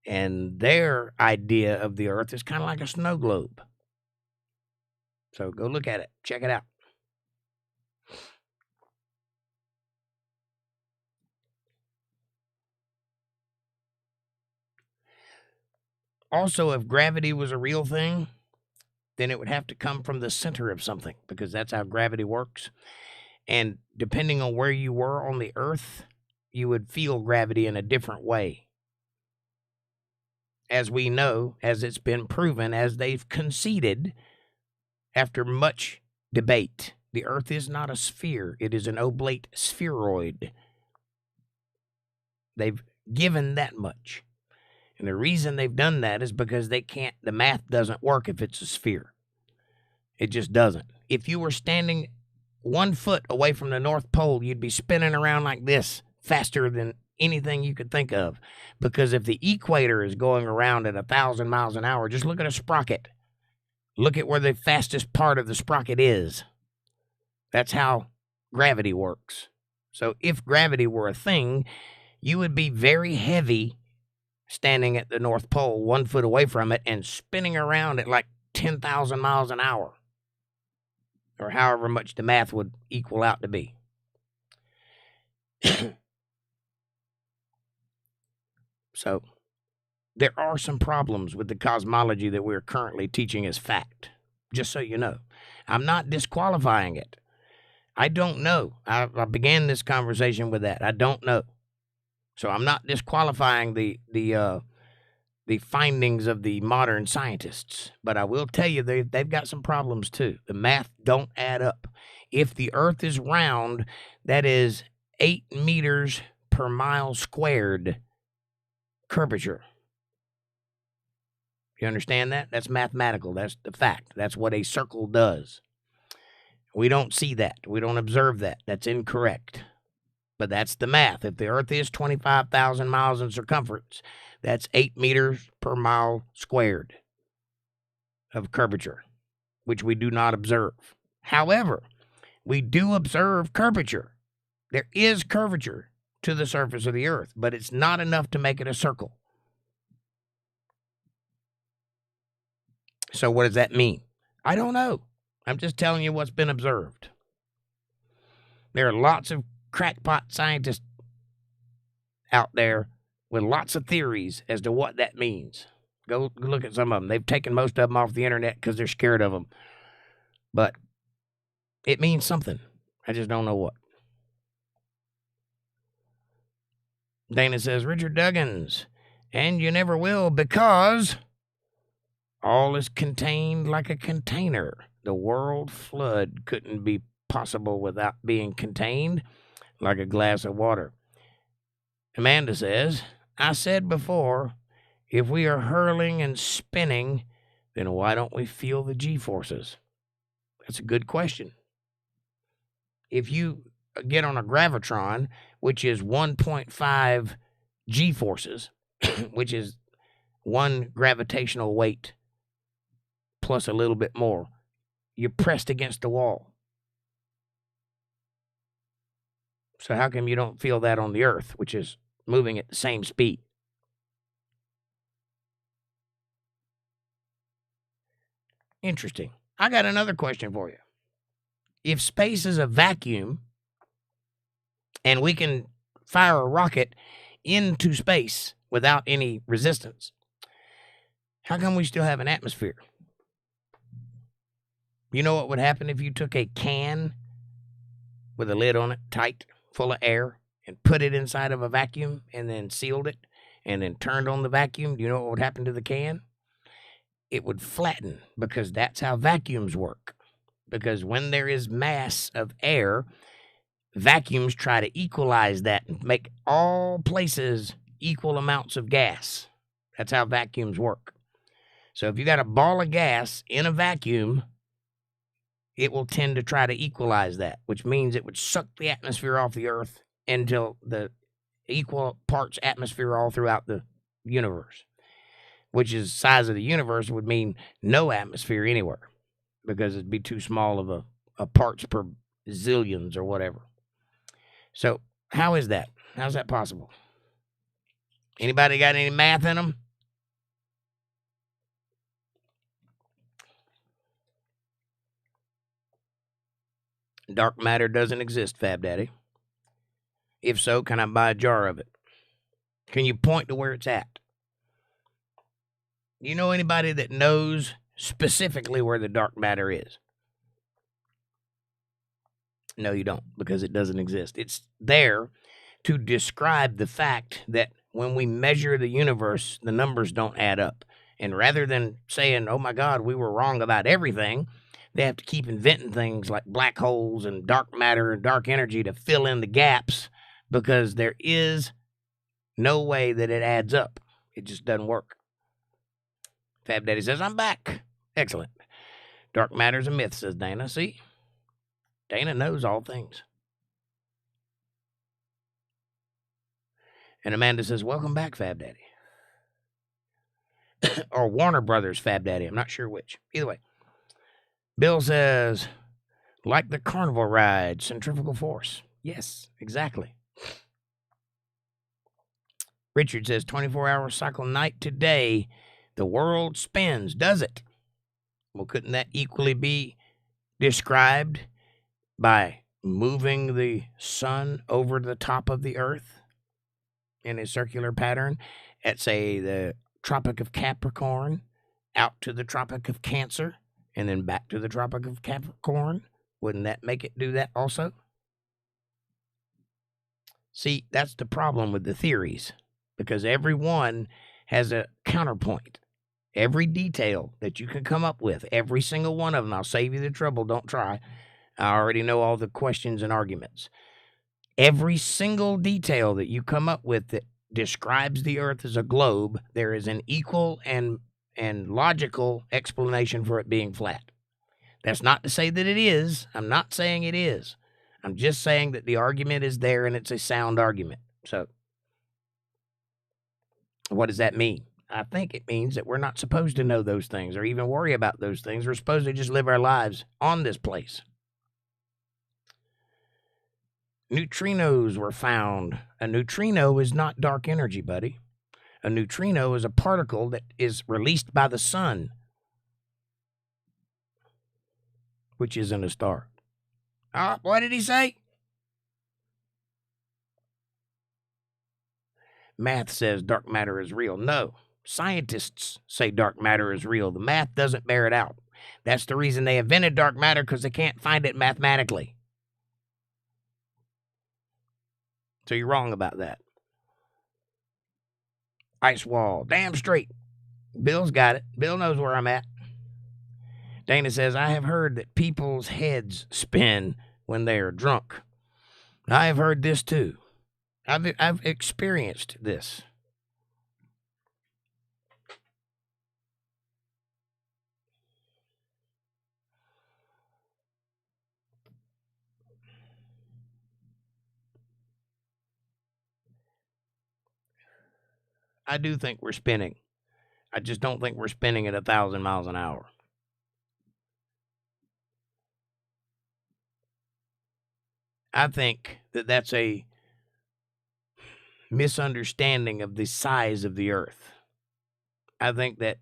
And their idea of the earth is kind of like a snow globe. So go look at it. Check it out. Also, if gravity was a real thing, then it would have to come from the center of something, because that's how gravity works. And depending on where you were on the earth, you would feel gravity in a different way. As we know, as it's been proven, as they've conceded after much debate, the earth is not a sphere. It is an oblate spheroid. They've given that much. And the reason they've done that is because the math doesn't work if it's a sphere. It just doesn't. If you were standing 1 foot away from the North Pole, you'd be spinning around like this faster than anything you could think of. Because if the equator is going around at 1,000 miles an hour, just look at a sprocket. Look at where the fastest part of the sprocket is. That's how gravity works. So if gravity were a thing, you would be very heavy standing at the North Pole 1 foot away from it and spinning around at like 10,000 miles an hour, or however much the math would equal out to be. So there are some problems with the cosmology that we're currently teaching as fact, just so you know. I'm not disqualifying it. I don't know. I began this conversation with that. I don't know. So I'm not disqualifying the findings of the modern scientists, but I will tell you they've got some problems too. The math don't add up. If the earth is round, that is 8 meters per mile squared curvature. You understand that? That's mathematical. That's the fact. That's what a circle does. We don't see that. We don't observe that. That's incorrect. But that's the math. If the earth is 25,000 miles in circumference, that's 8 meters per mile squared of curvature. which we do not observe. However, we do observe curvature. There is curvature to the surface of the earth, but it's not enough to make it a circle. So what does that mean? I don't know. I'm just telling you what's been observed. There are lots of crackpot scientists out there with lots of theories as to what that means. Go look at some of them. They've taken most of them off the internet because they're scared of them. But it means something. I just don't know what. Dana says, Richard Duggins, and you never will because all is contained like a container. The world flood couldn't be possible without being contained like a glass of water. Amanda says, I said before, if we are hurling and spinning, then why don't we feel the G-forces? That's a good question. If you get on a gravitron, which is 1.5 G-forces, which is one gravitational weight plus a little bit more, you're pressed against the wall. So how come you don't feel that on the Earth, which is moving at the same speed? Interesting. I got another question for you. If space is a vacuum and we can fire a rocket into space without any resistance, how come we still have an atmosphere? You know what would happen if you took a can with a lid on it, tight, full of air, and put it inside of a vacuum and then sealed it and then turned on the vacuum? Do you know what would happen to the can? It would flatten, because that's how vacuums work. Because when there is mass of air, vacuums try to equalize that and make all places equal amounts of gas. That's how vacuums work. So if you got a ball of gas in a vacuum, it will tend to try to equalize that, which means it would suck the atmosphere off the Earth until the equal parts atmosphere all throughout the universe, which is size of the universe would mean no atmosphere anywhere, because it'd be too small of a parts per zillions or whatever. So how is that? How's that possible? Anybody got any math in them? Dark matter doesn't exist, Fab Daddy. If so, can I buy a jar of it? Can you point to where it's at? Do you know anybody that knows specifically where the dark matter is? No, you don't, because it doesn't exist. It's there to describe the fact that when we measure the universe, the numbers don't add up. And rather than saying, oh my God, we were wrong about everything, they have to keep inventing things like black holes and dark matter and dark energy to fill in the gaps, because there is no way that it adds up. It just doesn't work. Fab Daddy says, I'm back. Excellent. Dark matter's a myth, says Dana. See? Dana knows all things. And Amanda says, welcome back, Fab Daddy. Or Warner Brothers Fab Daddy. I'm not sure which. Either way. Bill says, like the carnival ride, centrifugal force. Yes, exactly. Richard says, 24-hour cycle night today. The world spins, does it? Well, couldn't that equally be described by moving the sun over the top of the earth in a circular pattern at, say, the Tropic of Capricorn, out to the Tropic of Cancer, and then back to the Tropic of Capricorn? Wouldn't that make it do that also? See, that's the problem with the theories, because every one has a counterpoint. Every detail that you can come up with, every single one of them, I'll save you the trouble, don't try. I already know all the questions and arguments. Every single detail that you come up with that describes the earth as a globe, there is an equal and logical explanation for it being flat. That's not to say that it is. I'm not saying it is. I'm just saying that the argument is there and it's a sound argument. So what does that mean? I think it means that we're not supposed to know those things or even worry about those things. We're supposed to just live our lives on this place. Neutrinos were found. A neutrino is not dark energy, buddy. A neutrino is a particle that is released by the sun, which isn't a star. What did he say? Math says dark matter is real. No, scientists say dark matter is real. The math doesn't bear it out. That's the reason they invented dark matter, because they can't find it mathematically. So you're wrong about that. Ice wall. Damn straight. Bill's got it. Bill knows where I'm at. Dana says, I have heard that people's heads spin when they are drunk. I have heard this too. I've experienced this. I do think we're spinning. I just don't think we're spinning at 1,000 miles an hour. I think that that's a misunderstanding of the size of the earth. I think that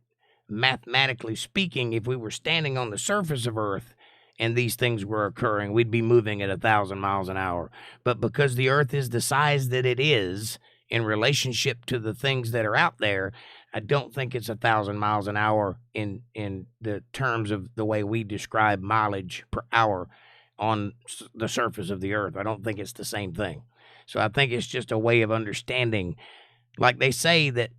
mathematically speaking, if we were standing on the surface of earth and these things were occurring, we'd be moving at 1,000 miles an hour. But because the earth is the size that it is in relationship to the things that are out there, I don't think it's 1,000 miles an hour in the terms of the way we describe mileage per hour on the surface of the earth. I don't think it's the same thing. So I think it's just a way of understanding. Like they say that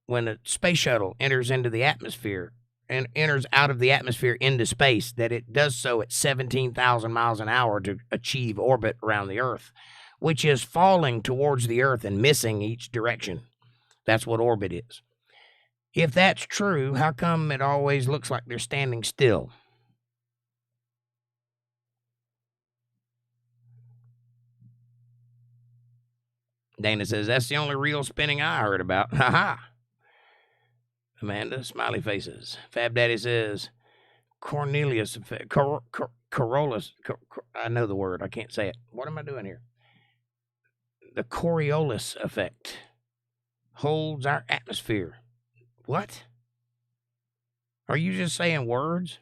when a space shuttle enters into the atmosphere and enters out of the atmosphere into space, that it does so at 17,000 miles an hour to achieve orbit around the earth, which is falling towards the earth and missing each direction. That's what orbit is. If that's true, how come it always looks like they're standing still? Dana says, that's the only real spinning I heard about. Ha ha. Amanda, smiley faces. Fab Daddy says, Cornelius effect. Corollas. I know the word. I can't say it. What am I doing here? The Coriolis effect holds our atmosphere. What? Are you just saying words?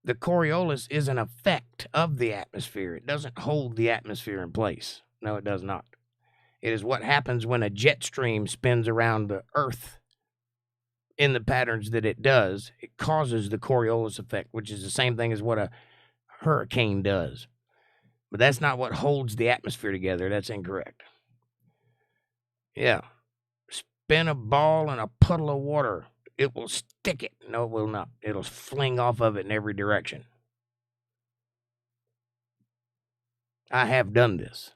The Coriolis is an effect of the atmosphere. It doesn't hold the atmosphere in place. No, it does not. It is what happens when a jet stream spins around the Earth in the patterns that it does. It causes the Coriolis effect, which is the same thing as what a hurricane does. But that's not what holds the atmosphere together. That's incorrect. Yeah. Spin a ball in a puddle of water. It will stick it. No, it will not. It'll fling off of it in every direction. I have done this.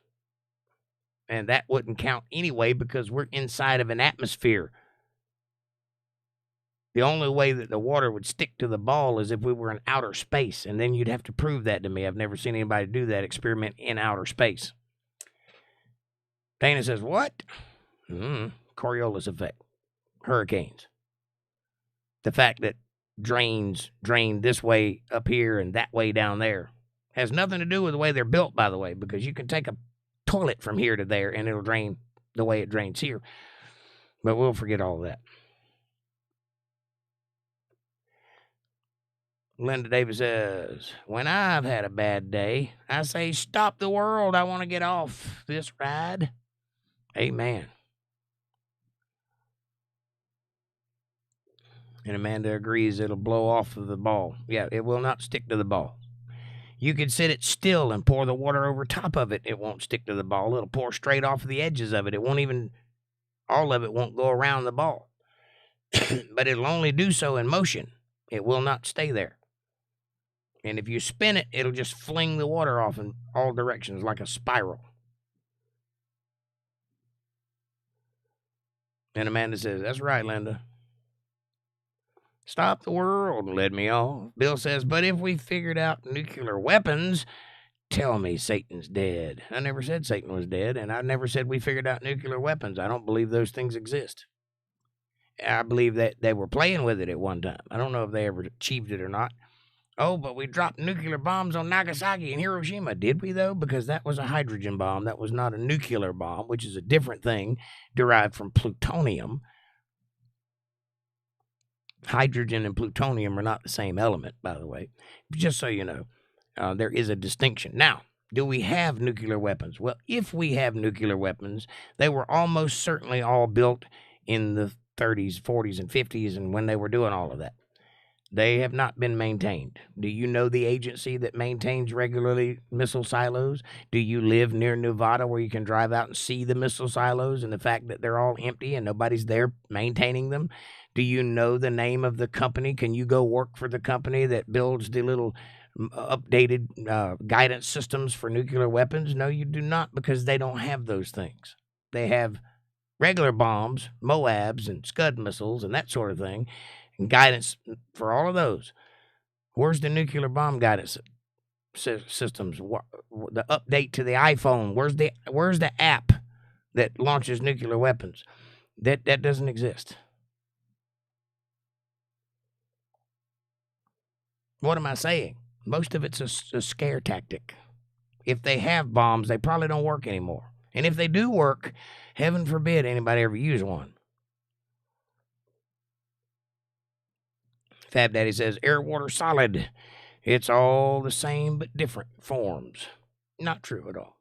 And that wouldn't count anyway because we're inside of an atmosphere. The only way that the water would stick to the ball is if we were in outer space, and then you'd have to prove that to me. I've never seen anybody do that experiment in outer space. Dana says, what? Coriolis effect. Hurricanes. The fact that drains drain this way up here and that way down there has nothing to do with the way they're built, by the way, because you can take a toilet from here to there and it'll drain the way it drains here. But we'll forget all of that. Linda Davis says, when I've had a bad day, I say, stop the world. I want to get off this ride. Amen. And Amanda agrees it'll blow off of the ball. Yeah, it will not stick to the ball. You can sit it still and pour the water over top of it. It won't stick to the ball. It'll pour straight off the edges of it. It won't even, all of it won't go around the ball. But it'll only do so in motion. It will not stay there. And if you spin it, it'll just fling the water off in all directions like a spiral. And Amanda says, that's right, Linda. Stop the world and let me off. Bill says, but if we figured out nuclear weapons, tell me Satan's dead. I never said Satan was dead, and I never said we figured out nuclear weapons. I don't believe those things exist. I believe that they were playing with it at one time. I don't know if they ever achieved it or not. Oh, but we dropped nuclear bombs on Nagasaki and Hiroshima. Did we, though? Because that was a hydrogen bomb. That was not a nuclear bomb, which is a different thing derived from plutonium. Hydrogen and plutonium are not the same element, by the way. Just so you know, there is a distinction. Now, do we have nuclear weapons? Well, if we have nuclear weapons, they were almost certainly all built in the 30s, 40s, and 50s, and when they were doing all of that. They have not been maintained. Do you know the agency that maintains regularly missile silos? Do you live near Nevada where you can drive out and see the missile silos and the fact that they're all empty and nobody's there maintaining them? Do you know the name of the company? Can you go work for the company that builds the little updated guidance systems for nuclear weapons? No, you do not, because they don't have those things. They have regular bombs, MOABs, and Scud missiles and that sort of thing. And guidance for all of those. Where's the nuclear bomb guidance systems? The update to the iPhone? Where's the app that launches nuclear weapons? That doesn't exist. What am I saying? Most of it's a scare tactic. If they have bombs, they probably don't work anymore. And if they do work, heaven forbid anybody ever use one. Fab Daddy says, air, water, solid. It's all the same but different forms. Not true at all.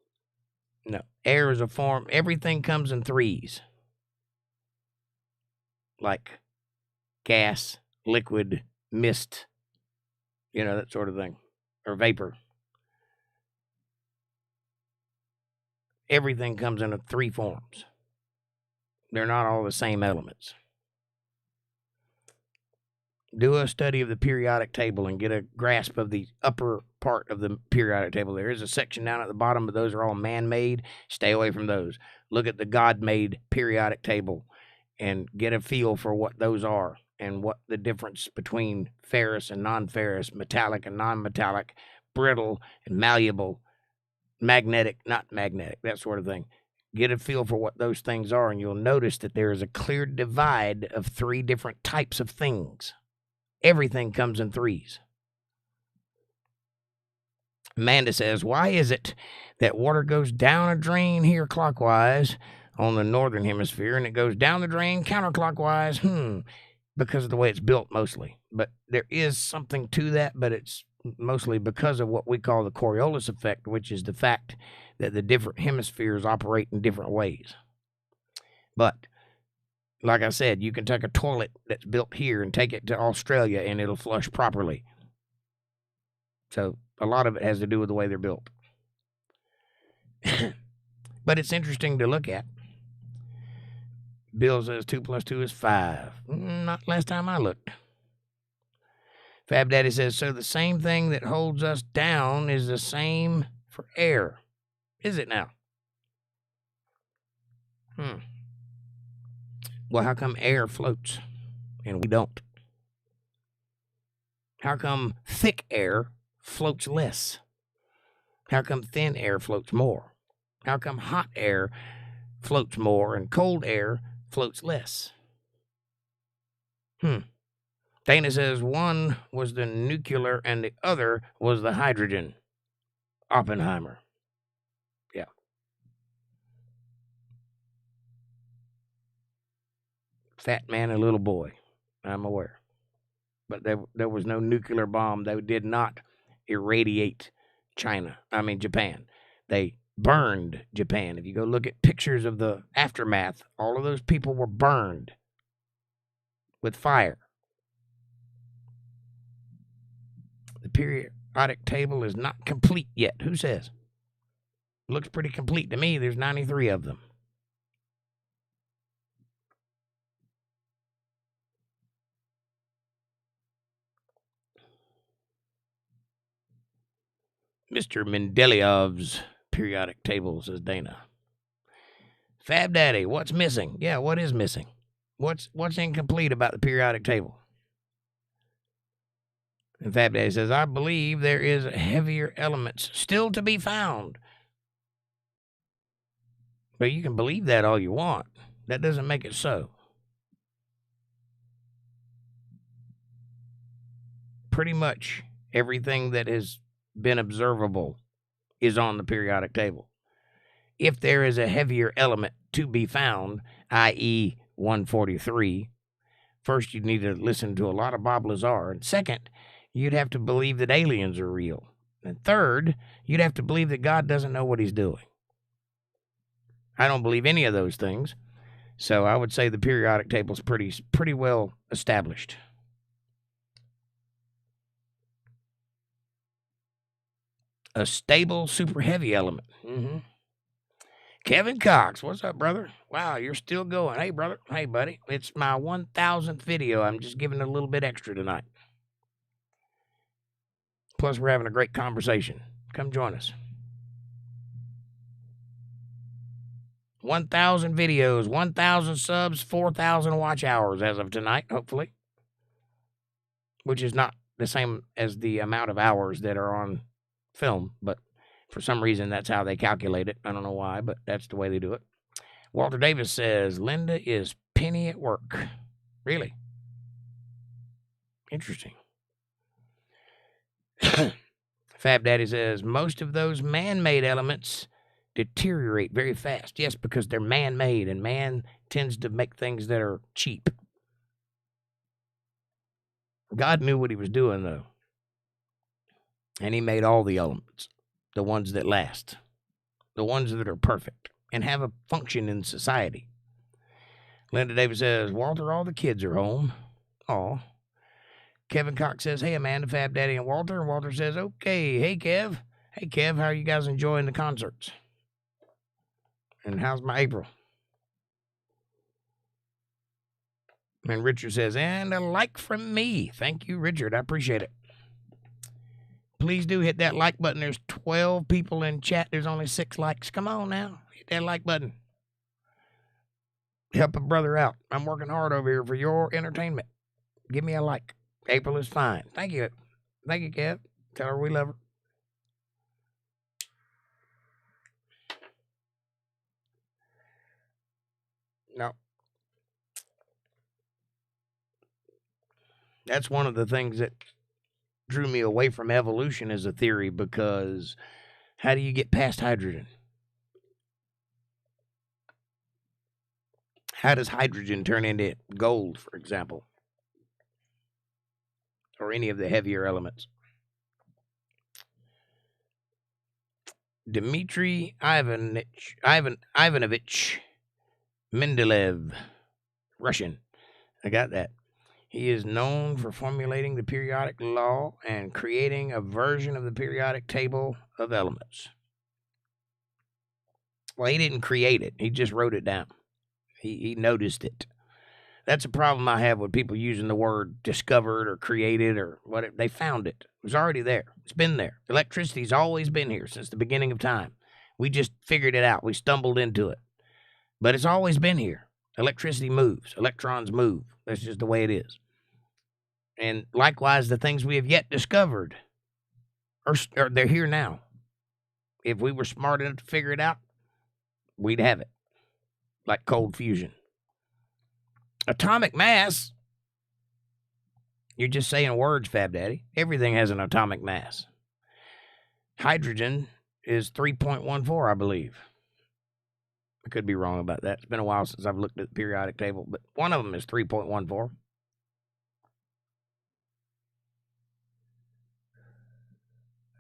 No. Air is a form. Everything comes in threes. Like gas, liquid, mist, that sort of thing. Or vapor. Everything comes in three forms. They're not all the same elements. Do a study of the periodic table and get a grasp of the upper part of the periodic table. There is a section down at the bottom, but those are all man-made. Stay away from those. Look at the God-made periodic table and get a feel for what those are and what the difference between ferrous and non-ferrous, metallic and non-metallic, brittle and malleable, magnetic, not magnetic, that sort of thing. Get a feel for what those things are, and you'll notice that there is a clear divide of three different types of things. Everything comes in threes. Amanda says, why is it that water goes down a drain here clockwise on the northern hemisphere and it goes down the drain counterclockwise? Because of the way it's built mostly. But there is something to that, but it's mostly because of what we call the Coriolis effect, which is the fact that the different hemispheres operate in different ways. But like I said, you can take a toilet that's built here and take it to Australia and it'll flush properly. So a lot of it has to do with the way they're built. But it's interesting to look at. Bill says 2 + 2 is 5. Not last time I looked. Fab Daddy says, so the same thing that holds us down is the same for air. Is it now? Well, how come air floats and we don't? How come thick air floats less? How come thin air floats more? How come hot air floats more and cold air floats less? Dana says one was the nuclear and the other was the hydrogen. Oppenheimer. Yeah. Fat man and little boy. I'm aware. But there was no nuclear bomb. They did not irradiate Japan. They burned Japan. If you go look at pictures of the aftermath, all of those people were burned with fire. The periodic table is not complete yet. Who says? Looks pretty complete to me. There's 93 of them. Mr. Mendeleev's periodic table, says Dana. Fab Daddy, what's missing? Yeah, what is missing? What's incomplete about the periodic table? And Fab Daddy says, I believe there is heavier elements still to be found. But you can believe that all you want. That doesn't make it so. Pretty much everything that has been observable is on the periodic table. If there is a heavier element to be found, i.e. 143, first you need to listen to a lot of Bob Lazar. And second, you'd have to believe that aliens are real. And third, you'd have to believe that God doesn't know what he's doing. I don't believe any of those things. So I would say the periodic table is pretty well established. A stable, super heavy element. Mm-hmm. Kevin Cox, what's up, brother? Wow, you're still going. Hey, brother. Hey, buddy. It's my 1,000th video. I'm just giving it a little bit extra tonight. Plus, we're having a great conversation. Come join us. 1,000 videos, 1,000 subs, 4,000 watch hours as of tonight, hopefully. Which is not the same as the amount of hours that are on film, but for some reason that's how they calculate it. I don't know why, but that's the way they do it. Walter Davis says, Linda is penny at work. Really? Interesting. Fab Daddy says, most of those man-made elements deteriorate very fast. Yes, because they're man-made, and man tends to make things that are cheap. God knew what he was doing, though. And he made all the elements, the ones that last, the ones that are perfect, and have a function in society. Linda Davis says, Walter, all the kids are home. Aw. Kevin Cox says, hey, Amanda, Fab Daddy, and Walter. And Walter says, okay. Hey, Kev. Hey, Kev, how are you guys enjoying the concerts? And how's my April? And Richard says, and a like from me. Thank you, Richard. I appreciate it. Please do hit that like button. There's 12 people in chat. There's only 6 likes. Come on now. Hit that like button. Help a brother out. I'm working hard over here for your entertainment. Give me a like. April is fine. Thank you. Thank you, Kev. Tell her we love her. No. That's one of the things that drew me away from evolution as a theory, because how do you get past hydrogen? How does hydrogen turn into gold, for example? Or any of the heavier elements? Dmitry Ivanovich Mendeleev, Russian. I got that. He is known for formulating the periodic law and creating a version of the periodic table of elements. Well, he didn't create it. He just wrote it down. He noticed it. That's a problem I have with people using the word discovered or created or whatever. They found it. It was already there. It's been there. Electricity's always been here since the beginning of time. We just figured it out. We stumbled into it. But it's always been here. Electricity moves. Electrons move. That's just the way it is. And likewise, the things we have yet discovered are they're here now. If we were smart enough to figure it out, we'd have it. Like cold fusion. Atomic mass. You're just saying words, Fab Daddy. Everything has an atomic mass. Hydrogen is 3.14, I believe. I could be wrong about that. It's been a while since I've looked at the periodic table, but one of them is 3.14.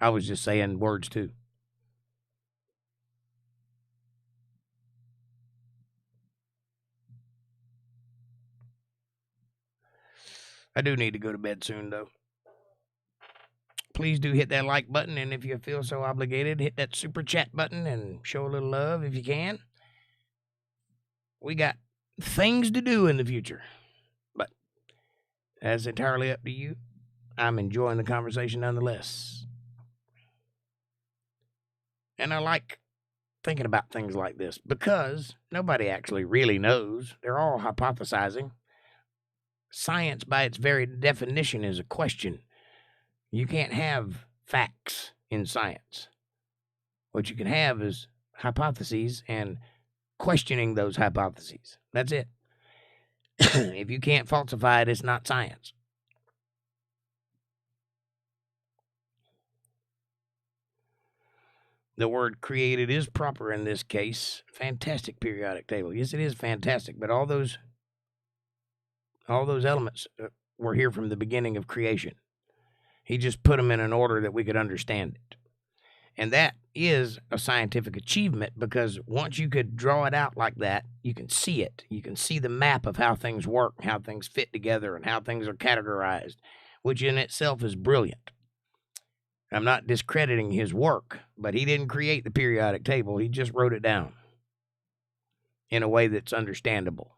I was just saying words, too. I do need to go to bed soon, though. Please do hit that like button, and if you feel so obligated, hit that super chat button and show a little love if you can. We got things to do in the future, but that's entirely up to you. I'm enjoying the conversation nonetheless. And I like thinking about things like this because nobody actually really knows. They're all hypothesizing. Science, by its very definition, is a question. You can't have facts in science. What you can have is hypotheses and questioning those hypotheses. That's it. If you can't falsify it, it's not science. The word created is proper in this case. Fantastic periodic table. Yes, it is fantastic, but all those elements were here from the beginning of creation. He just put them in an order that we could understand it. And that is a scientific achievement, because once you could draw it out like that, you can see it. You can see the map of how things work, how things fit together, and how things are categorized, which in itself is brilliant. I'm not discrediting his work, but he didn't create the periodic table. He just wrote it down in a way that's understandable.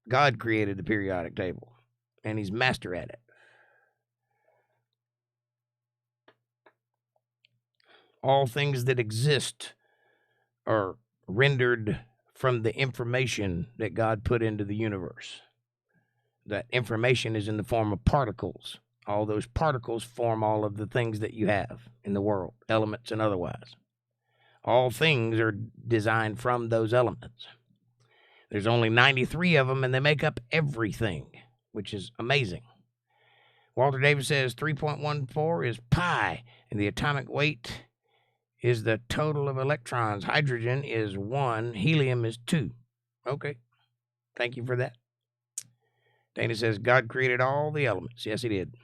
God created the periodic table, and he's master at it. All things that exist are rendered from the information that God put into the universe. That information is in the form of particles. All those particles form all of the things that you have in the world, elements and otherwise. All things are designed from those elements. There's only 93 of them, and they make up everything, which is amazing. Walter Davis says 3.14 is pi, and the atomic weight is the total of electrons. Hydrogen is 1, helium is 2. Okay, thank you for that. Dana says God created all the elements. Yes, he did.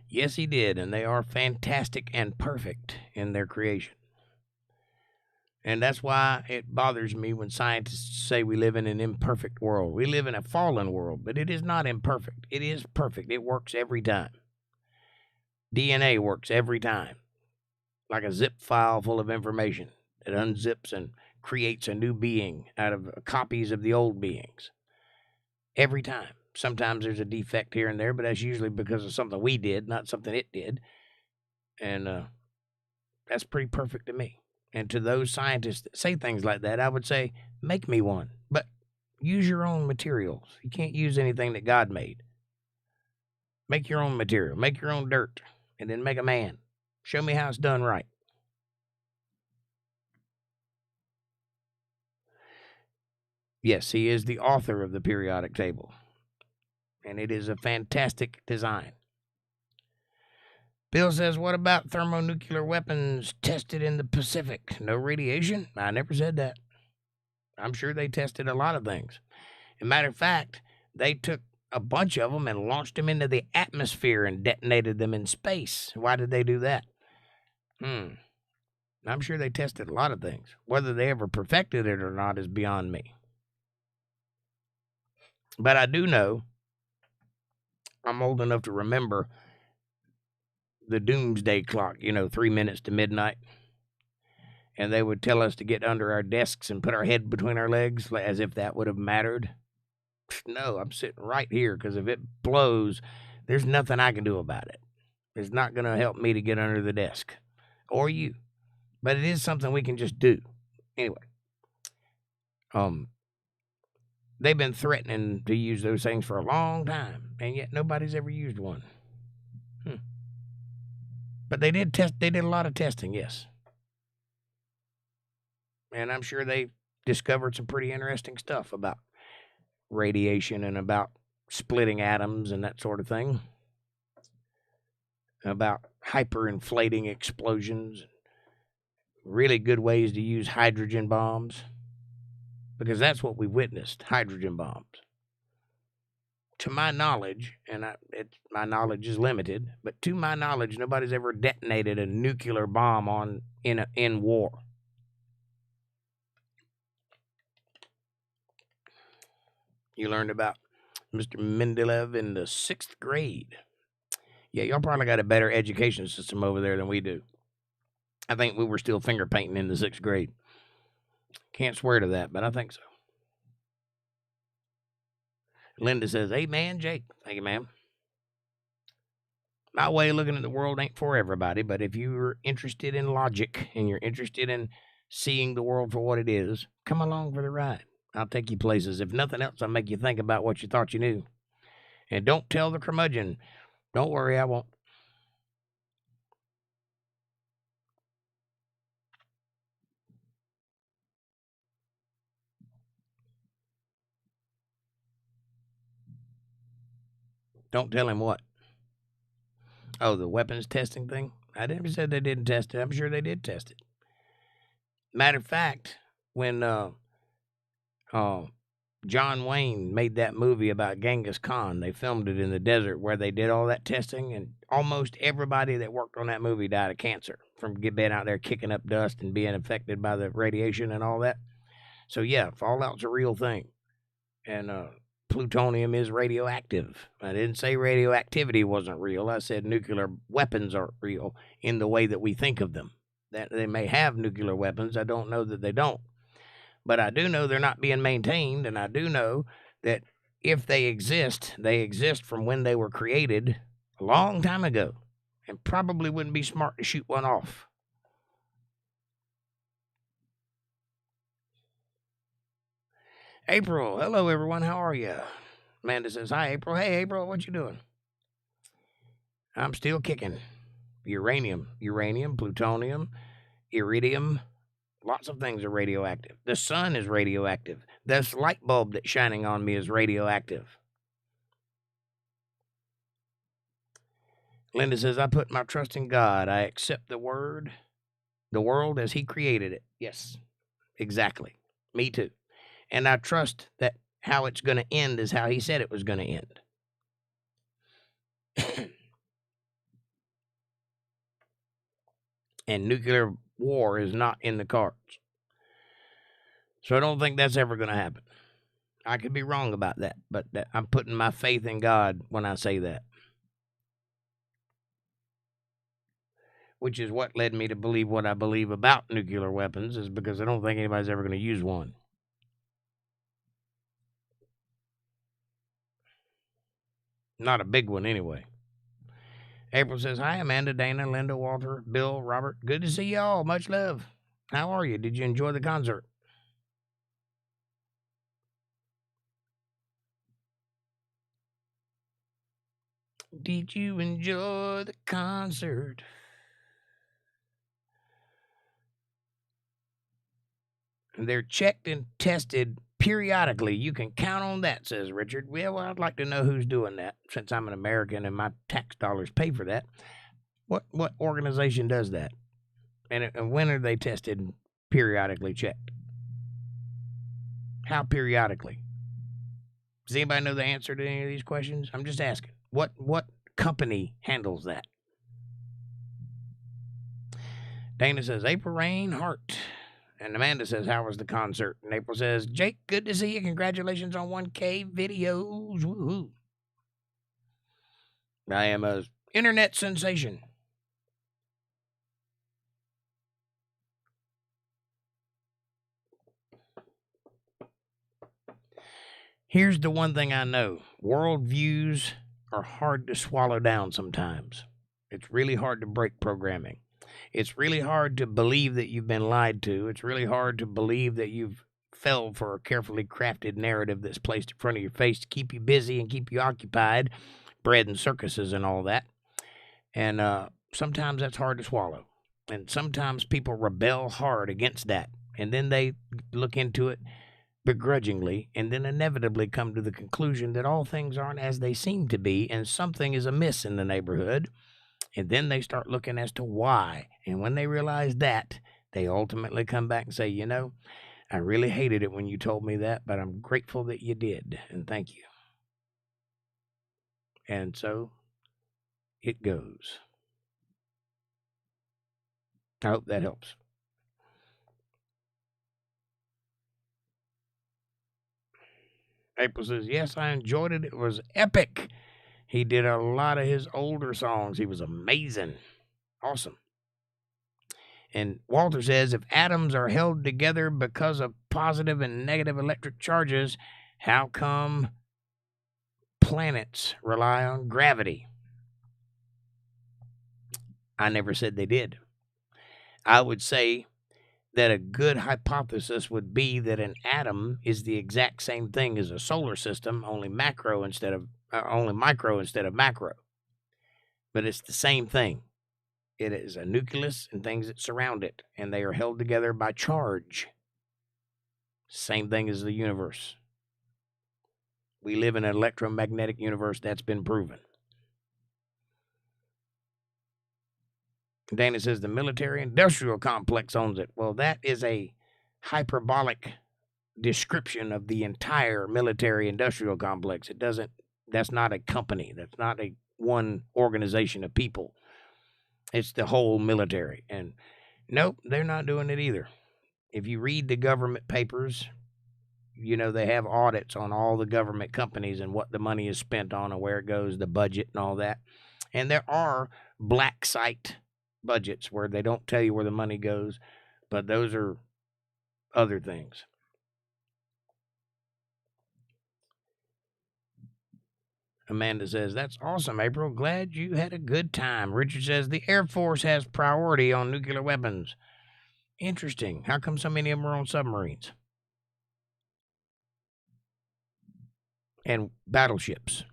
Yes, he did, and they are fantastic and perfect in their creation. And that's why it bothers me when scientists say we live in an imperfect world. We live in a fallen world, but it is not imperfect. It is perfect. It works every time. DNA works every time, like a zip file full of information. It unzips and creates a new being out of copies of the old beings. Every time. Sometimes there's a defect here and there, but that's usually because of something we did, not something it did. And that's pretty perfect to me. And to those scientists that say things like that, I would say, make me one. But use your own materials. You can't use anything that God made. Make your own material. Make your own dirt. And then make a man. Show me how it's done right. Yes, he is the author of the periodic table. And it is a fantastic design. Bill says, what about thermonuclear weapons tested in the Pacific? No radiation? I never said that. I'm sure they tested a lot of things. As a matter of fact, they took a bunch of them and launched them into the atmosphere and detonated them in space. Why did they do that? I'm sure they tested a lot of things. Whether they ever perfected it or not is beyond me. But I do know, I'm old enough to remember the doomsday clock, 3 minutes to midnight. And they would tell us to get under our desks and put our head between our legs, as if that would have mattered. No, I'm sitting right here, because if it blows, there's nothing I can do about it. It's not going to help me to get under the desk, or you. But it is something we can just do. Anyway, they've been threatening to use those things for a long time, and yet nobody's ever used one. But they did a lot of testing, yes. And I'm sure they discovered some pretty interesting stuff about radiation and about splitting atoms and that sort of thing. About hyperinflating explosions. Really good ways to use hydrogen bombs. Because that's what we witnessed, hydrogen bombs. To my knowledge, and my knowledge is limited, but to my knowledge, nobody's ever detonated a nuclear bomb in war. You learned about Mr. Mendeleev in the 6th grade. Yeah, y'all probably got a better education system over there than we do. I think we were still finger painting in the 6th grade. Can't swear to that, but I think so. Linda says, amen, Jake. Thank you, ma'am. My way of looking at the world ain't for everybody, but if you're interested in logic and you're interested in seeing the world for what it is, come along for the ride. I'll take you places. If nothing else, I'll make you think about what you thought you knew. And don't tell the curmudgeon. Don't worry, I won't. Don't tell him what? Oh, the weapons testing thing? I never said they didn't test it. I'm sure they did test it. Matter of fact, when John Wayne made that movie about Genghis Khan, they filmed it in the desert where they did all that testing, and almost everybody that worked on that movie died of cancer from being out there kicking up dust and being affected by the radiation and all that. So, yeah, fallout's a real thing. And plutonium is radioactive. I didn't say radioactivity wasn't real. I said nuclear weapons aren't real in the way that we think of them. That they may have nuclear weapons. I don't know that they don't. But I do know they're not being maintained, and I do know that if they exist from when they were created a long time ago, and probably wouldn't be smart to shoot one off. April, hello everyone, how are you? Amanda says, hi April. Hey April, what you doing? I'm still kicking. Uranium, plutonium, iridium. Lots of things are radioactive. The sun is radioactive. This light bulb that's shining on me is radioactive. Linda says, I put my trust in God. I accept the world as he created it. Yes, exactly. Me too. And I trust that how it's going to end is how he said it was going to end. And nuclear war is not in the cards. So I don't think that's ever going to happen. I could be wrong about that, but I'm putting my faith in God when I say that. Which is what led me to believe what I believe about nuclear weapons, is because I don't think anybody's ever going to use one. Not a big one anyway. April says, hi, Amanda, Dana, Linda, Walter, Bill, Robert. Good to see y'all. Much love. How are you? Did you enjoy the concert? Did you enjoy the concert? They're checked and tested periodically. You can count on that, says Richard. Well, I'd like to know who's doing that, since I'm an American and my tax dollars pay for that. What organization does that? And when are they tested, periodically checked? How periodically? Does anybody know the answer to any of these questions? I'm just asking. What company handles that? Dana says, April Rain Hart. And Amanda says, how was the concert? And April says, Jake, good to see you. Congratulations on 1K videos. Woohoo. I am a internet sensation. Here's the one thing I know. Worldviews are hard to swallow down sometimes. It's really hard to break programming. It's really hard to believe that you've been lied to. It's really hard to believe that you've fell for a carefully crafted narrative that's placed in front of your face to keep you busy and keep you occupied, bread and circuses and all that. And sometimes that's hard to swallow. And sometimes people rebel hard against that. And then they look into it begrudgingly, and then inevitably come to the conclusion that all things aren't as they seem to be, and something is amiss in the neighborhood. And then they start looking as to why. And when they realize that, they ultimately come back and say, you know, I really hated it when you told me that, but I'm grateful that you did, and thank you. And so it goes. I hope that helps. April says, yes, I enjoyed it. It was epic. He did a lot of his older songs. He was amazing. Awesome. And Walter says, if atoms are held together because of positive and negative electric charges, how come planets rely on gravity. I never said they did. I would say that a good hypothesis would be that an atom is the exact same thing as a solar system, only micro instead of macro. But it's the same thing. It is a nucleus and things that surround it, and they are held together by charge. Same thing as the universe. We live in an electromagnetic universe. That's been proven. Dana says the military-industrial complex owns it. Well, that is a hyperbolic description of the entire military-industrial complex. That's not a company. That's not a one organization of people. It's the whole military. And nope, they're not doing it either. If you read the government papers, you know, they have audits on all the government companies and what the money is spent on and where it goes, the budget and all that. And there are black site budgets where they don't tell you where the money goes, but those are other things. Amanda says, that's awesome, April. Glad you had a good time. Richard says, the Air Force has priority on nuclear weapons. Interesting. How come so many of them are on submarines? And battleships.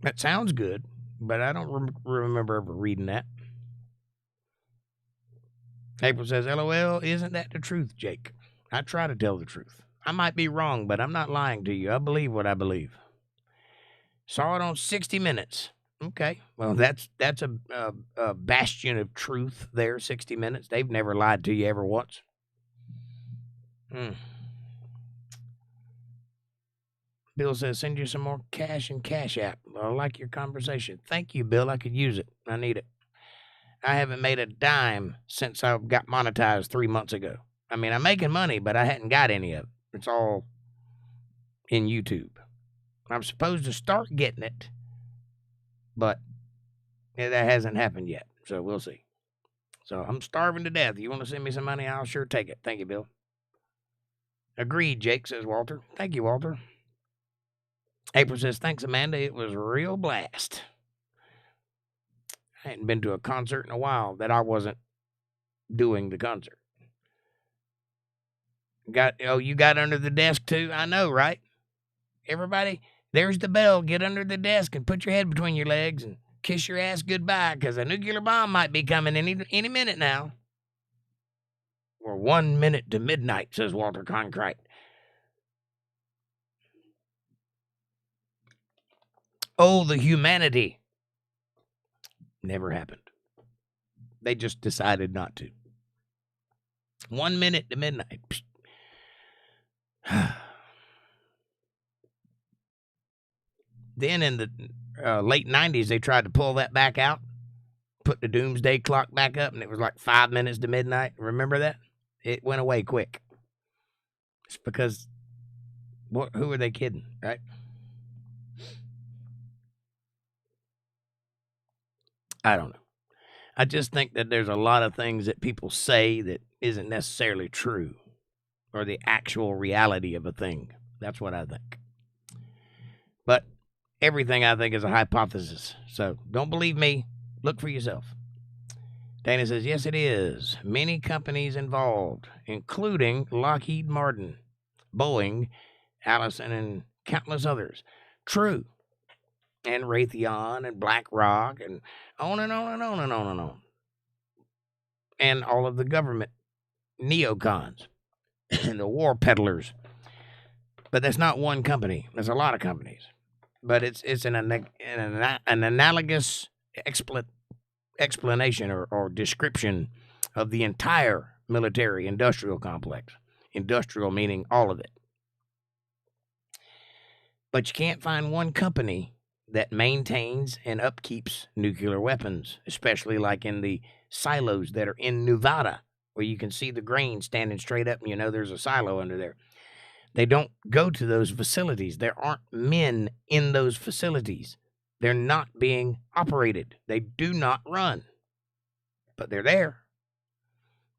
That sounds good, but I don't remember ever reading that. April says, LOL, isn't that the truth, Jake? I try to tell the truth. I might be wrong, but I'm not lying to you. I believe what I believe. Saw it on 60 Minutes. Okay, well, that's a bastion of truth there, 60 Minutes. They've never lied to you ever once. Bill says, send you some more cash and CashApp. I like your conversation. Thank you, Bill. I could use it. I need it. I haven't made a dime since I got monetized 3 months ago. I mean, I'm making money, but I hadn't got any of it. It's all in YouTube. I'm supposed to start getting it, but that hasn't happened yet. So we'll see. So I'm starving to death. You want to send me some money? I'll sure take it. Thank you, Bill. Agreed, Jake, says Walter. Thank you, Walter. April says, thanks, Amanda. It was a real blast. I hadn't been to a concert in a while that I wasn't doing the concert. You got under the desk too? I know, right? Everybody, there's the bell. Get under the desk and put your head between your legs and kiss your ass goodbye, because a nuclear bomb might be coming any minute now. Or 1 minute to midnight, says Walter Concrete. Oh, the humanity. Never happened. They just decided not to. 1 minute to midnight. Then in the late 90s, they tried to pull that back out, put the doomsday clock back up, and it was like 5 minutes to midnight. Remember that? It went away quick. It's because, who are they kidding, right? I don't know. I just think that there's a lot of things that people say that isn't necessarily true, or the actual reality of a thing. That's what I think. But everything I think is a hypothesis. So don't believe me. Look for yourself. Dana says, yes, it is. Many companies involved, including Lockheed Martin, Boeing, Allison, and countless others. True. And Raytheon and BlackRock and on and on and on and on and on. And all of the government neocons and the war peddlers. But that's not one company. There's a lot of companies. But it's an analogous explanation or description of the entire military-industrial complex. Industrial meaning all of it. But you can't find one company that maintains and upkeeps nuclear weapons, especially like in the silos that are in Nevada, where you can see the grain standing straight up and you know there's a silo under there. They don't go to those facilities. There aren't men in those facilities. They're not being operated. They do not run. But they're there.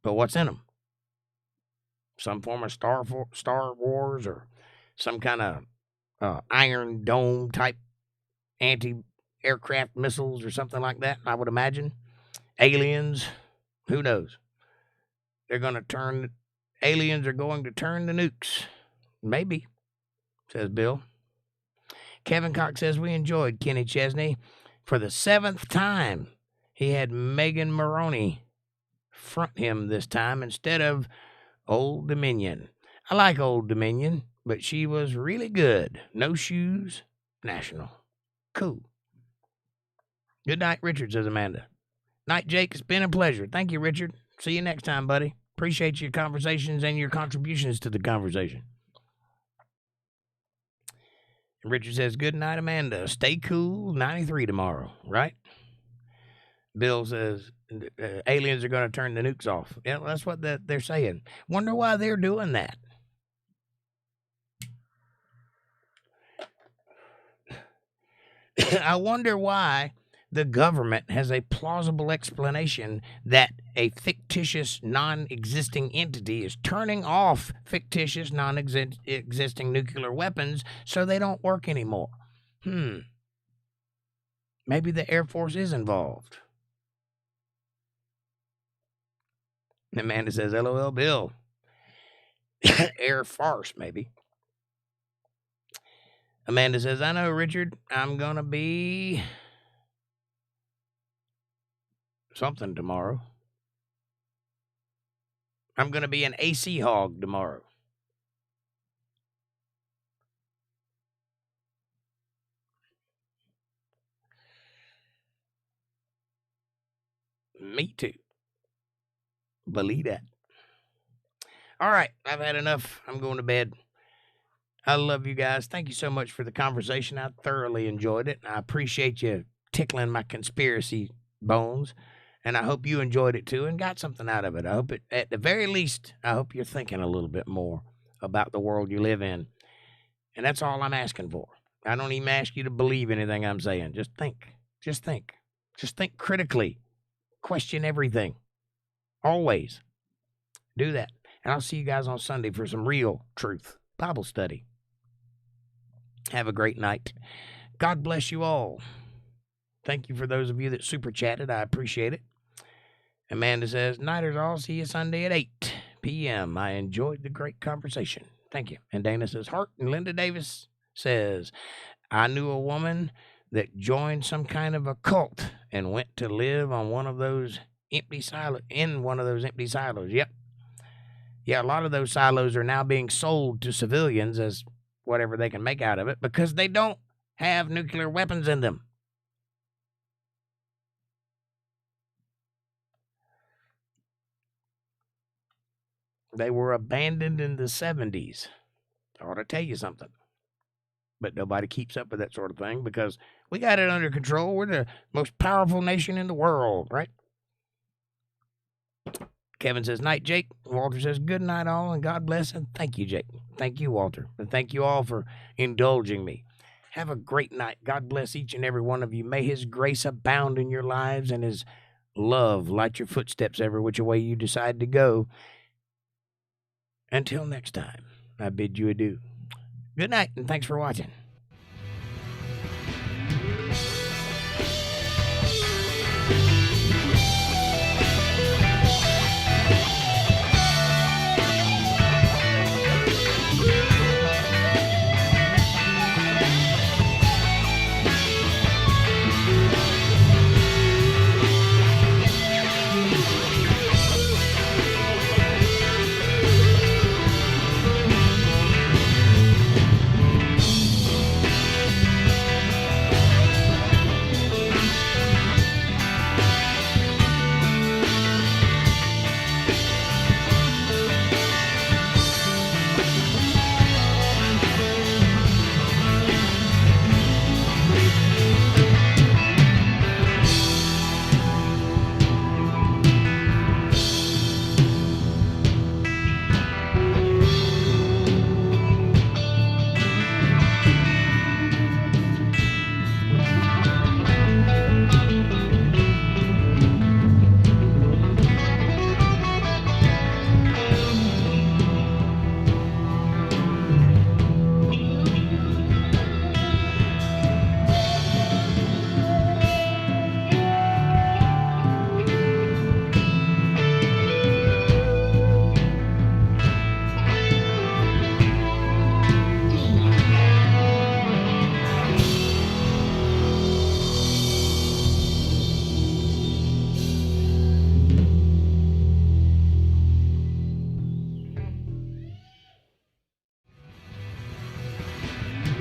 But what's in them? Some form of Star Wars or some kind of Iron Dome type anti-aircraft missiles or something like that, I would imagine. Aliens, who knows? Aliens are going to turn the nukes. Maybe, says Bill. Kevin Cox says, we enjoyed Kenny Chesney. For the 7th time, he had Megan Maroney front him this time instead of Old Dominion. I like Old Dominion, but she was really good. No shoes, national. Cool. Good night, Richard, says Amanda. Night, Jake. It's been a pleasure. Thank you, Richard. See you next time, buddy. Appreciate your conversations and your contributions to the conversation. And Richard says, good night, Amanda. Stay cool. 93 tomorrow, right? Bill says, aliens are going to turn the nukes off. Yeah, well, that's what they're saying. Wonder why they're doing that. I wonder why the government has a plausible explanation that a fictitious, non-existing entity is turning off fictitious, non-existing nuclear weapons so they don't work anymore. Maybe the Air Force is involved. Amanda says, LOL, Bill. Air farce, maybe. Amanda says, I know, Richard. I'm going to be something tomorrow. I'm going to be an AC hog tomorrow. Me too. Believe that. All right, I've had enough. I'm going to bed. I love you guys. Thank you so much for the conversation. I thoroughly enjoyed it. I appreciate you tickling my conspiracy bones, and I hope you enjoyed it too and got something out of it. I hope it, at the very least, I hope you're thinking a little bit more about the world you live in, and that's all I'm asking for. I don't even ask you to believe anything I'm saying. Just think. Just think. Just think critically. Question everything. Always. Do that. And I'll see you guys on Sunday for some real truth Bible study. Have a great night. God bless you all. Thank you for those of you that super chatted. I appreciate it. Amanda says, Nighters all, see you Sunday at 8 p.m. I enjoyed the great conversation. Thank you. And Dana says, Hart. And Linda Davis says, I knew a woman that joined some kind of a cult and went to live on one of those empty silos, Yep. Yeah, a lot of those silos are now being sold to civilians as whatever they can make out of it because they don't have nuclear weapons in them. They were abandoned in the 70s. I ought to tell you something. But nobody keeps up with that sort of thing because we got it under control. We're the most powerful nation in the world, right? Kevin says, night, Jake. Walter says, good night, all, and God bless. And thank you, Jake. Thank you, Walter. And thank you all for indulging me. Have a great night. God bless each and every one of you. May his grace abound in your lives and his love light your footsteps every which way you decide to go. Until next time, I bid you adieu. Good night, and thanks for watching.